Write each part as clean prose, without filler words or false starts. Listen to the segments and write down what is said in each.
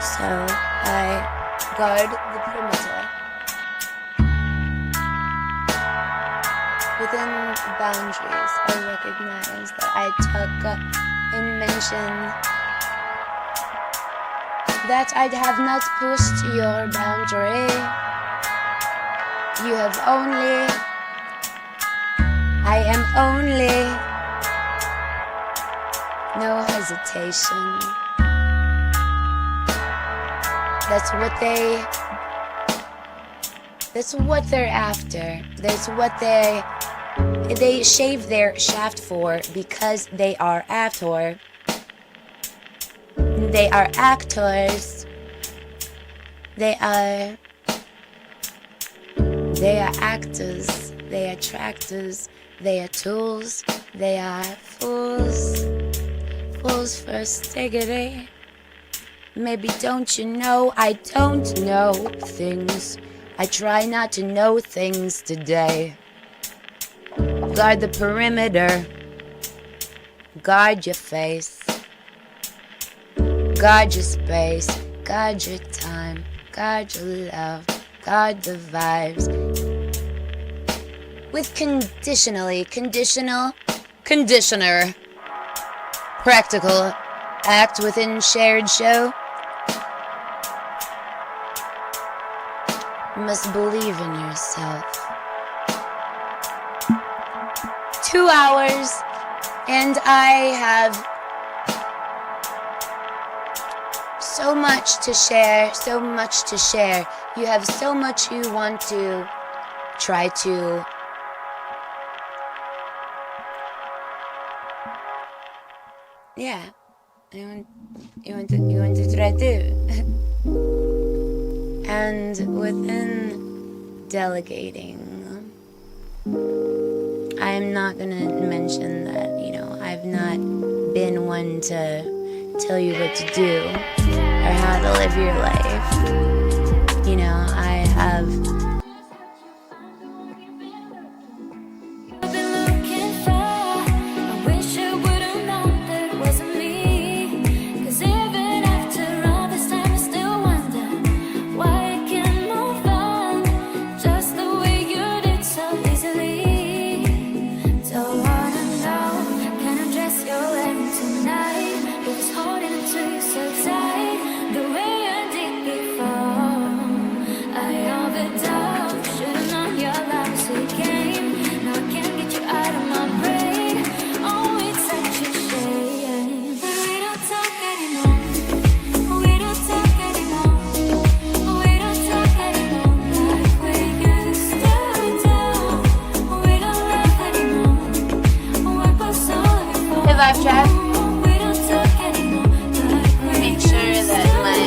So I guard the perimeter. Within boundaries, I recognize that I took and mentioned that I have not pushed your boundary. You have only, I am only, no hesitation. That's what they're after. That's what they shave their shaft for, because they are after. They are actors. They are actors. They are tractors. They are tools. They are fools. Fools for dignity. Maybe don't you know I don't know things. I try not to know things today. Guard the perimeter. Guard your face. Guard your space. Guard your time. Guard your love. Guard the vibes. With conditioner. Practical. Act within shared show. You must believe in yourself. 2 hours, and I have so much to share, so much to share. You have so much you want to try to you want to try to and within delegating, I'm not gonna mention that, I've not been one to tell you what to do or how to live your life. I have live chat. Make sure that my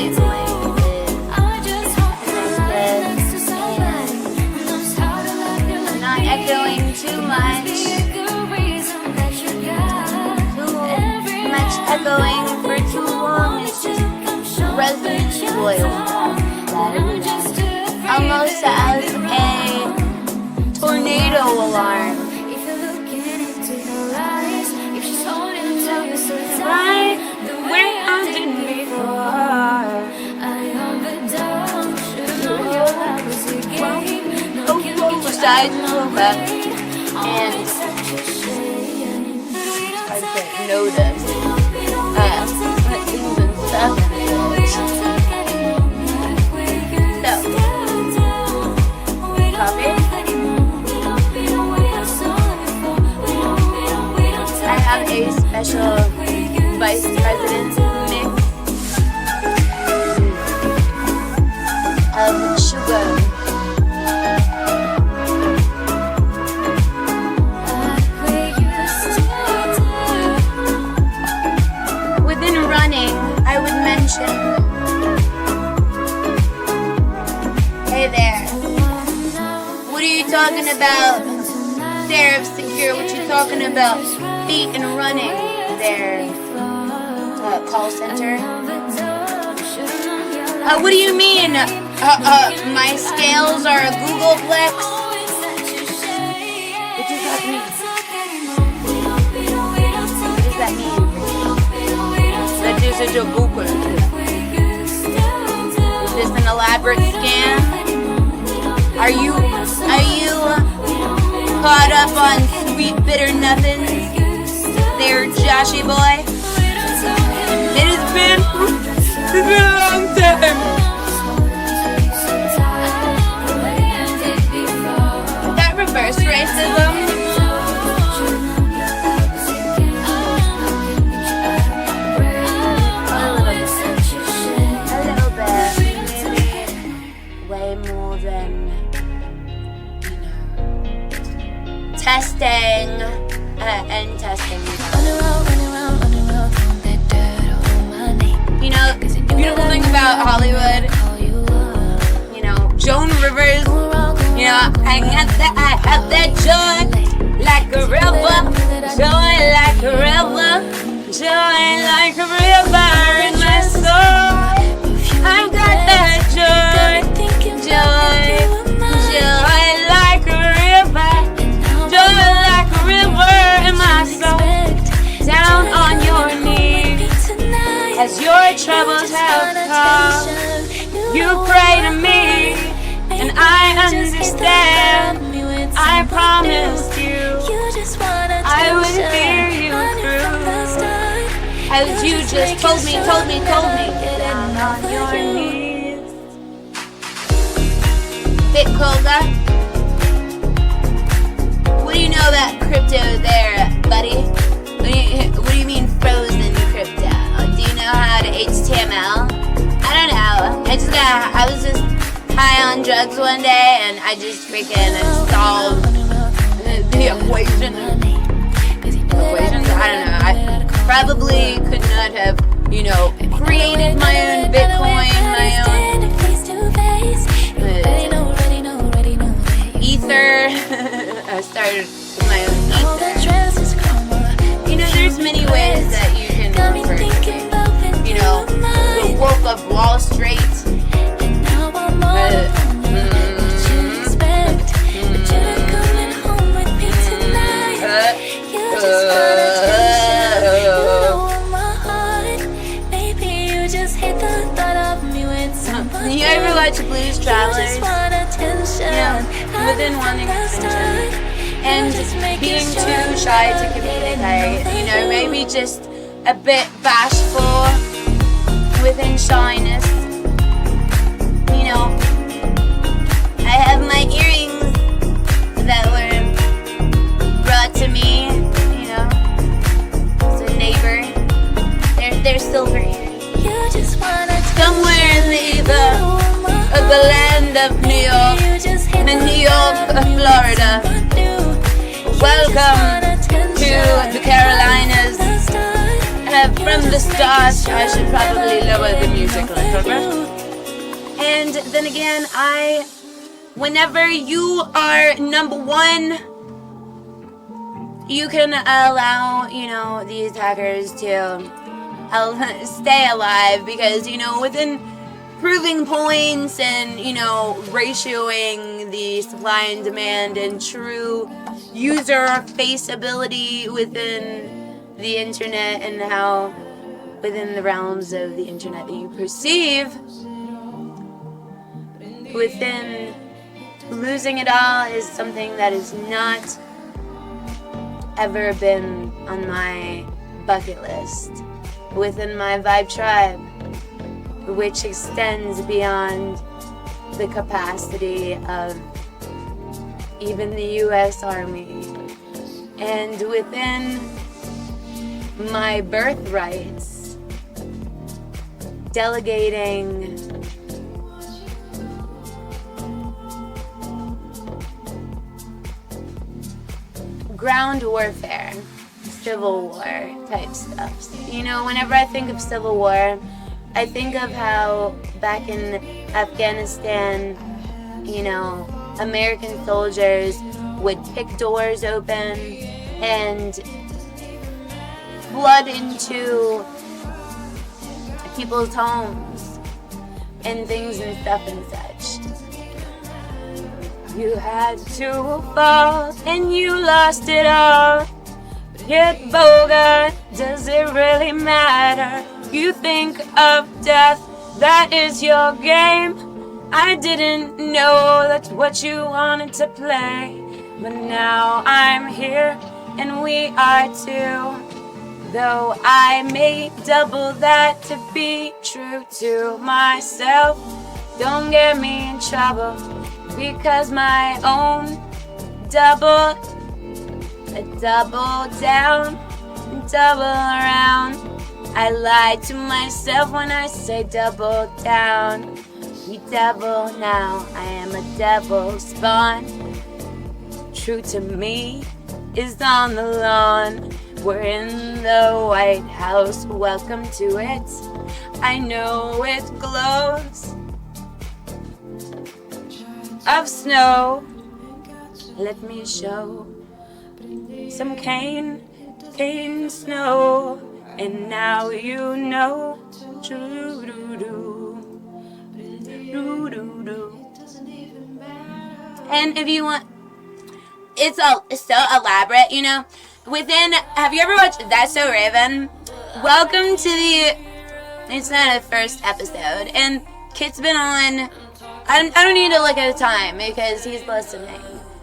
I'm not echoing too much. Too much echoing for too long. It's just resonance loyal. Almost as a tornado alarm. Right where I've been before. Side to the left, and I said notice things and stuff. So, copy. I have a special Vice President mix of sugar. Within running, I would mention, hey there, what are you talking about? Sarah Secure, what you talking about? Feet and running there. Call center. What do you mean? My scales are a Googleplex? What does that mean? What does that mean? That is a Google. elaborate scam? Are you caught up on sweet bitter nothings there, Joshy boy? It's been a long time. That reverse racism. A little bit, maybe way more than, testing and testing. Beautiful thing about Hollywood, Joan Rivers, I have that joy like a river, joy like a river, joy like a river in my soul. I've got that joy, joy like a river, joy like a river in my soul. Down on your knees as your troubles have come, you pray to me, and I understand. I promised you I would hear you through, as you just told me. Down on your knees. Bit colder. What do you know about crypto there, buddy? What do you mean frozen crypto? Do you know how to HTML? I don't know. I was just high on drugs one day, and I just freaking solved the equations. I don't know. I probably could not have, created my own Bitcoin, my own Ether. I started with my own Ether. There's many ways that you can refer to it. The Wolf of Wall Street. You ever watch Blues Travelers? Within wanting attention and being too shy to communicate, maybe just a bit bashful within shyness. I have my earrings that were brought to me, as a neighbor. They're silver earrings. Somewhere in the ether of the land of New York, Florida. Welcome to the Carolinas. From the start, I should probably lower the music a little bit. And then again, whenever you are number one, you can allow, these hackers to stay alive, because, within proving points and, ratioing the supply and demand and true user faceability within the internet, and how within the realms of the internet that you perceive, within losing it all is something that has not ever been on my bucket list within my vibe tribe, which extends beyond the capacity of even the U.S. Army, and within my birthrights, delegating ground warfare, civil war type stuff. Whenever I think of civil war, I think of how back in Afghanistan, American soldiers would pick doors open and flood into people's homes and things and stuff and such. You had to fall and you lost it all. Yet, Boga, does it really matter? You think of death, that is your game. I didn't know that's what you wanted to play, but now I'm here and we are two. Though I may double that to be true to myself, don't get me in trouble, because my own double down, double around. I lie to myself when I say double down. We double now, I am a devil spawn. True to me is on the lawn. We're in the White House, welcome to it. I know it glows of snow. Let me show some cane snow. And now you know. And if you want, it's so elaborate, you know. Have you ever watched That's So Raven? Welcome to it's not a first episode, and Kit's been on. I don't need to look at the time because he's listening.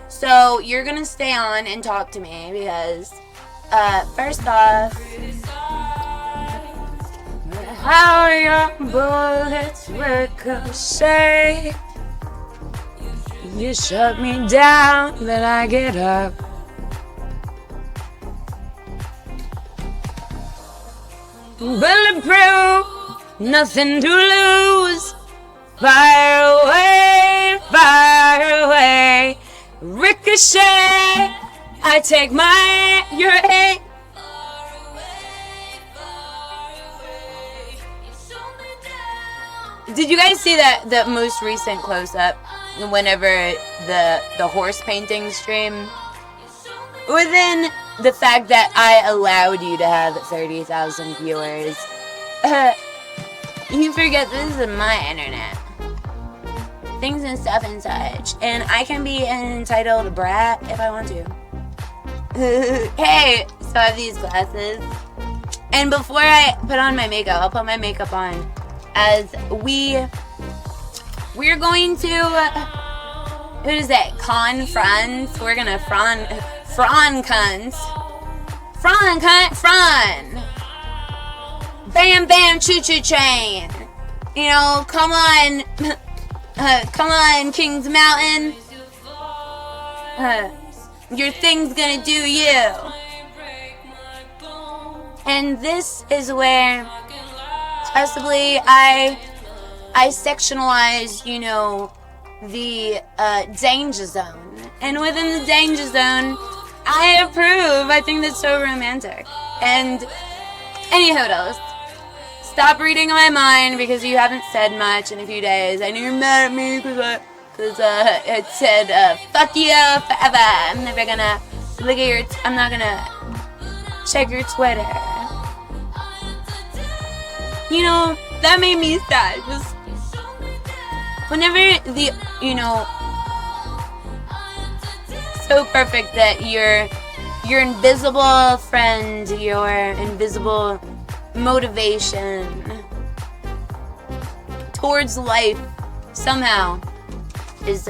So you're gonna stay on and talk to me because, first off, how your bullets ricochet. You shut me down, then I get up. Bulletproof, nothing to lose. Fire away, ricochet. I take your hate. Did you guys see the most recent close-up? Whenever the horse painting stream, within the fact that I allowed you to have 30,000 viewers, you forget this is my internet. Things and stuff and such. And I can be an entitled brat if I want to. Hey, so I have these glasses. And before I put on my makeup, I'll put my makeup on as we're going to, who is it? Conference. We're gonna Fran cunts. Bam bam choo choo train. You know, come on, Kings Mountain. Your thing's gonna do you. And this is where possibly I sectionalize, you know, the danger zone. And within the danger zone, I approve. I think that's so romantic. And anyhow, stop reading my mind because you haven't said much in a few days. I know you're mad at me because it said fuck you forever. I'm never gonna look at I'm not gonna check your Twitter. You know, that made me sad. Just whenever so perfect that your invisible friend, your invisible motivation towards life somehow is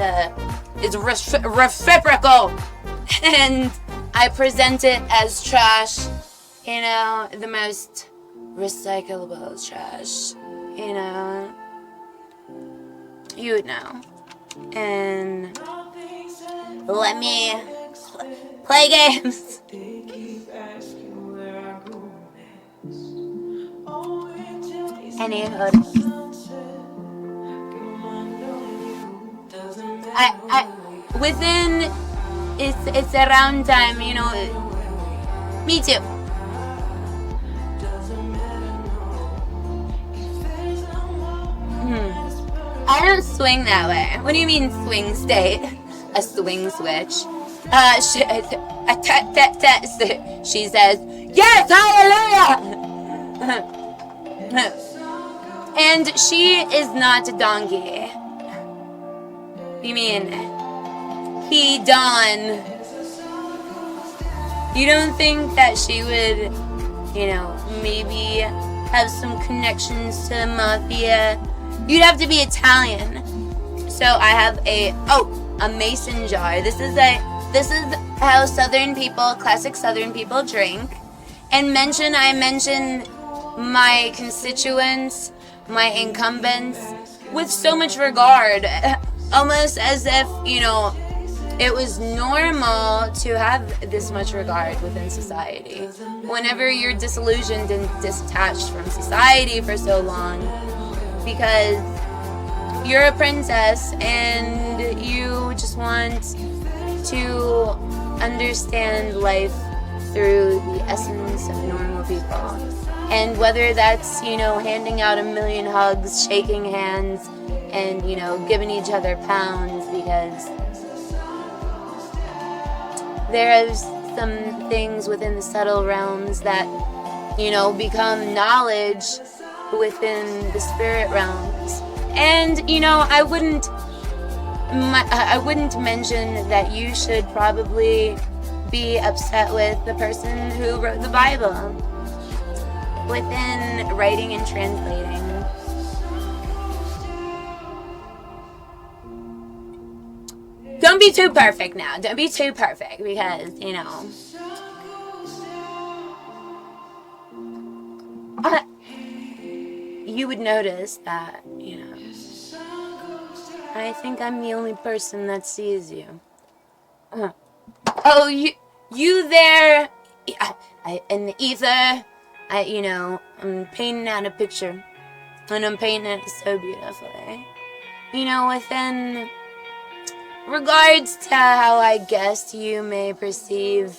reciprocal, and I present it as trash. You know, the most recyclable trash. You know. You would know. And let me play games. Anywho, I within it's around time, you know. Me too. I don't swing that way. What do you mean swing state? A swing switch. She says, yes, hallelujah! And she is not a donkey. You mean, he Don. You don't think that she would, you know, maybe have some connections to the mafia? You'd have to be Italian. So I have a mason jar. This is how classic Southern people drink. And I mention my constituents, my incumbents, with so much regard, almost as if, it was normal to have this much regard within society. Whenever you're disillusioned and detached from society for so long, because you're a princess and you just want to understand life through the essence of normal people. And whether that's, handing out a million hugs, shaking hands, and, giving each other pounds, because there's some things within the subtle realms that, become knowledge within the spirit realms. And, I wouldn't mention that you should probably be upset with the person who wrote the Bible within writing and translating. Don't be too perfect now. Don't be too perfect, because, you would notice that, I think I'm the only person that sees you. Oh, you there, in the ether. I'm painting out a picture, and I'm painting it so beautifully. Within regards to how I guess you may perceive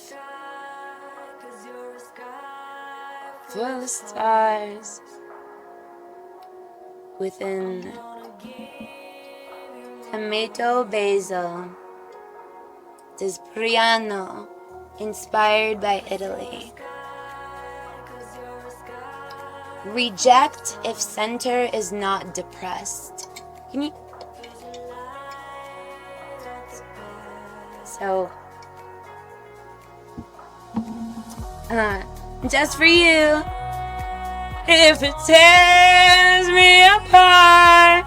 full of stars within tomato basil, Despriano, inspired by Italy. Reject if center is not depressed. Can you? So, just for you, if it tears me apart,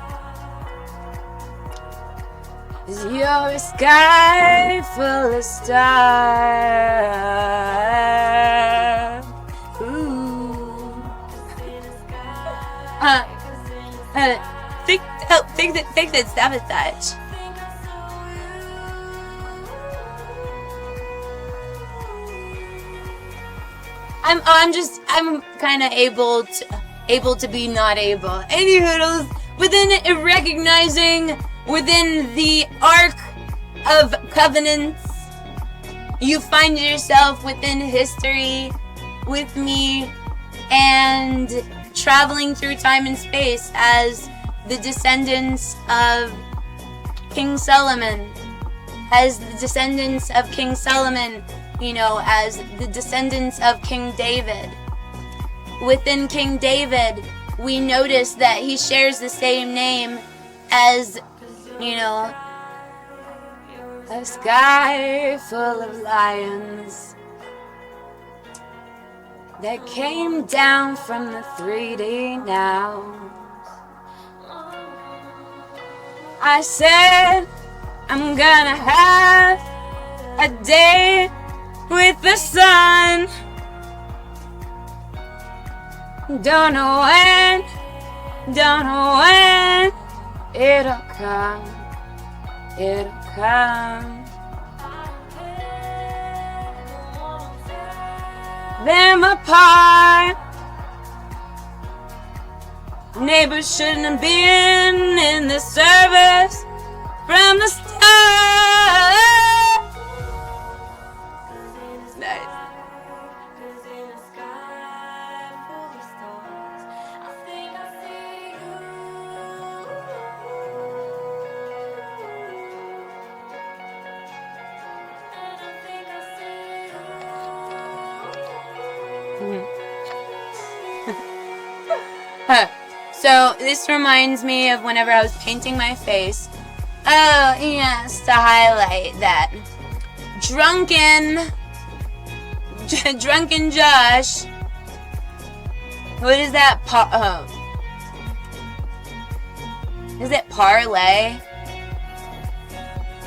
is you're a sky full of stars. Ooh. Fix it, sabotage. I'm kind of able to be not able. Any hurdles within recognizing within the arc of covenants, you find yourself within history with me and traveling through time and space as the descendants of King Solomon, as the descendants of King Solomon, as the descendants of King David. Within King David, we notice that he shares the same name as, a sky full of lions that came down from the 3D now. I said I'm gonna have a day with the sun. Don't know when it'll come. Them apart. Neighbors shouldn't have been in the service from the start. Nice. So this reminds me of whenever I was painting my face. Oh, yes, to highlight that drunken Josh. What is that? Is it parlay?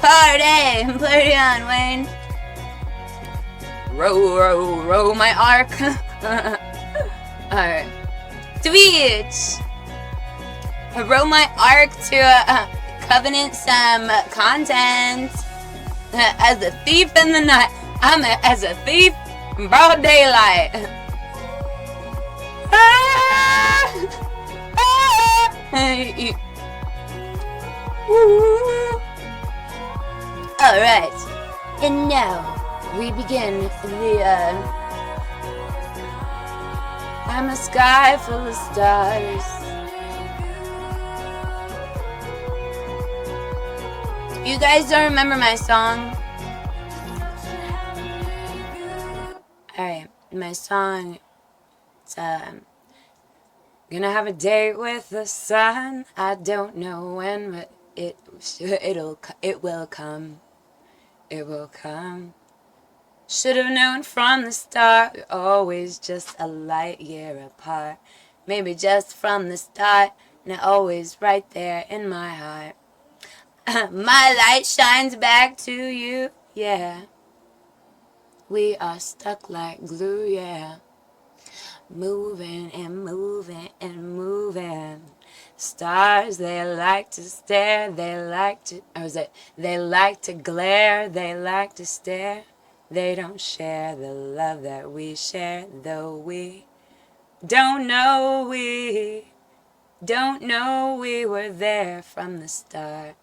Party! Party on, Wayne. Row, row, row my ark. Alright. To beach! I row my ark to covenant some content. As a thief in the night. I'm as a thief in broad daylight. Alright. And now we begin the I'm a sky full of stars. You guys don't remember my song? Alright, my song, it's gonna have a date with the sun. I don't know when, but it will come. It will come. Should have known from the start, we're always just a light year apart. Maybe just from the start, not always right there in my heart. My light shines back to you, yeah. We are stuck like glue, yeah. Moving and moving and moving. Stars, they like to stare, they like to, they like to glare, they like to stare. They don't share the love that we share, though we don't know we were there from the start.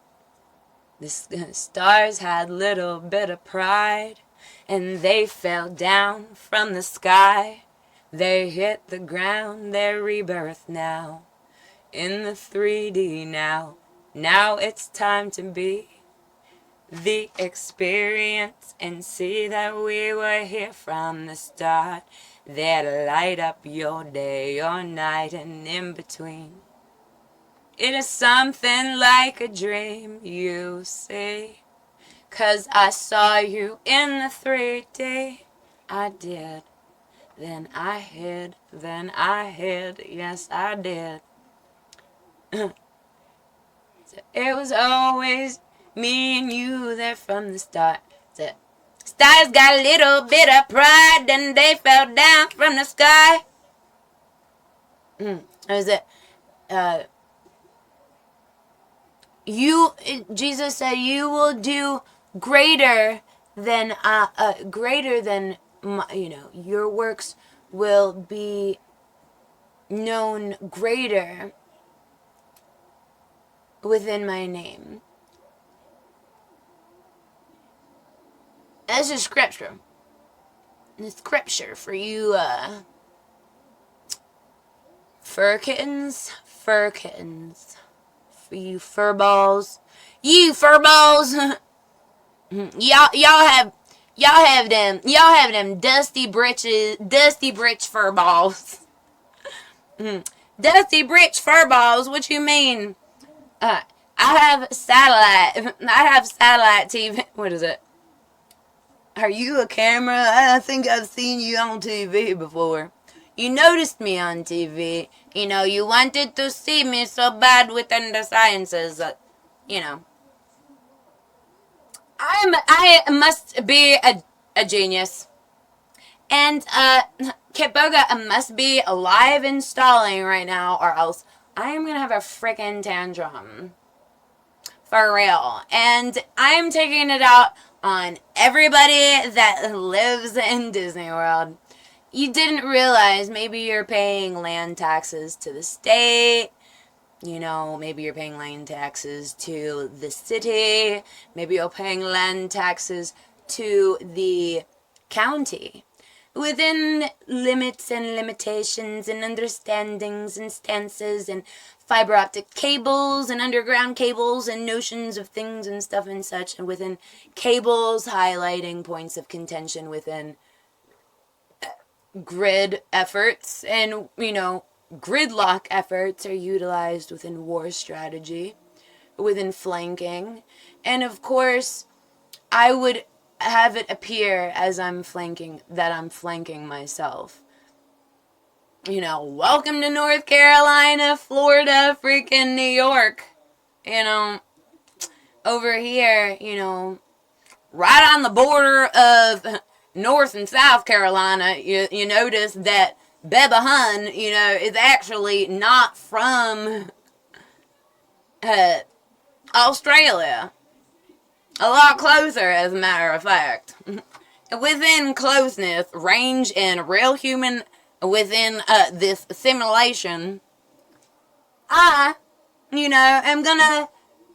The stars had little bit of pride, and they fell down from the sky. They hit the ground, their rebirth now, in the 3D now. Now it's time to be the experience and see that we were here from the start. That light up your day, your night, and in between. It is something like a dream, you see. 'Cause I saw you in the 3D. I did. Then I hid, yes I did. It was always me and you there from the start. Stars got a little bit of pride, then they fell down from the sky. Jesus said, you will do greater than your works will be known greater within my name. That's a scripture. It's scripture for you, fur kittens. For you fur balls. You fur balls! Y'all have them dusty britch fur balls. Dusty britch fur balls, what you mean? I have satellite TV. What is it? Are you a camera? I think I've seen you on TV before. You noticed me on TV. You know, you wanted to see me so bad within the sciences that, I must be a genius. And, Kitboga must be alive and stalling right now, or else I am gonna have a frickin' tantrum. For real. And I'm taking it out on everybody that lives in Disney World. You didn't realize maybe you're paying land taxes to the state. Maybe you're paying land taxes to the city. Maybe you're paying land taxes to the county. Within limits and limitations and understandings and stances and fiber optic cables and underground cables and notions of things and stuff and such, and within cables highlighting points of contention within grid efforts, and gridlock efforts are utilized within war strategy, within flanking, and of course I would have it appear as I'm flanking myself. Welcome to North Carolina, Florida, freaking New York. over here, right on the border of North and South Carolina, you notice that Beba Hun, is actually not from Australia. A lot closer, as a matter of fact. Within closeness, range, and real human within this simulation, I, am gonna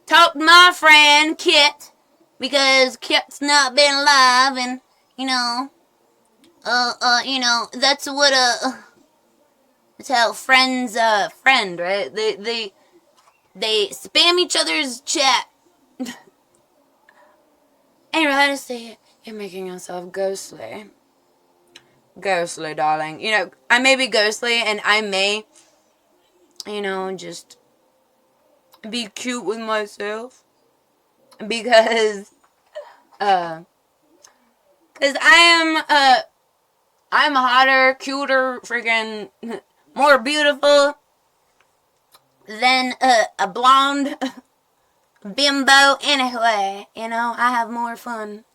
talk to my friend Kit, because Kit's not been alive, and, that's what, that's how friends, friend, right? They spam each other's chat. Anyway, I say you're making yourself ghostly. Ghostly, darling. I may be ghostly, and I may, just be cute with myself. Because I'm hotter, cuter, freaking more beautiful than a blonde bimbo anyway. I have more fun.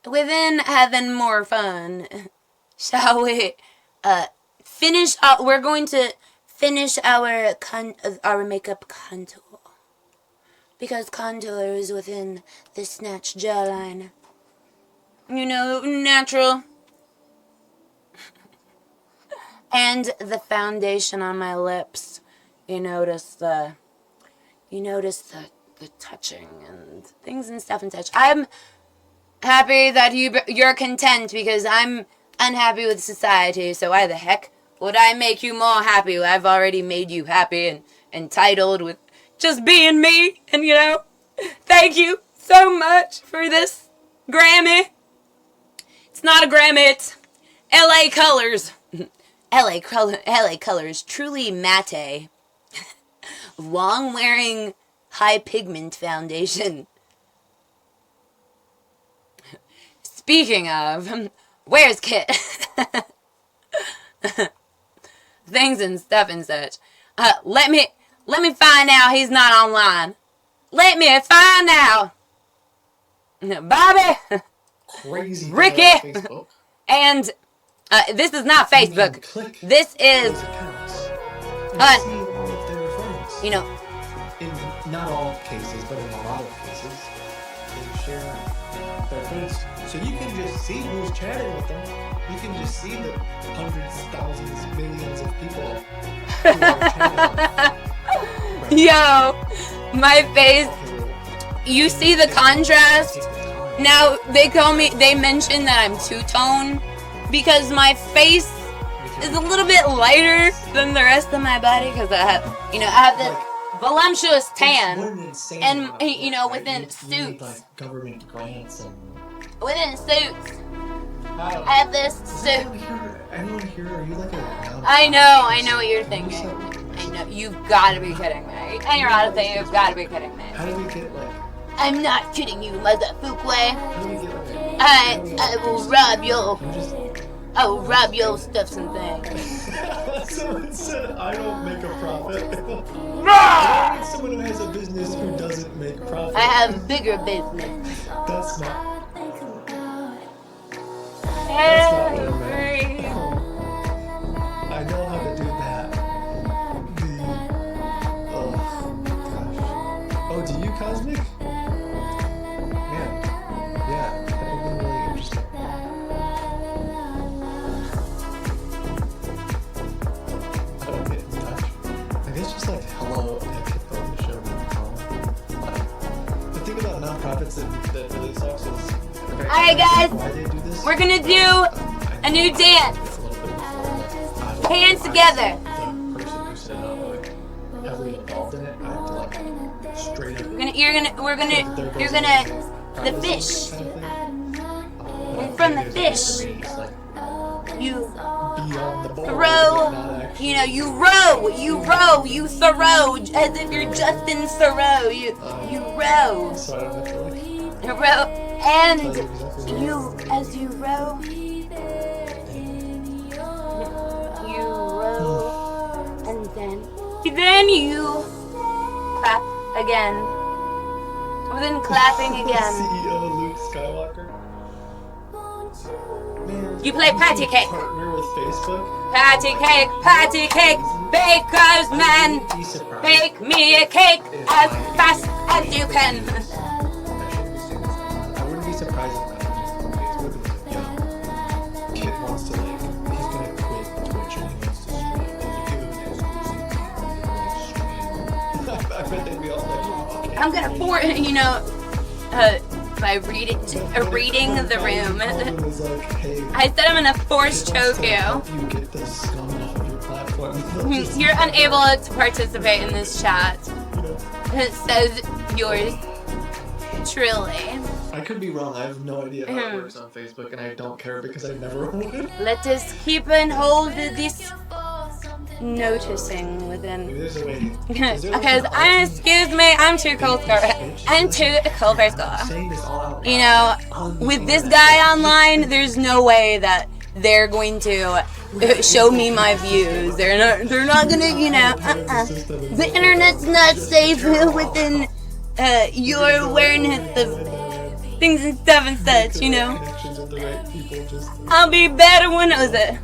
Within having more fun, shall we finish? We're going to finish our makeup contour, because contour is within the snatch jawline. Natural. And the foundation on my lips. You notice the touching and things and stuff and such. I'm happy that you're content, because I'm unhappy with society. So why the heck would I make you more happy? I've already made you happy and entitled with just being me. And thank you so much for this Grammy. It's not a Grammy, it's LA Colors. LA Colors, truly matte. Long wearing high pigment foundation. Speaking of, where's Kit? Things and stuff and such. Let me find out he's not online. Let me find out. Bobby. Crazy. Ricky. And this is not Facebook. This is in not all cases, but in a lot of cases, they share their friends. So you can just see who's chatting with them. You can just see the hundreds, thousands, millions of people who are chatting. Yo, my face. You see the contrast? Now, they mention that I'm two-tone, because my face is a little bit lighter than the rest of my body, because I have this voluptuous tan, and within suits. Like government grants and within suits, I have this suit. Anyone here? Are you like a? I know what you're thinking. I know, you've got to be kidding me. And you're out of thing. You've got to be kidding me. How do we get like? I'm not kidding you, motherfucker. How do we get like? I will rob your. I will rob your stuffs and things. Someone said I don't make a profit. I need someone who has a business who doesn't make profit. I have bigger business. That's not. That's not what I meant. I know how to do that. Oh, do you, Cosmic? Man, yeah, that would be really interesting. How do I get in touch? I guess just like hello@hippo.show.com. The thing about nonprofits that really sucks is. Alright, guys, why they do this? we're gonna do a new dance. Hands together. The person who set it up, like, heavily involved in it, I have to like straight up. The fish. From the fish. You throw, you throw, as if you're Justin Thoreau. You row. So I don't have to like. Row, and as you row, you row, and then Then you clap again. Then clapping again. CEO Luke Skywalker. Man, You play patty cake. Partner with Facebook. Patty cake, baker's man. Be surprised. Bake me a cake as fast as you can. I wouldn't be surprised if that was a young kid wants to he's gonna quit Twitch and he wants to stream. If you give him an exclusive I bet they'd be all like, oh, okay. I'm gonna by reading the room. Was like, hey, I said I'm gonna force it wants choke to you. help you get the scum off of your platform. You're unable to participate in this chat. It says yours truly. I could be wrong. I have no idea how it works on Facebook, and I don't care because I never would. Let us keep and hold this noticing within. Maybe there's a way. Because excuse me, I'm too cold for school. Saying this all out You know, with this guy online, there's no way that they're going to show me my views. They're not gonna, you know, the internet's not safe within your awareness of things and stuff and such, you know. connections with the right people. Just I'll be better when I was a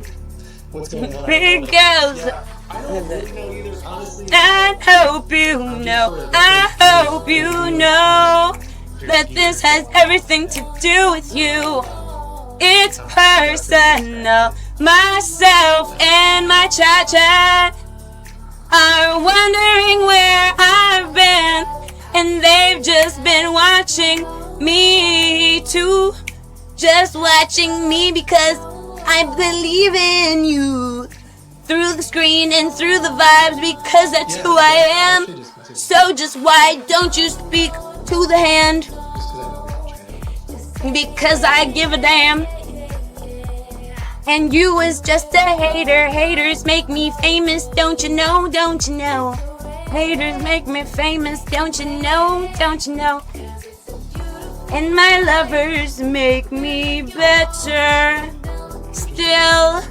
what's going on? big girls. I don't really know either, honestly. I hope you know that this has everything to do with you. It's personal. Myself and my chat are wondering where I've been, and they've just been watching me too. Just watching me because I believe in you. Through the screen and through the vibes, because that's who I am. So just why don't you speak to the hand? Because I give a damn. And you was just a hater. Haters make me famous, don't you know, don't you know? Haters make me famous, don't you know, don't you know? And my lovers make me better still.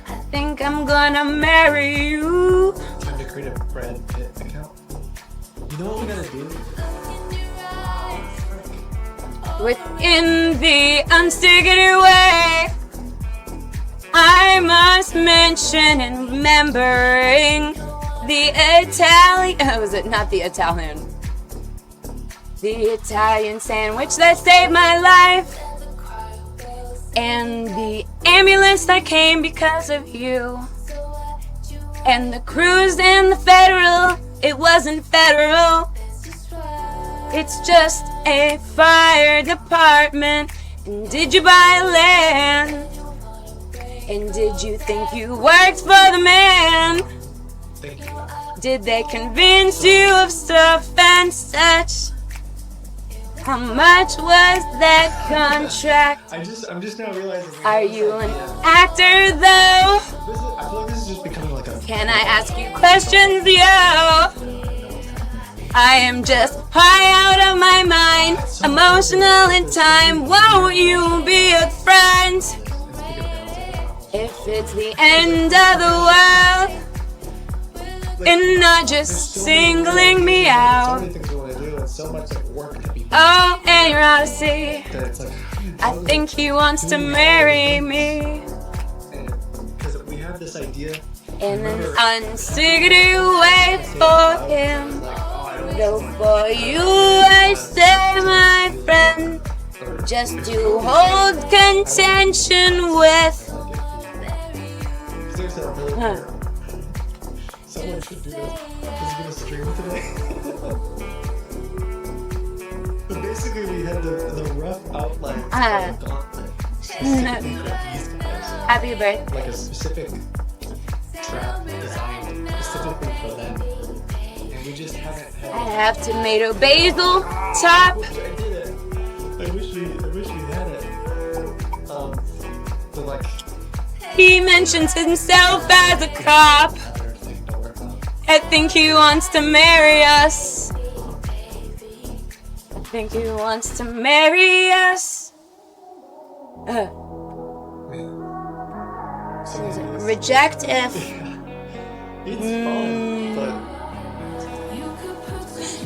I think I'm gonna marry you. Time to create a Brad Pitt account. You know what we gotta do? Within the unstickity way, I must mention and remembering the Italian. Oh, was it not the Italian? The Italian sandwich that saved my life. And the ambulance that came because of you. And the cruise and the federal, it wasn't federal. It's just a fire department. And did you buy land? And did you think you worked for the man? Thank you. Did they convince you of stuff and such? How much was that contract? I'm just now realizing. Are you an actor though? I feel like this is just becoming like a. Can I ask you questions, yo? I am just high out of my mind, emotional in time. Won't you be a friend? If it's the end of the world, and not just singling me So out. many things we want to do, and so much like work to be done Oh, and you're out of sea. that it's like. I think he wants to marry me Because we have this idea. in an unstickity way for him. Though for you I say, my friend, just to hold contention with. Someone should do this. Is he gonna stream today? But basically, we had the rough outline of a gauntlet specifically for these guys. Happy birthday. Like a specific trap designed specifically for them. And we just haven't I had have tomato basil top. I did it. I wish we had it. But like He mentions himself as a cop. another thing to work on. I think he wants to marry us. I think he wants to marry us. Reject if. It's fun, but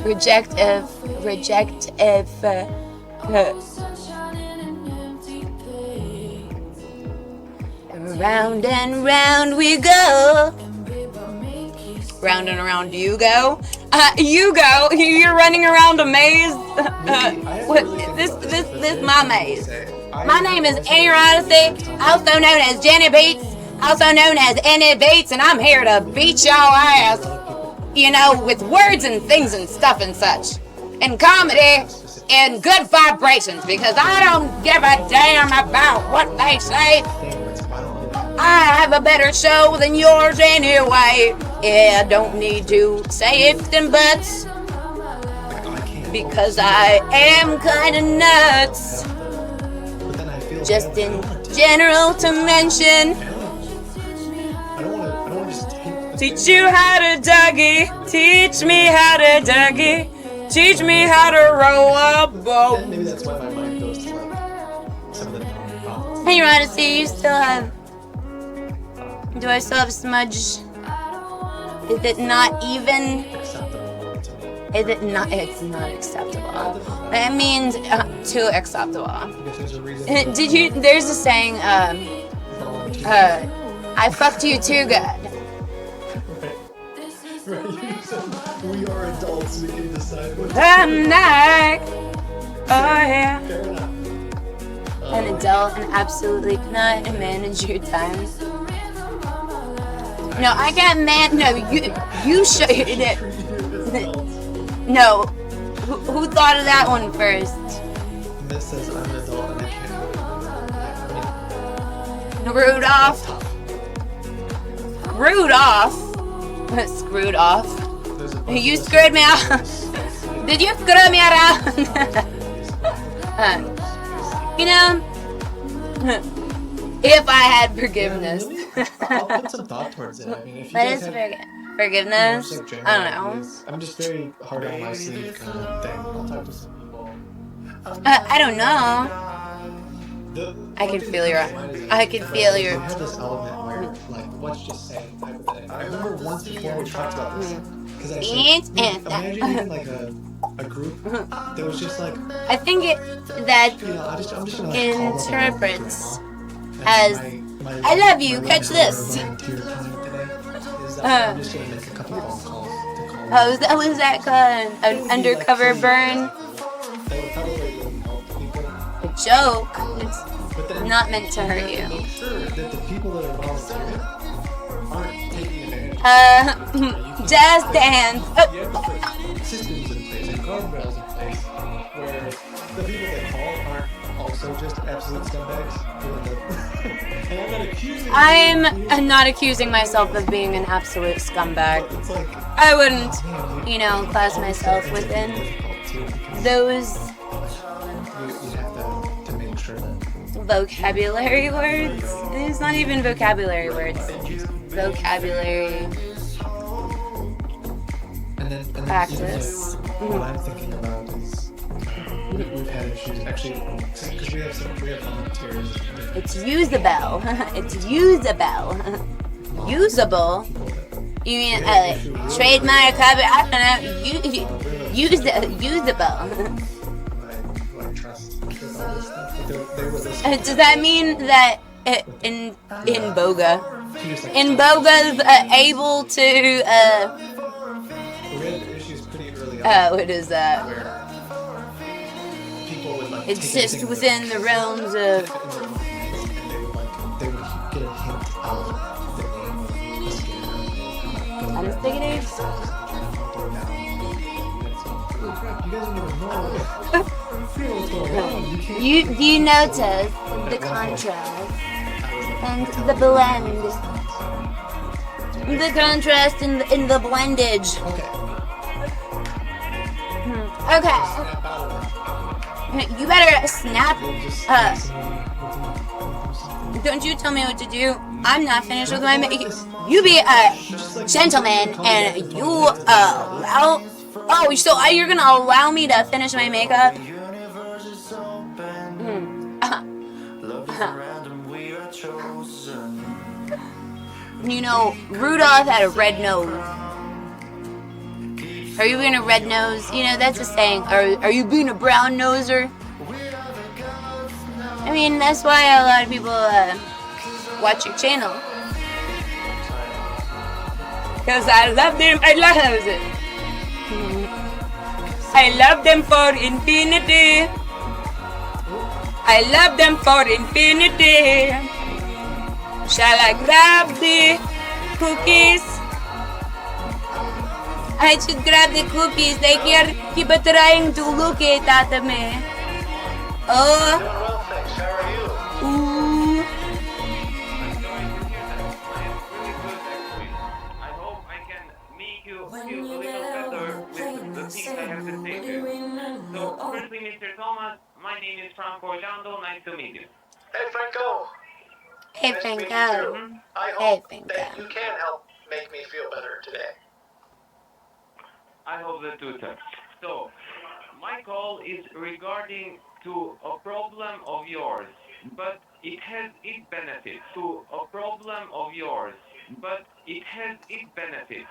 Reject if. Round and round we go. Round and around you go. You go. You're running around a maze. This my maze. My name is Amy Odyssey, also known as Jenny Beats, also known as Annie Beats, and I'm here to beat y'all ass, you know, with words and things and stuff and such, and comedy and good vibrations, because I don't give a damn about what they say. I have a better show than yours anyway. Yeah, I don't need to say ifs and buts, because I am kinda nuts. Just in general to mention, teach you how to Dougie, teach me how to Dougie, teach me how to roll a boat. maybe that's why my mind goes to like some of the problems. Hey, Odyssey, you still have. Do I still have smudge? Is it not even? Acceptable to me. Is it not? It's not acceptable. That means too acceptable. Because there's a reason. Did you? There's a saying. I fucked you too good. We are adults. We can decide what. I'm not. Oh yeah. Fair enough. An adult and absolutely cannot manage your time. No, I can't No, you should. No, who thought of that one first? This says I'm an adult and I can't. Rudolph. Rudolph. Screwed off. You screwed me out. Did you screw me around? You know, if I had forgiveness. I'll put some thought towards it. I mean, if you What guys is have, forgiveness? just, like, I don't know. ideas. I'm just very hard on my sleeve kind of thing. I'll talk to some people. I don't know. I can One feel thing your. that comes to mind is I can feel they your. have this element where, like, let's just say type of thing. I remember once before we talked about this because I said, imagine even like a group that was just like, I think that you know, I'm just gonna like, call up and interprets and as my I love you. my Catch this. volunteer time today is that I'm just gonna make a couple phone calls to call. Oh, was that called an undercover burn? That would probably really help people. A joke. It's But then not meant to hurt you have to you. make sure that the people that are volunteering aren't taking advantage. Jazz dance. You have to put systems in place and guardrails in place where the people that call aren't also just absolute scumbags. And I'm not accusing I'm not accusing myself of being an absolute scumbag. It's like, I wouldn't, man, you know, class myself within difficult too because those you have to make sure that vocabulary words. It's not even vocabulary words. Vocabulary and then practice. even like, what I'm thinking about is we've had issues actually because we have volunteers. It's usable. It's usable. Usable. You mean trademark copy? I don't know. Usable. Like trust all this stuff. They were listening. Does that mean that in Boga, She just, like, in Boga's able to we had issues pretty early on what is that? where people would like It's take just anything within the realms of. and they would get a hint of the name of a scammer. Investigators? You guys don't even know. What's going on. You can't. Do you notice the contrast and the blend? The contrast in the blendage. Okay. Okay. Snap out of it. You better snap. We'll just Don't you tell me what to do. I'm not finished with my makeup. You be a gentleman and you allow. Oh, so you're gonna allow me to finish my makeup? You know, Rudolph had a red nose. Are you being a red nose? You know, that's a saying. Are you being a brown noser? I mean, that's why a lot of people watch your channel. Because I love them. I love it. I love them for infinity. I love them for infinity. Shall I grab the cookies? I should grab the cookies. They keep trying to look it at me. Oh. Doing well, thanks. How are you? Ooh. I hope I can make you feel a little better with the things I have to say to you. So, firstly, Mr. Thomas, my name is Franco Orlando. Nice to meet you. Hey, Franco. Hey, Nice to meet you Franco. too. I Hey, hope Franco. that you can help make me feel better today. I hope that too, sir. So, my call is regarding to a problem of yours, but it has its benefits. To a problem of yours, but it has its benefits.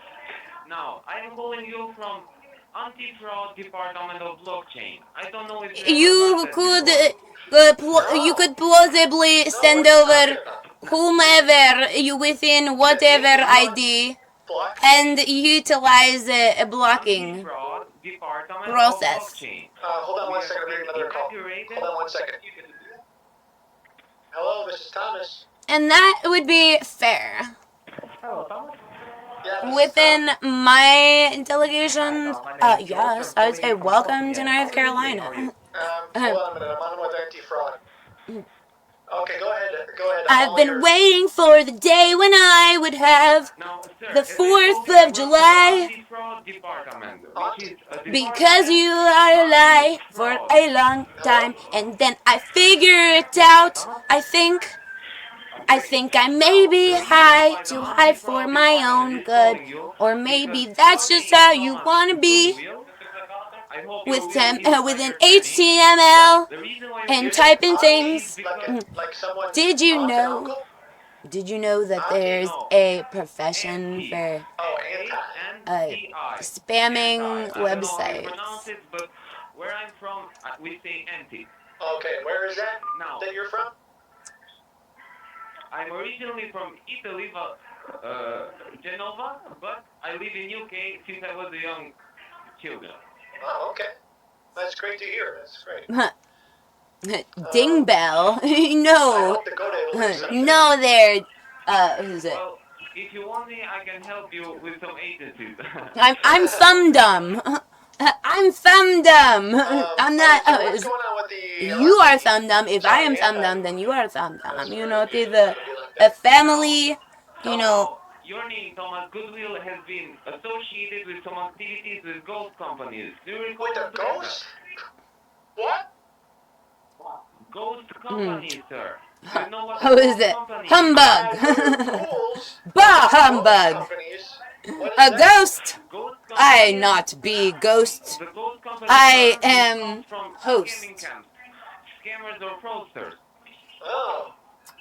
Now, I am calling you from Anti-Fraud Department of Blockchain. I don't know if you ever You heard that could, before. you could plausibly send over whomever you within whatever ID Block? and utilize a blocking Anti-Fraud Department process. of Blockchain. Hold on We one have second. I'm getting been another call. inaugurated. Hold on one second. Hello, Mrs. Thomas. And that would be fair. Hello, Thomas. Yeah, Mrs. Within my delegation, yes, I would say welcome to North Carolina. Hold on a minute. I'm on with anti-fraud. Okay, go ahead. Go ahead. I've all been yours. waiting for the day when I would have Now, sir, the as I 4th told you, of I work for July. Anti-Fraud Department, which is a Because department you are a lie for a long time, and then I figure it out. I think I may be high, too high for my own good, or maybe that's just how you wanna be. I hope With your will is with an understanding. HTML The reason why and we typing are things. Like someone's Did you aunt and know? uncle? Did you know that Huh? there's No. a profession Anti. for Oh, anti. A-N-T-I. spamming I don't know how you websites? pronounce it, but where I'm from, we say anti. Okay, where is that? Now, That you're from? I'm originally from Italy, Genova, but I live in UK since I was a young children. Oh, okay. That's great to hear. That's great. Ding bell. I No. hope to go to Italy someday. No, there. Who's it? Well, if you want me, I can help you with some agencies. I'm thumb dumb. I'm thumb dumb. I'm not. So what's going on with the... You are thumb dumb. If I am thumb dumb, then you are thumb dumb. You know, the family. You know. Your name, Thomas Goodwill, has been associated with some activities with ghost companies. Do you recall With the that? ghost? What? Ghost companies, sir. You know what Who is it? Humbug. Ghouls? Bah Ghost humbug. companies? What is A that? ghost. Ghost I companies- not be ghost. The ghost companies I are am comes from host. scamming camps, scammers or fraudsters. Oh.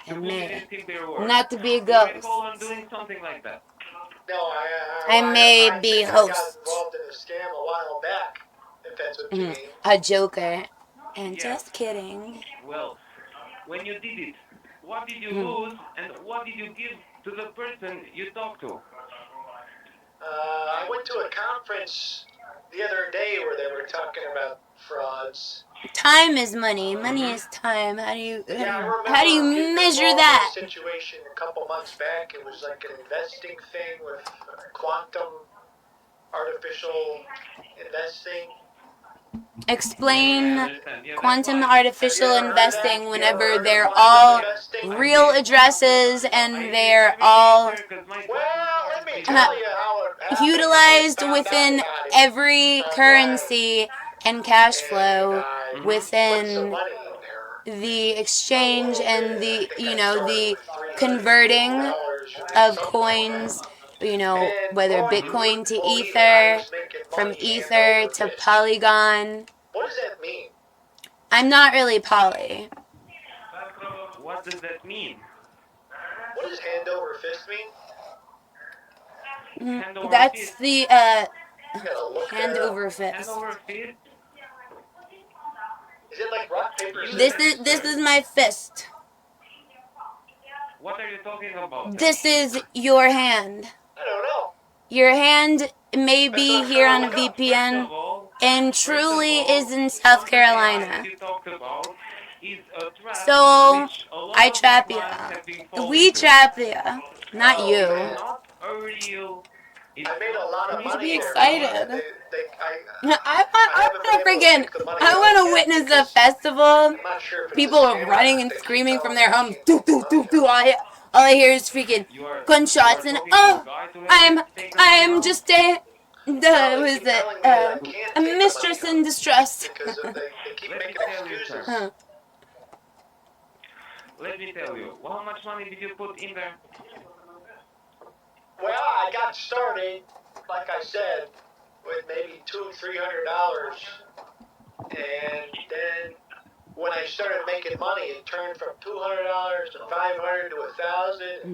And Who me. didn't think they were. Not to be a Do you recall ghost. on doing something like that? No, I may I be think I got host. involved in a scam a while back, if that's what you mean. A joker. And Yeah. just kidding. Well, when you did it, what did you Hmm. lose and what did you give to the person you talked to? I went to a conference the other day where they were talking about frauds. Time is money. Money is time. How do you Yeah, I remember how do you getting measure involved that? in a situation a couple months back. It was like an investing thing with quantum artificial investing. Explain Understand? Yeah, quantum that's fine. artificial Have you ever heard of that? investing You ever whenever heard of they're quantum all investing? real addresses I and did they're everything all fair 'cause my Well, let me business tell is- you how it happened. utilized I found within out about it. every currency and cash flow And I put some within money in there. the exchange and the I think I the started converting $300 of something like coins, that. whether And Bitcoin to I Ether, was making from money Ether hand over to fist. Polygon. What does that mean? I'm not really poly. What does that mean? What does hand over fist mean? Hand over That's fist. the You gotta look hand that up. over Hand fist. over fist. Is it like rock, paper, You This scissors? is said, this sir. is my fist. What are you talking about, sir? This is your hand. I don't know. Your hand may That's be what I'm here trying on to a look up. First VPN of all, and first of truly all, is in the South AI that Carolina. you talked about is a trap So which a lot I of my trap clients ya. have been falling We to. trap ya. Not Oh It's you. man, not a real. It's I made a not lot a of You should money be real there, though, product. and excited. I haven't been I able to freaking take the money I out want to yet witness a because festival. I'm not sure if it's a People are scam or running not. and They keep screaming from telling me their I homes. can't Doo take the doo money doo doo. out. All I hear is freaking You are gunshots and talking to a guy to let you take the money I'm out. just a No, they was keep it telling me that I can't a take the money mistress in out distress. because they keep Let me making tell you, sir. excuses. Let me tell you. How much money did you put in there? Well, I got started, like I said, with maybe $200-300, and then when I started making money, it turned from $200 to $500 to $1,000.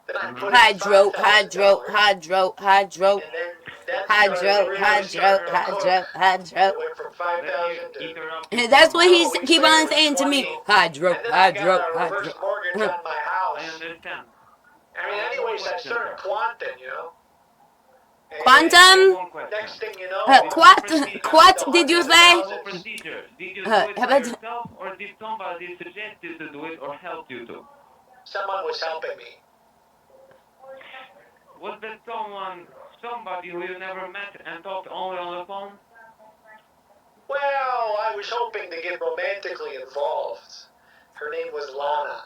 Then I put in Hydro, hydro, $5,000, hydro, hydro, and then that hydro, really hydro, started to cook. hydro, hydro. It went from Let me 5,000 to interrupt you for a That's what couple moment. he's of weeks keep later on it was saying to 20, me. Hydro, and then I got hydro, a reverse hydro. mortgage on my I house. understand. I I mean, have one anyways, I question, started sir. quanting. I And have Quantum? one question. next thing you know, This whole Quat? I procedure, made the Quat? Did you hundreds of this say? whole thousands. procedure, did you do it How by about yourself or did somebody suggest you to do it or help you to? Someone was helping me. Was that somebody who you never met and talked only on the phone? Well, I was hoping to get romantically involved. Her name was Lana.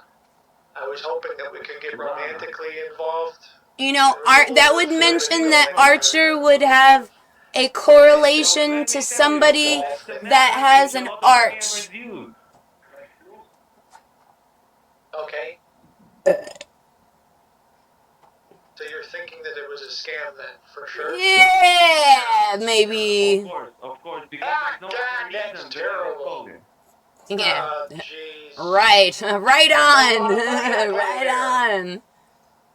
I was hoping that we could get Lana. romantically involved. you know? There was a That little would bit of mention physical that encounter. Archer would have a Well, correlation let to me tell you, somebody that's a that method has which a an lot of arch. scammers use. Okay. So you're thinking that it was a scam then, for sure? Yeah, Of maybe. course, because Ah, there's no other God, that's reason that I was terrible. calling. Yeah. Oh, jeez. Right. Right That's a on. lot of money I put in Right there. on.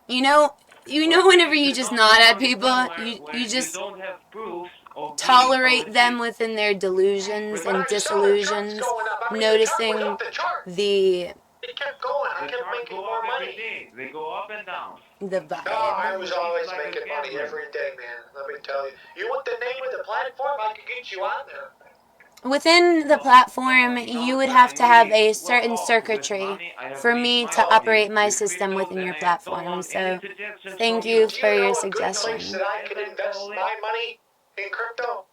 You know, Okay, whenever if you you just don't nod live at on people, somewhere where you you just don't have proofs of being a tolerate them legit within their delusions When and I saw the charts disillusions, going up, I mean, the chart was noticing up the chart. the It kept going. I the kept charts making go more up every money. day. They go up and down. Oh, vibe. I was It's always like a making money gambling. every day, man. Let me tell you. You want the name of the platform? I could get you on there. Within the platform, In you order would for have to have anybody a well certain off with circuitry money, I have for made me my to money operate my with system cryptos within and your I don't platform. want any So, suggestions thank from you Do you. for you your know a good place suggestion. that I As can I'm invest calling, my money in crypto?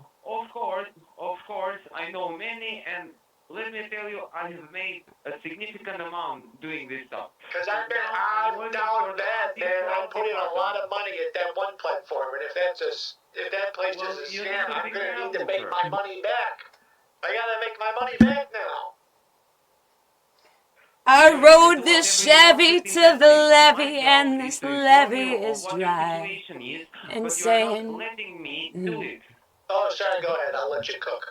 of course, I know many and let me tell you, I have made a significant amount doing this stuff. Because For now, I'm I'm working down for the bad, man. I put anti-fraud in a lot department. of money at that one platform, and if that place is Well, a you need scam, to I'm be gonna need to careful, make sir. my money back. I gotta make my money back now. I Sir, you can rode do this whatever you want Chevy with to the investing. My levee, job and is this to inform levee you of is what your dry. situation is, And but you are not saying, letting me do it. Oh, sorry. Go ahead. I'll let you cook.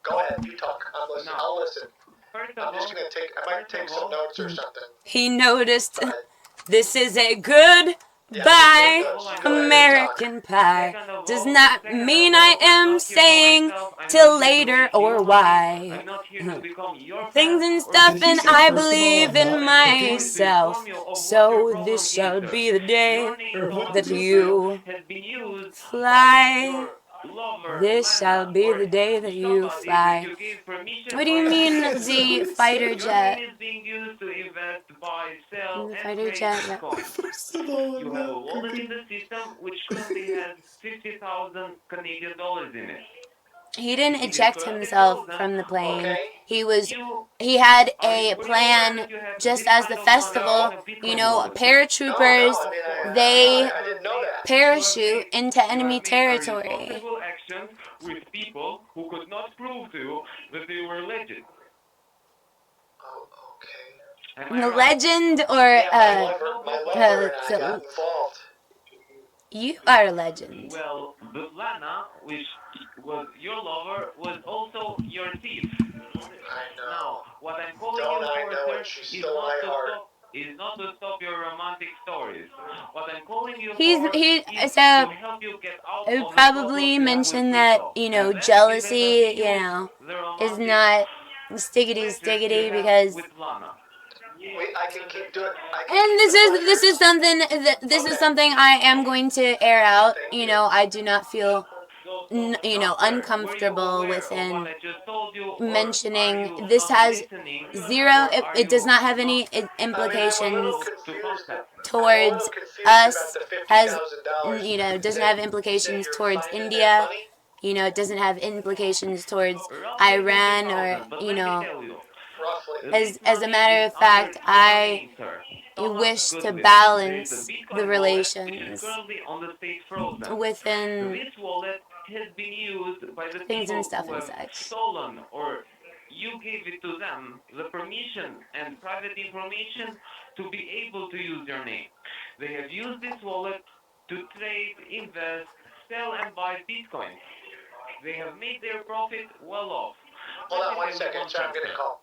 Go ahead. You talk. I'm listening. Now, I'll listen. first I'm of just all, gonna take. I might first take of some all, notes or something. he noticed But this is a good yeah, I'm gonna take bye first of all, notes. I'm Go not ahead and here. talk. American pie. Does not Second mean of I all, I'm am not here for saying myself. I'm not till here to later make or you money. why. I'm not here to become your Things friend and or to stuff, Did he and say become I your first of all believe I'm in not I'm just cooking? going to inform myself. you of what your So problem this is, shall sir. be the day Your name Or what on did that he crypto say? you has been used by fly. your lover, This shall Lana, be or the day that you somebody that fly. you gave permission What do or you mean, access to. Is that the what he fighter said? Your name jet? is being used to invest, buy, sell, The and fighter trade jet, yeah. Bitcoin. First of all, I'm You have a not wallet in cooking. the system which currently has 50,000 Canadian dollars in it. He didn't It is eject currently himself frozen, from the but plane. Okay. you He had are a were you aware that plan you have just this as the kind of money in festival. a You Bitcoin know, wallet, sir? No. paratroopers, I mean, they I didn't know that. parachute into You enemy have made a territory. responsible action with people who could not prove to you that they were legit. Oh, okay. Am I The right? legend or Yeah, I have no my proof lover whatsoever. and I got so involved. you are a legend. Well, the Lana, which was your lover, was also your thief. I Now, know. what I'm calling Don't you I for, know it? sir, She is stole not my to heart. stop is not to stop your romantic stories. What I'm calling you He's for he is so to help you get out I would of the problems probably you have with mention that, people, you and know, then even jealousy, you refuse know, the is romantic not stiggity pleasures you stiggity have because with Lana. I can keep doing. I can and keep the this is pleasures. something this is something I am going to air out. Thank You you. know, I do not feel you know, No, sir. Were you uncomfortable aware of what within I just told you, or are mentioning you this not has listening, zero or are it does you not have not any I mean, I'm a little implications close to confused. contact? I'm a little towards confused about us, the fifty has thousand dollars you know, doesn't that have implications you're towards finding that India, money. you know, it doesn't have implications towards Roughly Iran or 50,000, but you let me know, tell you, Roughly. this as a money matter is of under fact, your I name, sir. Stona's wish to goodwill. There is a balance the Bitcoin wallet, which is relations currently on the state frozen. within This wallet has been used by the things and people stuff who and have such. stolen, or you gave it to them, the permission and private information to be able to use your name. They have used this wallet to trade, invest, sell, and buy Bitcoins. They have made their profit well off. Hold Let on me one tell you second. one Sorry, I'm thing, getting a sir. call.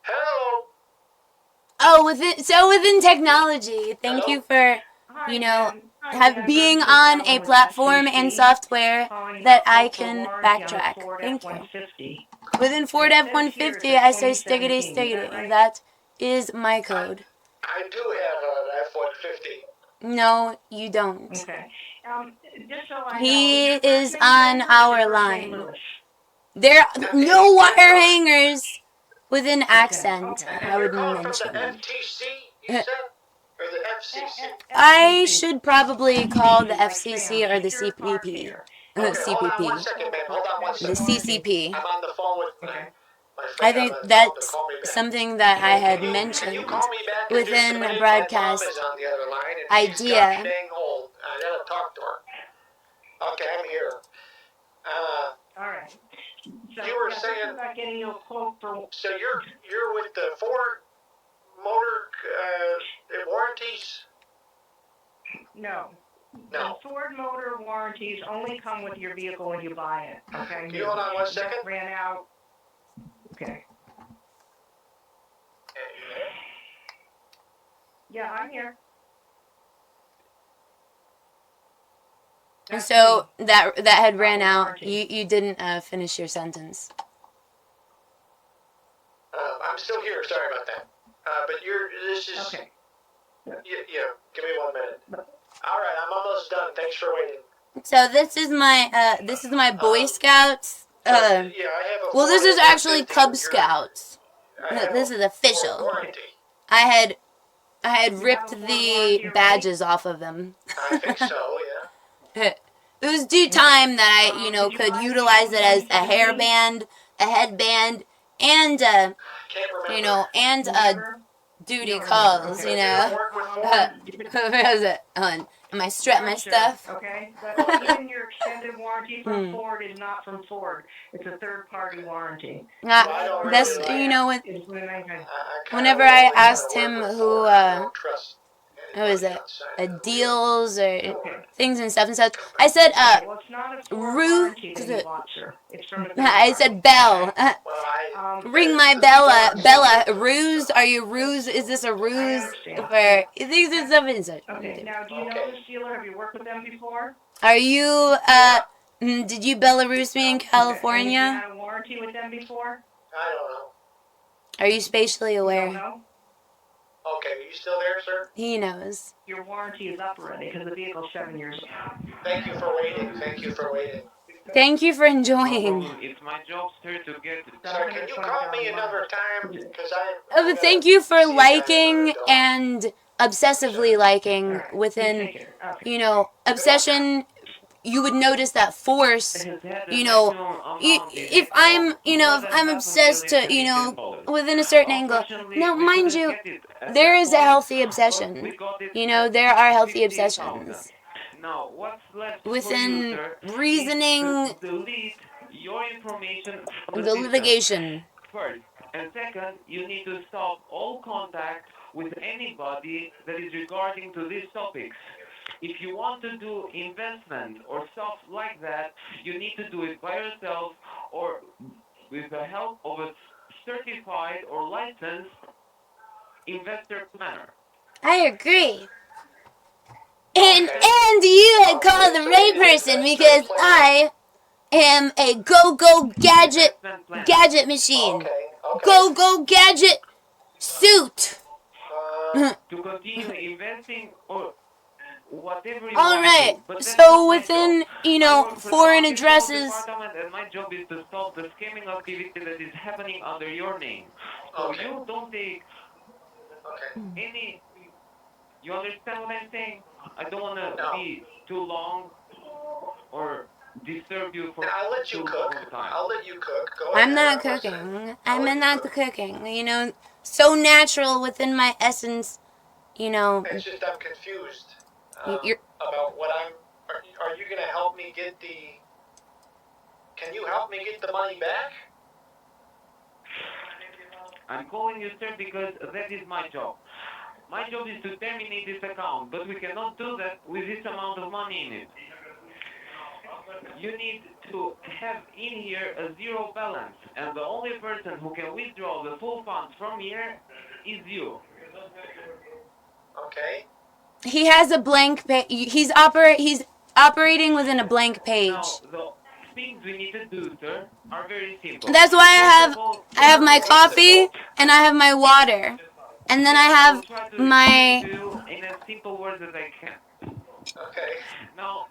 Hello. Oh, within technology, thank Hello. you for, Hi, you know, Dan. Hi, have Dan. being This is on a Ellen with platform and SBC software calling that about I quote for can warranty on the backtrack. Ford Thank you. F-150. Within And Ford it says here it's F-150, a I say stiggity 2017. Is that stiggity. right? That is my code. I do have an F-150. No, you don't. Okay. Just so I know, is He your is first name on Jennifer or is our your first name line. Lewis? There no It's wire Denver. hangers within accent. Okay. I And you're would calling from the mention. FTC, you said, or the FCC? I FCC. should probably call the Like FCC Sam, or the Secure Car CPP. Care. Okay, hold on one CPP. second, man. Hold on one The second. CCP. I'm on the phone with Okay. my I friend. I'm think going to tell him to that's call me back. something that I had Can you mentioned call me back in just a within a minute? My mom is broadcast on the other line, and she's gosh idea. dang old. I gotta talk to her. Okay, I'm here. All right. So, You were yeah, this saying, is about getting you a quote for... so you're with the Ford Motor warranties? No. No. The Ford motor warranties only come with your vehicle when you buy it. Okay. Can you hold on one That second? ran out. Okay. Yeah, you there? Yeah, I'm here. And That's so me. that had ran About the out. warranty. You didn't finish your sentence. I'm still here. Sorry about that. But this is. Okay. Yeah. Give me 1 minute. All right, I'm almost done. Thanks for waiting. So this is my Boy Scouts. Yeah, I have a. Well, this Ford is actually F-150 Cub with your- Scouts. I have This a is Ford official. warranty. I had You ripped have a Ford the warranty already? badges off of them. I think so. Yeah. It was due time that I, you know, Did you could buy it utilize in it as a 2017? hairband, a headband, and Can't remember. you know, and Remember? duty You don't calls. remember, You okay. You know, don't work with Ford? what was it? Hold on. Am I strap my Sure, stuff? okay? But even your extended warranty from Ford is not from Ford. It's a third-party warranty. Nah, I don't that's really you know what. Is when I had Whenever I asked him who I don't trust what was it, deals or Okay. things and stuff and such, I said Well, it's not a Ford Ruth. warranty that you bought, sir. It's from a third I party. said Bell. Well, Ring my Bella. Bella, ruse? Are you ruse? Is this a I ruse understand. for things and stuff and such? Okay, now do you know this dealer? Have you worked with them before? Are you did you Belarus me in Okay. And have you California? had a warranty with them before? I don't know. Are you spatially You don't aware? know? Okay, are you still there, sir? He knows. Your warranty is up already because the vehicle's 7 years old. Thank you for waiting. Thank you for waiting. Thank you for No enjoying. problem. It's my job, sir, to get. Sir, can you call me another time? Because But thank you for see a guy liking at the door. and obsessively liking Alright, within, you take it. Okay. you know, obsession. You would notice that force. It has had a You know, maximum amount if of I'm, you know, more if than I'm half a obsessed million to, you know, Canadian dollars. within a certain angle. Unfortunately, Now, we mind couldn't you, get it at there that is a point, healthy but obsession. we got it You know, at there are healthy 50,000. obsessions. Now, what's left for you, Within sir, reasoning, is to delete your information from the the system. litigation. First. And second, you need to stop all contact with anybody that is regarding to these topics. If you want to do investment or stuff like that, you need to do it by yourself or with the help of a certified or licensed investor planner. I agree. And you had called the right person because I am a go gadget Investment planner. gadget machine. Okay. Go gadget suit. To continue investing or whatever you All want right. to. But that's So not my within, job. I work for the foreign office sales addresses. department, and my job is to stop the scamming activity that is happening under your name. So Okay. you don't take Okay. any. You understand what I'm saying? I don't want to No. be too long or disturb you for I'll let you too cook. long time. I'll let you cook. Go I'm ahead. not I'm listening. cooking. I'll I'm let you not the cook. cooking. So natural within my essence. It's just I'm confused You're. about what I'm. Are you gonna help me get the? Can you help me get the money back? I'm calling you, sir, because that is my job. My job is to terminate this account, but we cannot do that with this amount of money in it. You need to have in here a zero balance, and the only person who can withdraw the full funds from here is you. Okay. He has a blank page. He's operating within a blank page. Now, the things we need to do, sir, are very simple. That's why First of all, I have my Very coffee simple. and I have my water, and then I I will have try to explain my. to you in as simple words as I can. Okay. Now,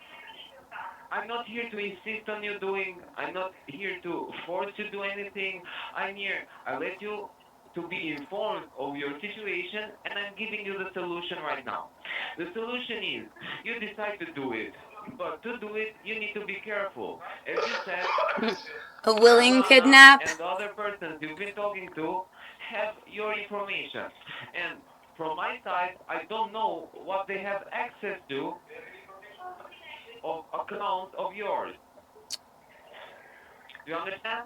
I'm not here to insist on you doing, I'm not here to force you to do anything. I'm here, I let you to be informed of your situation, and I'm giving you the solution right now. The solution is, you decide to do it, but to do it, you need to be careful. As you said, A willing Alana kidnap. and the other persons you've been talking to have your information. And from my side, I don't know what they have access to of accounts of yours. Do you understand?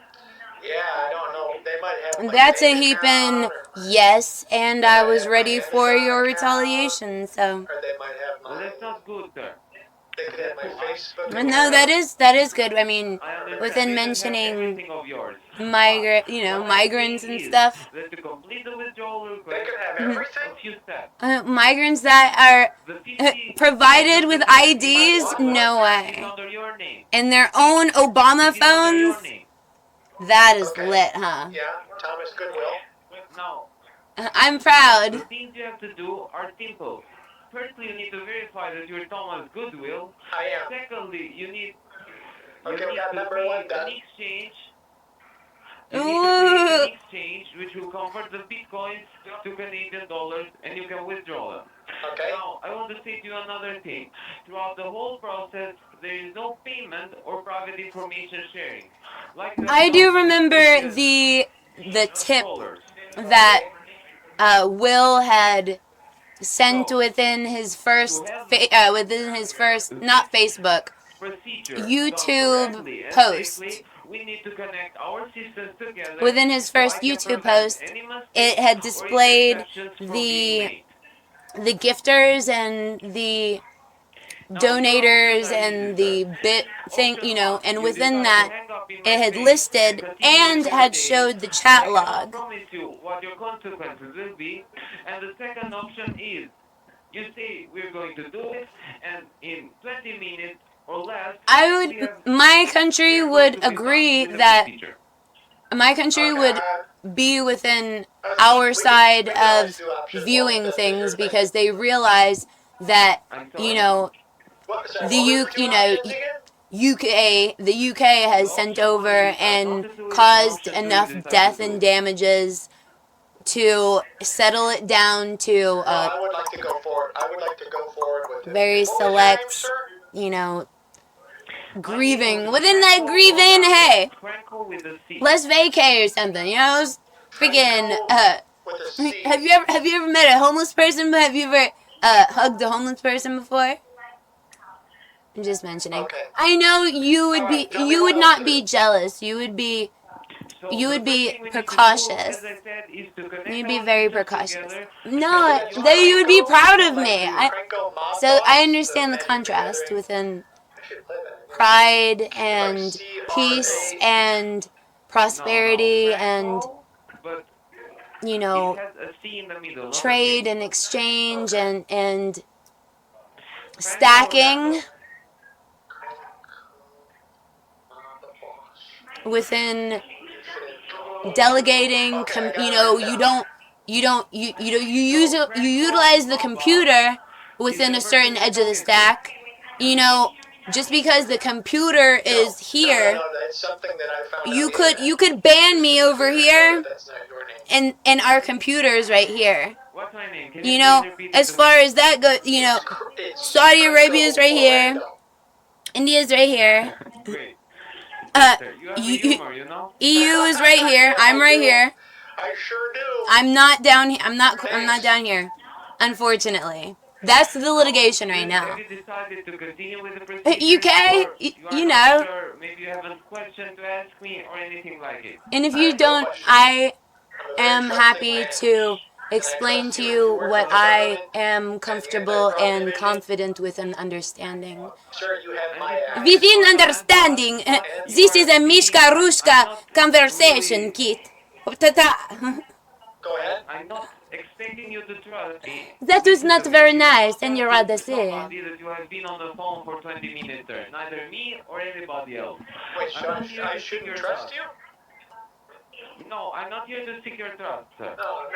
Yeah, I don't know. They might have my That's a bank heaping account, or yes, and they I might was have my ready for Amazon your account, retaliation. So or they might have Well, my. that's not good, sir. They could have That's my too much. Facebook no, account. that is good. I mean, I understand. within They could have mentioning everything of yours. But what I'm migrants saying and is stuff. that to complete the withdrawal They request, could have there are everything. a few steps. Migrants that The are 50 provided items with that you have IDs, listed no is way. under your name. And their own Obama It is under your phones, name. that is Okay. lit, huh? Yeah, Thomas Goodwill. Now, I'm the proud. things you have to do are simple. Firstly, you need to verify that you're Thomas Goodwill. I am. Secondly, you need Okay, we got to number one create an done. exchange. You need to create an Ooh. exchange which will convert the bitcoins to Canadian dollars, and you can withdraw them. Okay. Now, I want to say to you another thing. Throughout the whole process, there is no payment or private information sharing. Like the I do top remember prestigious the tip scholars. that Okay. Will had sent So, within his to first have not this Facebook, procedure done YouTube correctly and post. safely, we need to connect our systems together Within his so I first can YouTube prevent post, any it mistakes had or displayed interceptions from being the made. gifters and the Now, your options donators are easy, and sir. the bit thing, Option 1, and you within decide to that, hang up in it my had face and listed continue with and your had day, showed the but chat I cannot log. promise you what your consequences will be. And the second option is, you say we're going to do it, and in 20 minutes or less, My country we're going would to be done agree with the that procedure. my country Okay. would be within Let's- our we side can always of do option one viewing if that's what things you're because thinking. they realize that, I'm you sorry? know, What? Sorry, the what were U, the two you know, options again? the UK has The sent option 1 over you decide not and to do it, and caused option 2 you enough decide to death do and it. damages to settle it down to No, I would like to go forward. I would like to go forward with it. very What was your name, select, sir? you know, My name grieving. was Within that Franco grieving, Orlando. hey, Franco with a C. let's vacay or something, you know? Freaking, Franco with a C. have you ever met a homeless person? Have you ever hugged a homeless person before? I'm just mentioning. Okay. I know you would All be right, tell me you what would else not to be do. jealous. You would be So the first thing we need to do, precautious. as I said, is to connect You'd be our very systems precautious. together. No, That's that you would be Franco, proud of like me. the Franco mob So boss, I the understand the men contrast gathering. within I should play that. pride Like and peace CRA. and No, prosperity and Franco, but you It know, has a C in the middle, not a trade K. and exchange and Frank or stacking Randall? The boss. within Within. delegating. Okay, I got You it know, written you down. don't, you utilize the computer within a certain edge of the stack. You know, just because the computer is here, No, that's something that I found you on the internet. could ban me over No, here, that's not your name. and our computer's right here. What's my name? Can You you know, please repeat it as to far me? as that goes, you know, It's Saudi Arabia's Crypto right here, Orlando. India's right here, Great. uh, Sir, you have a humor, you know? EU is right here. Yeah, I'm I right do. here. I sure do. I'm not down here. I'm not Thanks. down here. Unfortunately, that's the litigation right Have now. you decided to continue with the procedure? UK, Or you are you not know, sure, maybe you have a question to ask me or anything like it? and if I you have no don't, questions. I I'm a very am trusting happy man. to And I explain trust to you if you work what for the I government am and the comfortable anti-fraud and division. confident with and understanding. Sir, you have And my this ass. Within is understanding, but you this is are a being, Mishka I'm Rushka not conversation, really, Kit. Ta-ta. Go ahead. I'm not expecting you to trust me. That was Listen not to me. very You nice, cannot and tell you to rather say. somebody that you have been on the phone for 20 minutes, sir. Neither me or anybody else. Wait, I'm so not here I to seek shouldn't your trust trust. you? No, I'm not here to seek your trust, sir. No.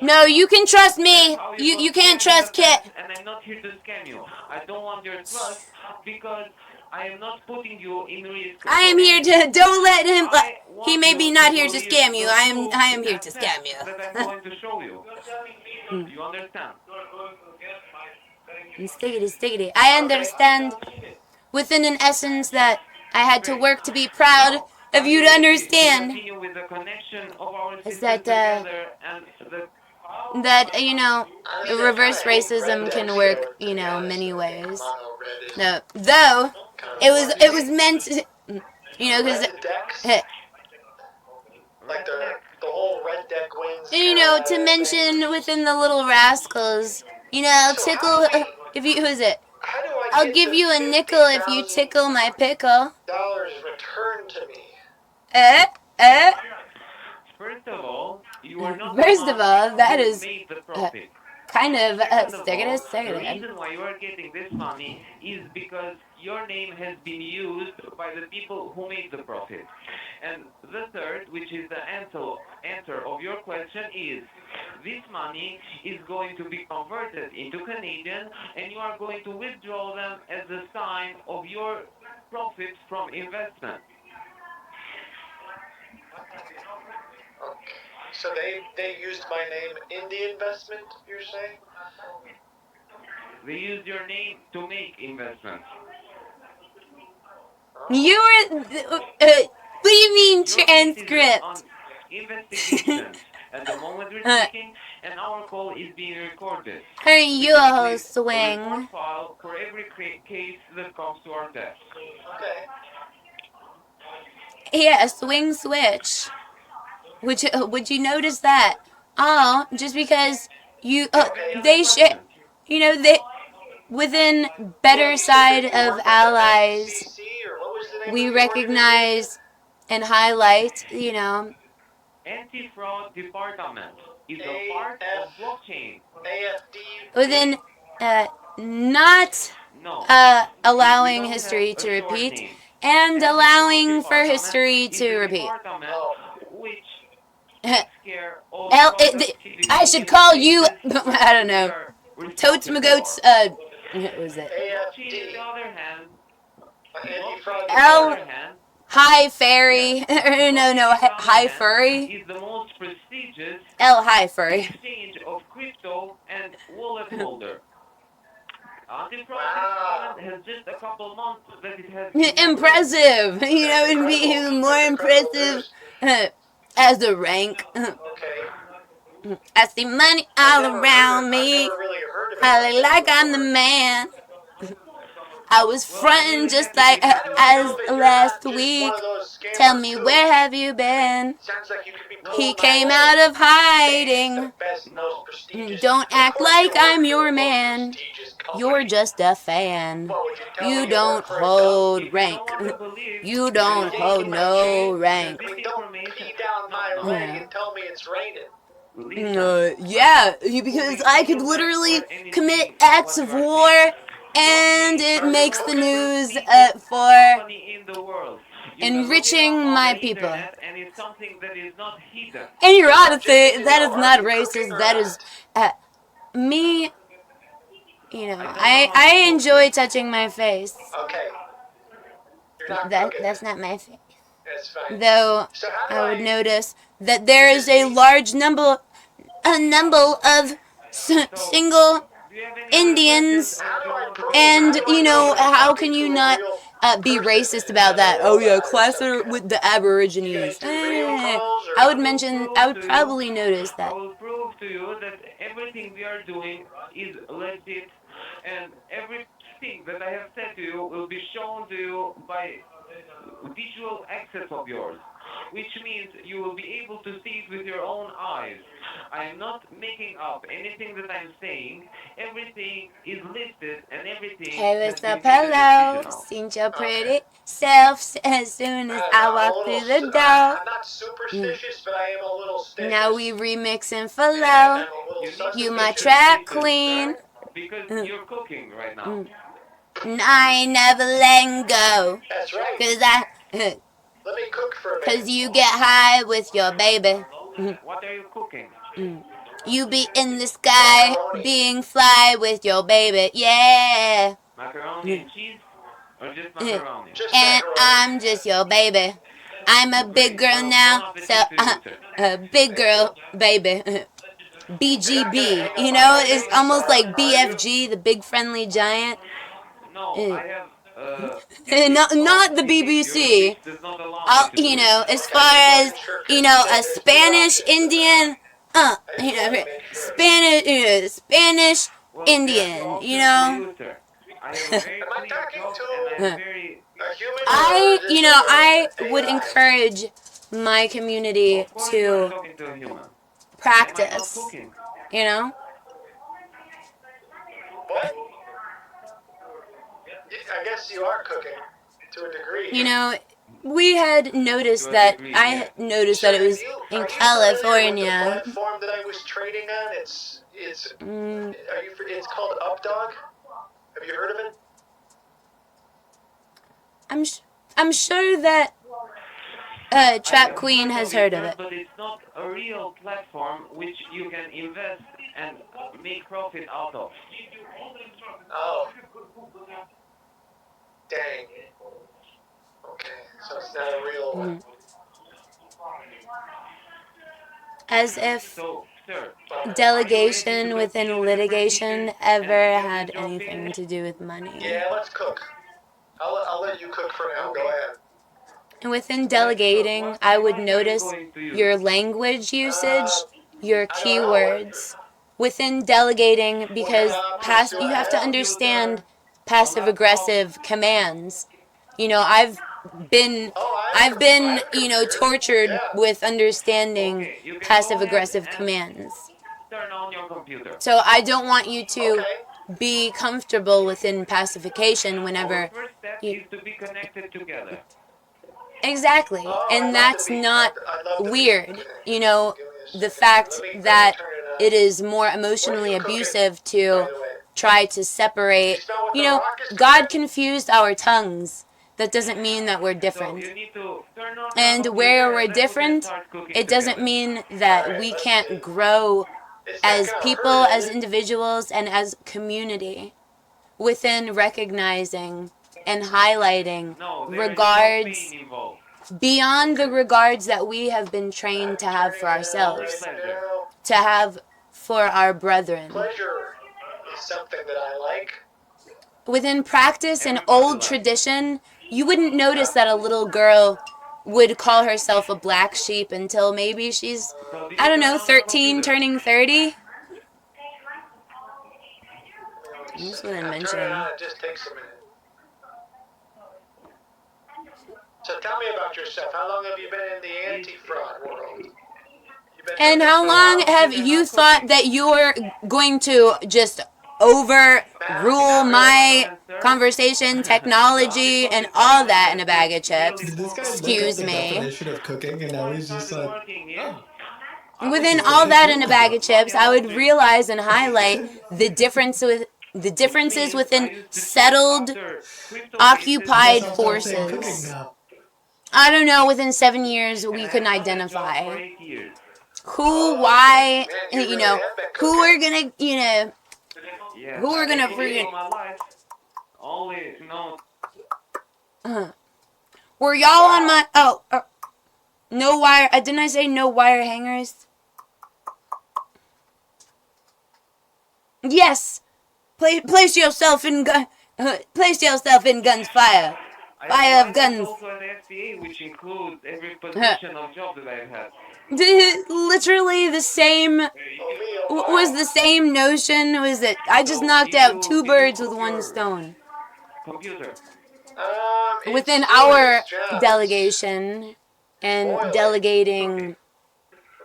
No, you can trust That's me. how You got can't scammed in the trust Kit. past, and I'm not here to scam you. I don't want your trust because I am not putting you in risk. I am for here anything. to. Don't let him. I He want may be you not to here to believe scam you. the proof I am here and to facts scam you. that I'm going to show you. You understand? Stiggity, stiggity. I understand within an essence that I had to Great. work to be proud Now, of are you you to ready to understand. continue with the connection of our Is system together and the that you know, Honestly, I reverse kind of hate red racism deck can still, work, to you be know, honest. many I think ways. mono red is No, though kind of boring. it was meant to, you know, because Red decks? Like the whole red deck wins you kind know, of to thing. mention within the little rascals, you know, So tickle. If you, who is it? how do I I'll get give the you a nickel if you tickle my pickle. $50,000 returned to me? Eh, eh. First of all, you are not the First of one all, that who is made the profit. kind of Second of stick it, all, stick the it. reason why you are getting this money is because your name has been used by the people who made the profit. And the third, which is the answer of your question, is this money is going to be converted into Canadian, and you are going to withdraw them as a sign of your profits from investment. Okay. So they used my name in the investment, you're saying? They use your name to make investments. You were. What do you mean Your case is transcript? on investigation at the moment we're speaking, and our call is being recorded. Are We you keep a a report swing? file for every case that comes to our desk. Okay. Yeah, a swing switch. Would you notice that? Oh, just because you Do you have any other they share, questions? you know, they within Yeah, better you said side that you of work at the allies, FCC, or what was the name we of the organization? recognize and highlight, you know, Anti-fraud department is a part AF, of blockchain. AFD. within not No, we allowing don't have history a to short repeat name. and Anti-fraud allowing for department history is to the repeat. department Oh, which takes care of L, fraud I activity should in the call you, cases that I don't we know, are Totes responsible Magoats, for. what was it? Blockchain, on AFD. the other hand, Anti-fraud blockchain, on the L, other department. hand, High yes, Fairy, no, blockchain, on the other High hand, Furry, is the most prestigious L, High Furry. exchange of crypto and wallet holder. Anti-fraud Wow. department has just a couple months that it has been members. Impressive, you know, That's it'd be incredible. even more That's incredible impressive news. as a rank. Okay. I see money I've all never heard of, around I've me, never really heard of it I like look that like I'm the before. man. I was Well, I'm frontin' really just happy like this has How do been I as know that successful. you're last not just one week. of those Tell scammers me, too? where have you been? Sounds like you could be He pulling my came leg. out of Thanks, the hiding. best, most No, prestigious. Don't Of act course you like work I'm for your the most man. prestigious You're company. just a fan. What, would you tell You me you work don't for a dump? hold if you rank. don't want to believe You If you're don't hold yanking my no chain, then rank. this I mean, don't information. pee down No, my no. leg Yeah. and tell me it's raining. Yeah, because I could literally commit acts of war, and it makes the news for company in the world. You can look it enriching up on my the people. internet, and it's something that is not hidden. And you're So, out of just so you that know, is are not you cooking racist. or That is not? me. You know, I don't know I how to I cook, enjoy sir. touching my face. Okay. You're not cooking That's it. not my face. That's fine. Though So how do I would I notice that there is just a eat? large number of So, single do you have any other questions, Indians, or How do do you I want to prove? continue? How and do I you know know that I'm how talking can to you a not real be person racist and about not a that? Oh yeah, robot or class some her kind? with the You guys Aborigines. do video calls I or? would mention. I Prove would to you probably notice I that. will prove to you that everything we are doing is legit, and everything that I have said to you will be shown to you by visual access of yours, which means you will be able to see it with your own eyes. I am not making up anything that I'm saying. Everything is listed, and everything Hey, has what's been up? made Hello. decisional. Seen your Okay. pretty self as soon as I I'm a walk little. through the door. I'm not superstitious, but I am a little Now we stitious, remixing for and low. I'm a little You need to You be my suspicious. trap suspicious, sir, queen. because Mm, you're cooking right now. mm. I ain't never letting go. That's right. Cause Let me cook for a cause minute. you get high with your baby. What are you cooking? You be in the sky, Macaroni. being fly with your baby. Yeah. Macaroni and cheese, or just And macaroni? Just macaroni. I'm just your baby. I'm a big Great. girl Well, bon now, so appetit to you, sir. a big Thank you. girl, baby. You're not gonna BGB, hang you up on know, my it's baby almost star, like are you? BFG, the big friendly giant. No, Uh, I have ethics of not the behavior BBC. which does not allow me to You do it. know, as Okay, far well as then sure, you because know, then a there's two Spanish options. Indian, I just wanted to make sure. Spanish Well, can I do Indian, you options for know. you, sir? I have a very Am I clear talking job, to and I am very... a human or is this I a would AI? encourage my community Of course you are to talking to a human. Am I not practice, cooking? you know. What? I guess you are cooking to a degree. You know, we had To noticed a that degree, I yes. had noticed So that it was in are you familiar with the California. platform that I was trading on? Mm, It's called Updog. Have you heard of it? I'm sh- I'm sure that I Trap have Queen heard has of it, heard of sir, it. but it's not a real platform which you can invest and make profit out of. Oh, dang. Okay, so it's not a real one. Mm. As if So, sir, Okay. are you ready to delegation continue within with the procedures litigation and ever get the had job anything finished? to do with money. Yeah, let's cook. I'll let you cook for now. Go Okay. ahead. And within Let's cook. delegating, What I would device are you notice going to use? your language Uh, usage, your I don't know. keywords. Within delegating, What kind because of options do you I have to have? understand Computer, a passive laptop. aggressive commands. You know, been Oh, I've I been, have a you know, computer. tortured Yeah. with understanding Okay, you can go passive ahead aggressive and commands. turn on your computer. So I don't want you to Okay. be comfortable within pacification Our whenever first step you is to be connected together. exactly. Oh, And that's not I'd love to be weird. connected. You know, Give me a the second here. fact Let me that turn it on. it is more What are emotionally you cooking, abusive by to the way? try to Do you separate. smell what You the know, rock is God cooking? confused our tongues. That doesn't mean that we're So different. you need to turn on your And where computer we're and then we can different, start cooking it doesn't together. mean All that right, we let's see. can't grow It's not as gonna people, hurt, is as it? individuals, and as community within recognizing and highlighting No, there is no pain regards involved. beyond the Okay. regards that we have been trained I'm to have turning for it on With right ourselves, pleasure. now. to have for our brethren. Pleasure is something that I like. Within practice and Everybody old likes it. tradition, you wouldn't notice that a little girl would call herself a black sheep until maybe she's, So did I you don't turn know, on your 13, computer? turning 30. Give me 1 That's what second. I'm I'll turn it mentioning. on. It just takes a minute. So tell me about yourself. How long have you been in the anti-fraud world? You've been doing And this how for a So how long while? long have you you not thought cooking? that you're going to just overrule Not really. my Excellent, sir. conversation, The only technology, and profit all margin that in that a bag is of chips? really Did this guy small look up Excuse the compared to me. definition of cooking and now before I he's just started like, working here. oh. Within all that and a bag of chips, I would realize and highlight the differences within settled, occupied That's all I'm saying. Cooking forces. now. I don't know, within 7 years we couldn't identify who, why, Man, you you really know, have been who cooking. we're gonna, Yeah, who we're gonna actually, freaking, all my life, only no. were y'all on my, no wire, didn't I say no wire hangers? Yes! Place yourself in guns fire. I Fire of applied guns. also at SBA, which includes every position of job that I've had. Literally the same, was the same notion, was that I just So, knocked out 2 birds with cook 1 your stone. computer? Within It's doing our its job. delegation and boiling. delegating Let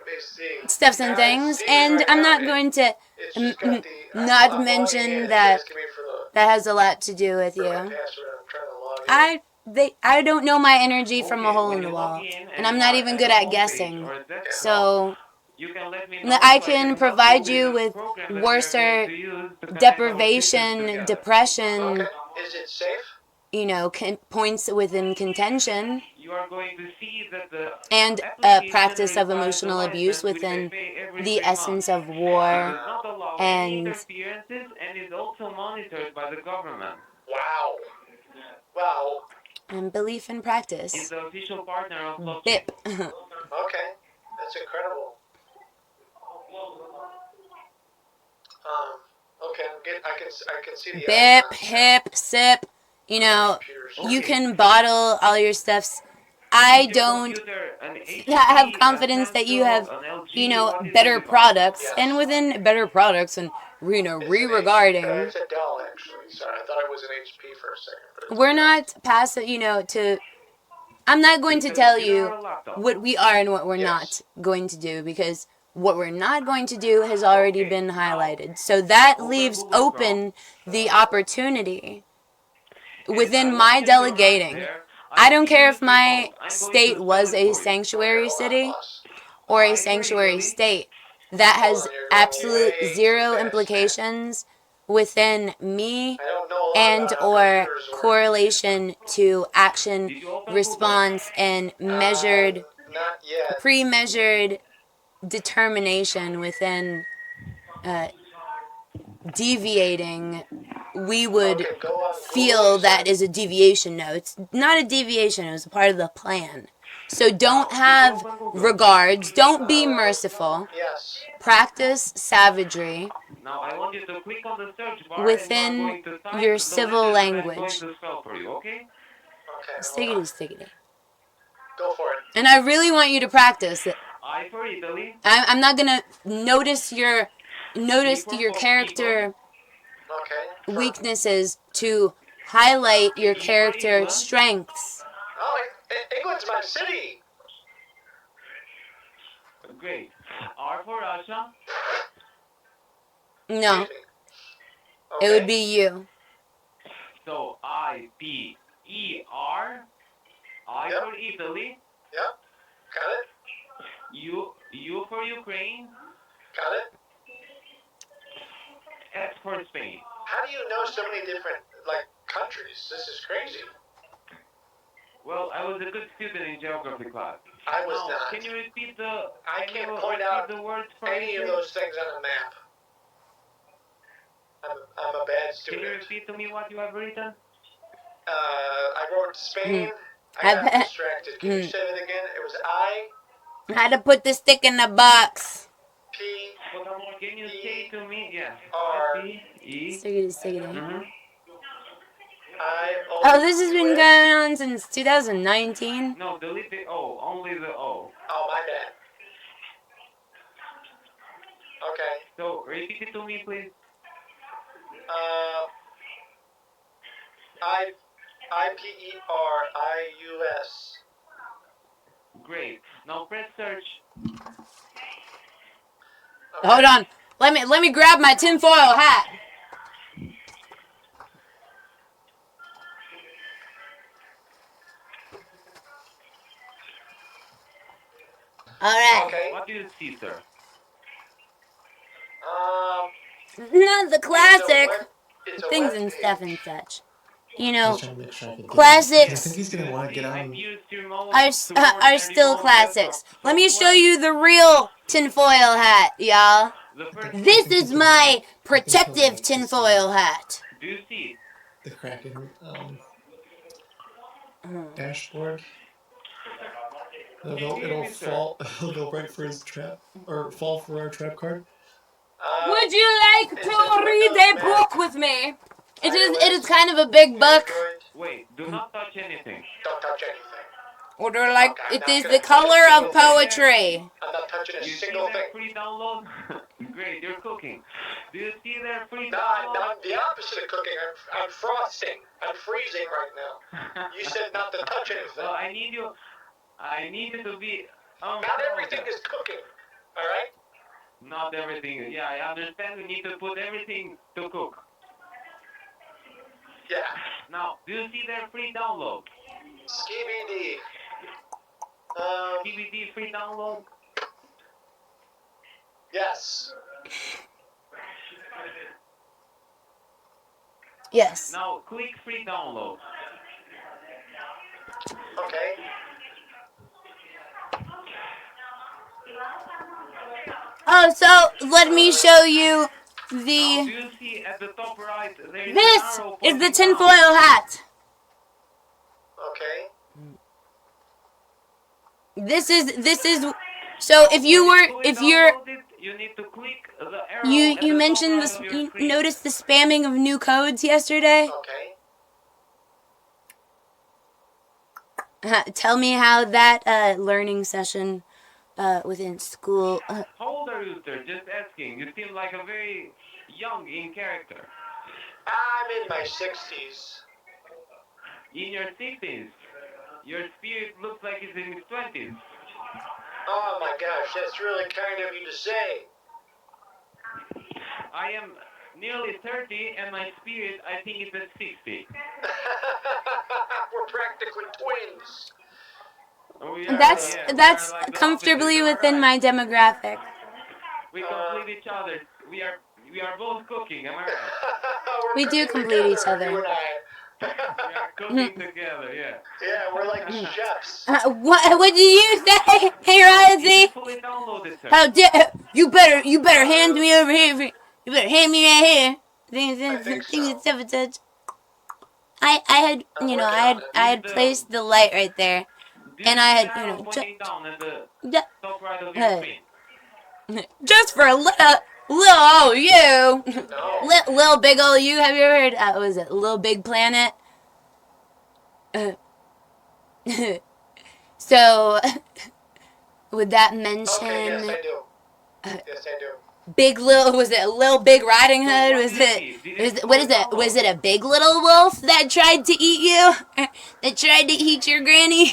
me see. stuffs and I things, see it and right I'm now. not going to It's just got the. not I'm logging in. mention It's that asking me for the that has a lot to do with for my you. password. I'm trying to log in. I don't know my energy from a Okay, hole when in the you log wall, in and I'm not even at good the at homepage guessing. or desktop, So you can let me know I so can help provide with you the with program that we are worse going to use to connect our systems deprivation, together. depression, Okay. Is it safe? points within contention, You are going to see that the and application practice of requires a emotional abuse license, which I within pay every the 3 months. essence of It war does not allow any and interferences and is also monitored by the government. Wow. Wow. belief in It's practice. the official partner of blockchain. BIP. Okay. That's incredible. Okay. I can see the BIP, icons. hip, sip. Computers. You Okay. can bottle all your stuffs. I Is your don't computer an HP, have a confidence that you have, Samsung, an LG? What is better the device? products. Yes. And within better products and, It's an re-regarding, it's a Dell, actually. Sorry, I thought it was an HP for a second. But it's we're a Dell. not passive, I'm not going It's to a tell computer you or a laptop? what we are and what we're Yes. not going to do, because what we're not going to do has already Okay, been now, highlighted. So that open leaves Google open the opportunity And within I my want you to run delegating. there. I don't see care you if my remote. I'm going to state spell was it a for you. sanctuary Okay, hold on, city boss. or a I for sanctuary Italy. state. That Hold has on, you're going absolute way too zero fast, implications within me I don't know a lot and about how or computers work. correlation to action, Did you open response, and measured, Not yet. pre-measured determination within deviating. We would Okay, go on Google. feel You that said? is a deviation. No, it's not a deviation. It was a part of the plan. So don't Did you have open Google? regards. Don't be merciful. Yes. Practice savagery Now I want you to click on the search bar and you are within going to type your the civil letters that I'm going language. to spell for you, okay? Okay, hold Stickity, on. stickity. Go for it. And I really want you to practice it. I for Italy. I'm not gonna notice your People. character Okay. weaknesses to highlight your E for character England. strengths. Oh, England's my city. Great. R for Russia. No, Excuse me. it would Okay. be you. So I-P-E-R. I Yep. for Italy. Yep. Got it. U for Ukraine. Got it. S for Spain. How do you know so many different countries? This is crazy. Well, I was a good student in geography class. I was Now, not. can you repeat the? I can can't you point repeat out the words for any me, of please? those things on a map. I'm a bad Can you student. repeat to me what you have written? I wrote Spain. I I got bet. distracted. Can you say it again? It was I Had to put the stick in the box. P Can you say to me? Yeah. R I-P-E. Stickity, stickity. Mm-hmm. I O. Oh, this has been U S. going on since 2019. No, delete the O. Only the O. Oh, my bad. Okay. So repeat it to me, please. IPERIUS. Great. Now press search. Okay. Hold on. Let me grab my tinfoil hat. All right. Okay. What do you see, sir? Not the classic It's a things web and stuff and page. such. You He's know, trying to make sure I can get him. classics. I think he's gonna want to get I on. fuse remote are support are and still remote classics. desktop Let me show software. you the real tinfoil hat, y'all. The first I This think he is can my like- I think he'll protective like to see tinfoil hat. Do you see it? the Kraken dashboard. Can you hear It'll me, sir? fall. It'll go right for his trap or fall for our trap card. Would you like It to says read Windows, a Mac, book with me? It is iOS, kind of a big book. Android. Wait, do not touch anything. Don't touch anything. Order like Okay, I'm it not is gonna the touch a color single of thing. poetry. I'm not touching a You see single their thing. free download? Great, you're cooking. Do you see their free No, download? I'm the opposite of cooking. I'm frosting. I'm freezing right now. You said not to touch anything. Well, I need you to be Not everything is cooking. All right? Not everything. Yeah, I understand. We need to put everything to cook. Yeah. Now, do you see their free download? TBT. TBT free download? Yes. Yes. Now, click free download. Okay. Oh, so let me show you Now, do the. you see at the top right, there is This an arrow is the pointing tinfoil down. hat. Okay. This is. So if you were, if you're, Download it, you need to click the arrow you at you the mentioned top this. right of your You screen. noticed the spamming of new codes yesterday. Okay. Tell me how that learning session within school. How old are you, sir? Just asking. You seem like a very young in character. I'm in my 60s. In your 60s, your spirit looks like it's in its 20s. Oh my gosh, that's really kind of you to say. I am nearly 30, and my spirit, I think, is at 60. We're practically twins. That's we that's are like the comfortably opposites. within my demographic. We complete each other. We are both cooking, am I right? We do cooking complete each together, other. You and I. We are cooking together, yeah. Yeah, we're like chefs. What did you say? Hey, Rosie. It's fully downloaded, sir. How dare you better hand me over here. You better hand me right here. think Things so. and stuff. I had I had placed the light right there, Do you and I see had the arrow pointing down at the ju- top right of your screen? just for a little old you, No. little big old you. Have you ever heard? What was it Little Big Planet? So, would that mention Okay, yes, I do. Yes, I do. Big Little? Was it Little Big Riding Hood? what Was do you it? see? What is it? Was it a big little wolf that tried to eat you? That tried to eat your granny?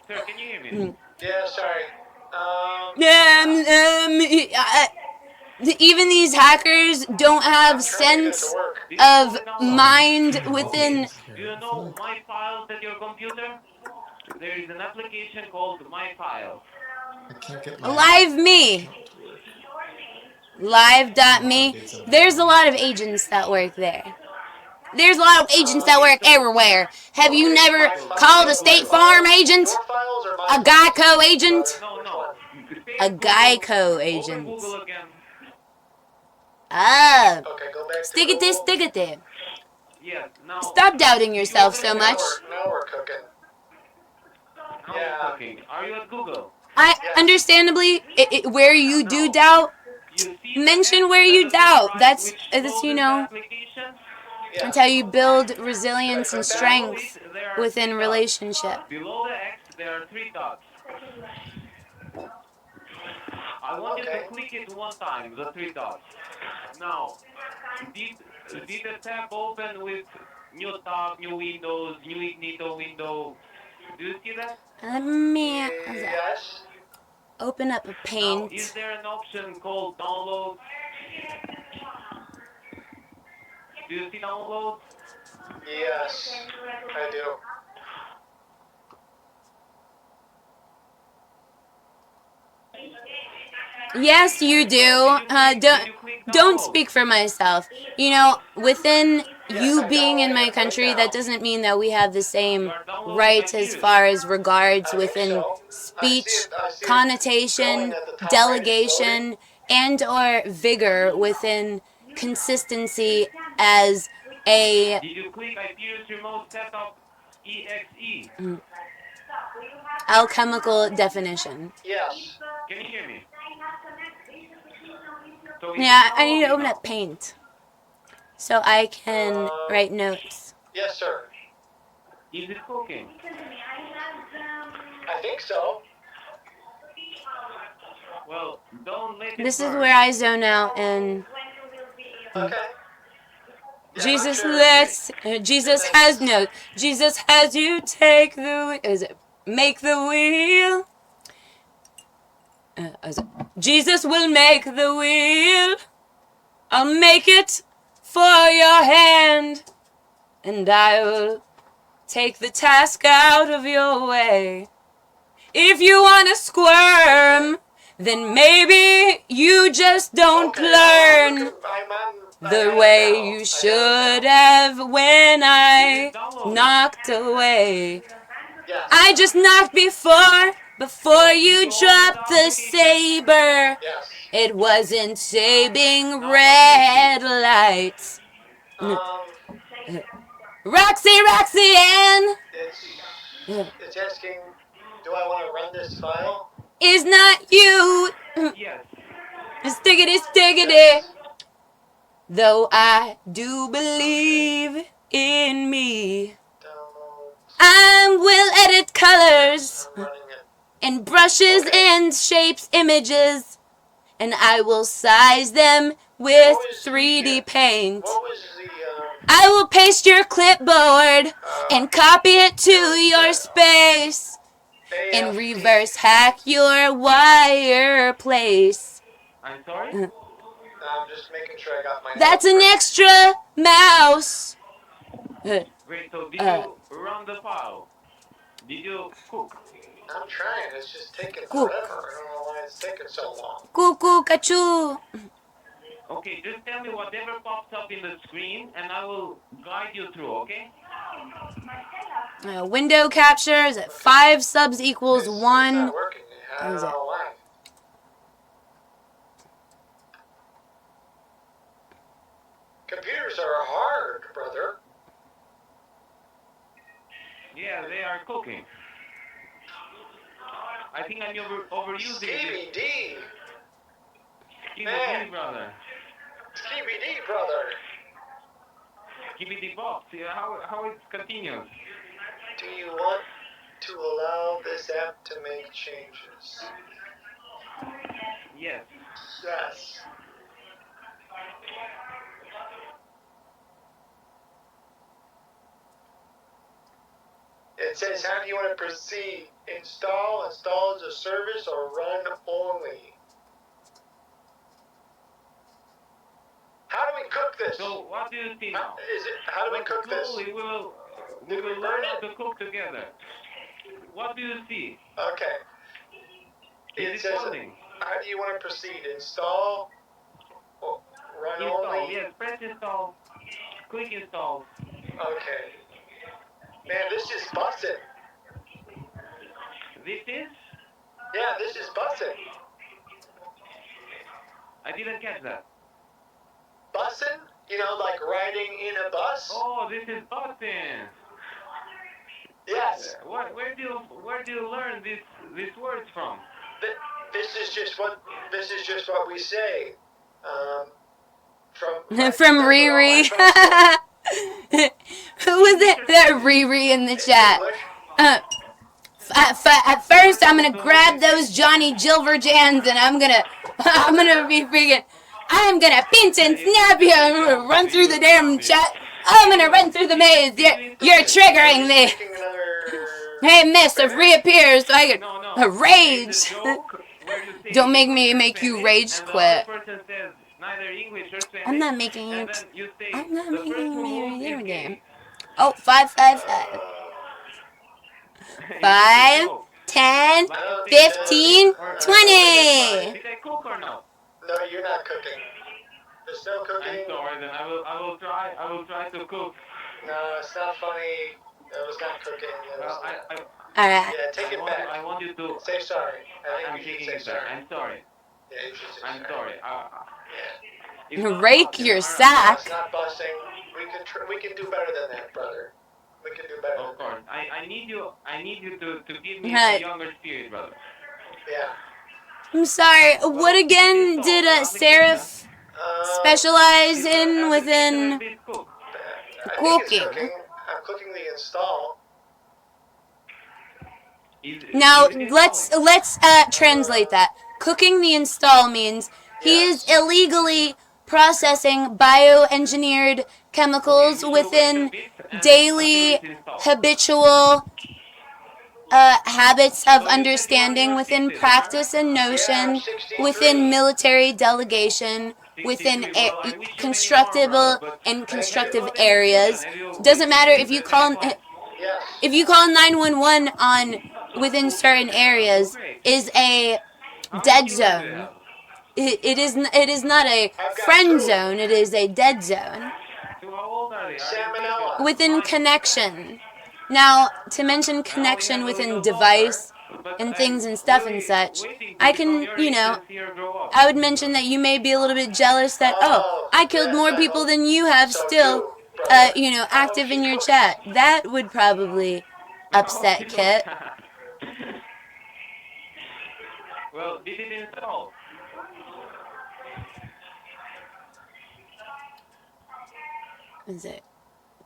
Sir, can you hear me? Yeah, sorry. Even these hackers don't have I'm trying to get it sense to work. of mind within. Do you know My Files at your computer? There is an application called My Files. I can't get my Live Me. account to work. Live.me. There's a lot of agents that work there. There's a lot of agents that work everywhere. Have you never called a State Farm agent? Your files or my A Geico agent? No. A Geico Open agent. Google again. Ah. Okay, go back Stick to it there, Google. stick it there. Yes, now. Stop doubting yourself so much. Now we're cooking. Now Yeah. we're talking. Are you at Google? I understandably, where you do doubt, You see mention the where X you at the top doubt. right, That's which you closes know, the application? Yeah. that's how you build resilience and Below strength it, there are within three relationship. dots. Below the X, there are three dots. I want you to Okay. click it one time, the three dots. Now, did the tab open with new tab, new windows, new Ignito window? Do you see that? Let me Yes. open up a Now, paint. is there an option called download? Do you see download? Yes. I do. Yes, you do. Don't speak for myself. You know, within you being in my country, that doesn't mean that we have the same rights as far as regards I think within so. speech, I see it going connotation, at the top right, delegation, and or vigor within consistency as a Did you click I use remote setup EXE? alchemical definition. Yes. Can you hear me? So is Yeah, it I all need of to you open now? up Paint so I can write notes. Yes, sir. Is it cooking? I think so. Well, don't let it This is burn. where I zone out and Okay. Yeah, not Jesus sure. lets Jesus has no Jesus has you take the is it make the wheel. Is it, Jesus will make the wheel. I'll make it for your hand, and I will take the task out of your way. If you wanna squirm, then maybe you just don't learn the way you should have when I knocked away. Yes. I just knocked before you dropped the saber. Yes. It wasn't saving red lights. Um, Roxanne it's asking, do I want to run this file? is not you. Yes. Stickity, stickity. Yes. Though I do believe in me, Downloads. I will edit colors I'm running it. and brushes Okay. and shapes images, and I will size them with What was 3D the, paint. What was the, I will paste your clipboard and copy it to your space and AFP? reverse hack your fireplace. I'm sorry? I'm just making sure I got my. That's an extra mouse. Wait, so did you run the file? Did you cook? I'm trying. It's just taking Cook. forever. I don't know why it's taking so long. Cuckoo, kachoo. Okay, just tell me whatever pops up in the screen and I will guide you through, okay? Window capture is at 5 subs equals It's 1. not working. I don't Is it? know why. Computers are hard, brother. Yeah, they are cooking. I think I'm overusing Stevie it. D. TBT, brother. Stevie D, brother. TBT box. Yeah, how it continues. Do you want to allow this app to make changes? Yes. Yes. It says, how do you want to proceed? Install as a service, or run only? How do we cook this? So what do you see now? How do we cook this? Slowly we will Did we learn burn how it? to cook together. What do you see? Okay. It Is it says, loading? how do you want to proceed? Install, run Install. only? Yes, press install. Click install. Okay. Man, this is busted. This is? Yeah, this is busted. I didn't catch that. Bussin'? You know, like riding in a bus? Oh, this is busting. Yes. Where do you learn these words from? This is just what we say. From Riri. Who was that Riri in the chat? At first, I'm gonna grab those Johnny Jilverjans and I'm gonna be freaking. I'm gonna pinch and snap you. I'm gonna run through the damn chat. I'm gonna run through the maze. You're triggering me. Hey, miss, I've reappeared so I can rage. Don't make me make you rage quit. I'm not making it. I'm not making it game. Oh, 555. 5, 10, Like I said, 15, or 20. did I cook or not? No, you're not cooking. There's no I'm cooking. sorry. Then I will try to cook. No, it's not funny. It was not cooking. It was Well, not. Alright. Yeah, take it back. I want you to. Say sorry. I I'm think you should taking say it back. sorry. I'm sorry. Yeah, you should say I'm sorry. sorry. Yeah. It's not Rake busting, your alright. No, sack. it's not busting. We can do better than that, brother. We can do better Of than course. I need you to give me Right. a younger spirit, brother. that. Yeah. I'm sorry. Well, What did again you did install on the kitchen? Seraph Um, specialize Is your in application within at least cook? I think it's cooking? cooking. I'm cooking the install. Now Is it let's installing? translate that. Cooking the install means he is Yes. illegally processing bioengineered chemicals Okay, you should wait a within bit and daily until it's installed. habitual habits of So you said understanding you're within seated, am I practice right? and Yeah, I'm notion 63. within military delegation within 63. Well, I wish you many more, constructible brother. But and have constructive you got any areas. children? Have you Doesn't matter if experienced you any call flights? Yes. if you call 911 on within certain Oh, areas great. is a How many dead children do you zone. have? It is not a I've got friend 2. zone. It is a dead zone So how old are they? Are they big? Salmonella. within Mine. connection. Now, to mention Well, you connection have a within legal device daughter, but and I'm things and stuff and really such, waiting to I become can, your you age know, and see her grow up. I would mention that you may be a little bit jealous that, oh, I killed yes, more I people hope than you have so still, too, brother. you know, I hope active she in your cooks. chat. That would probably upset Okay, Kit. Well, did it install? Is it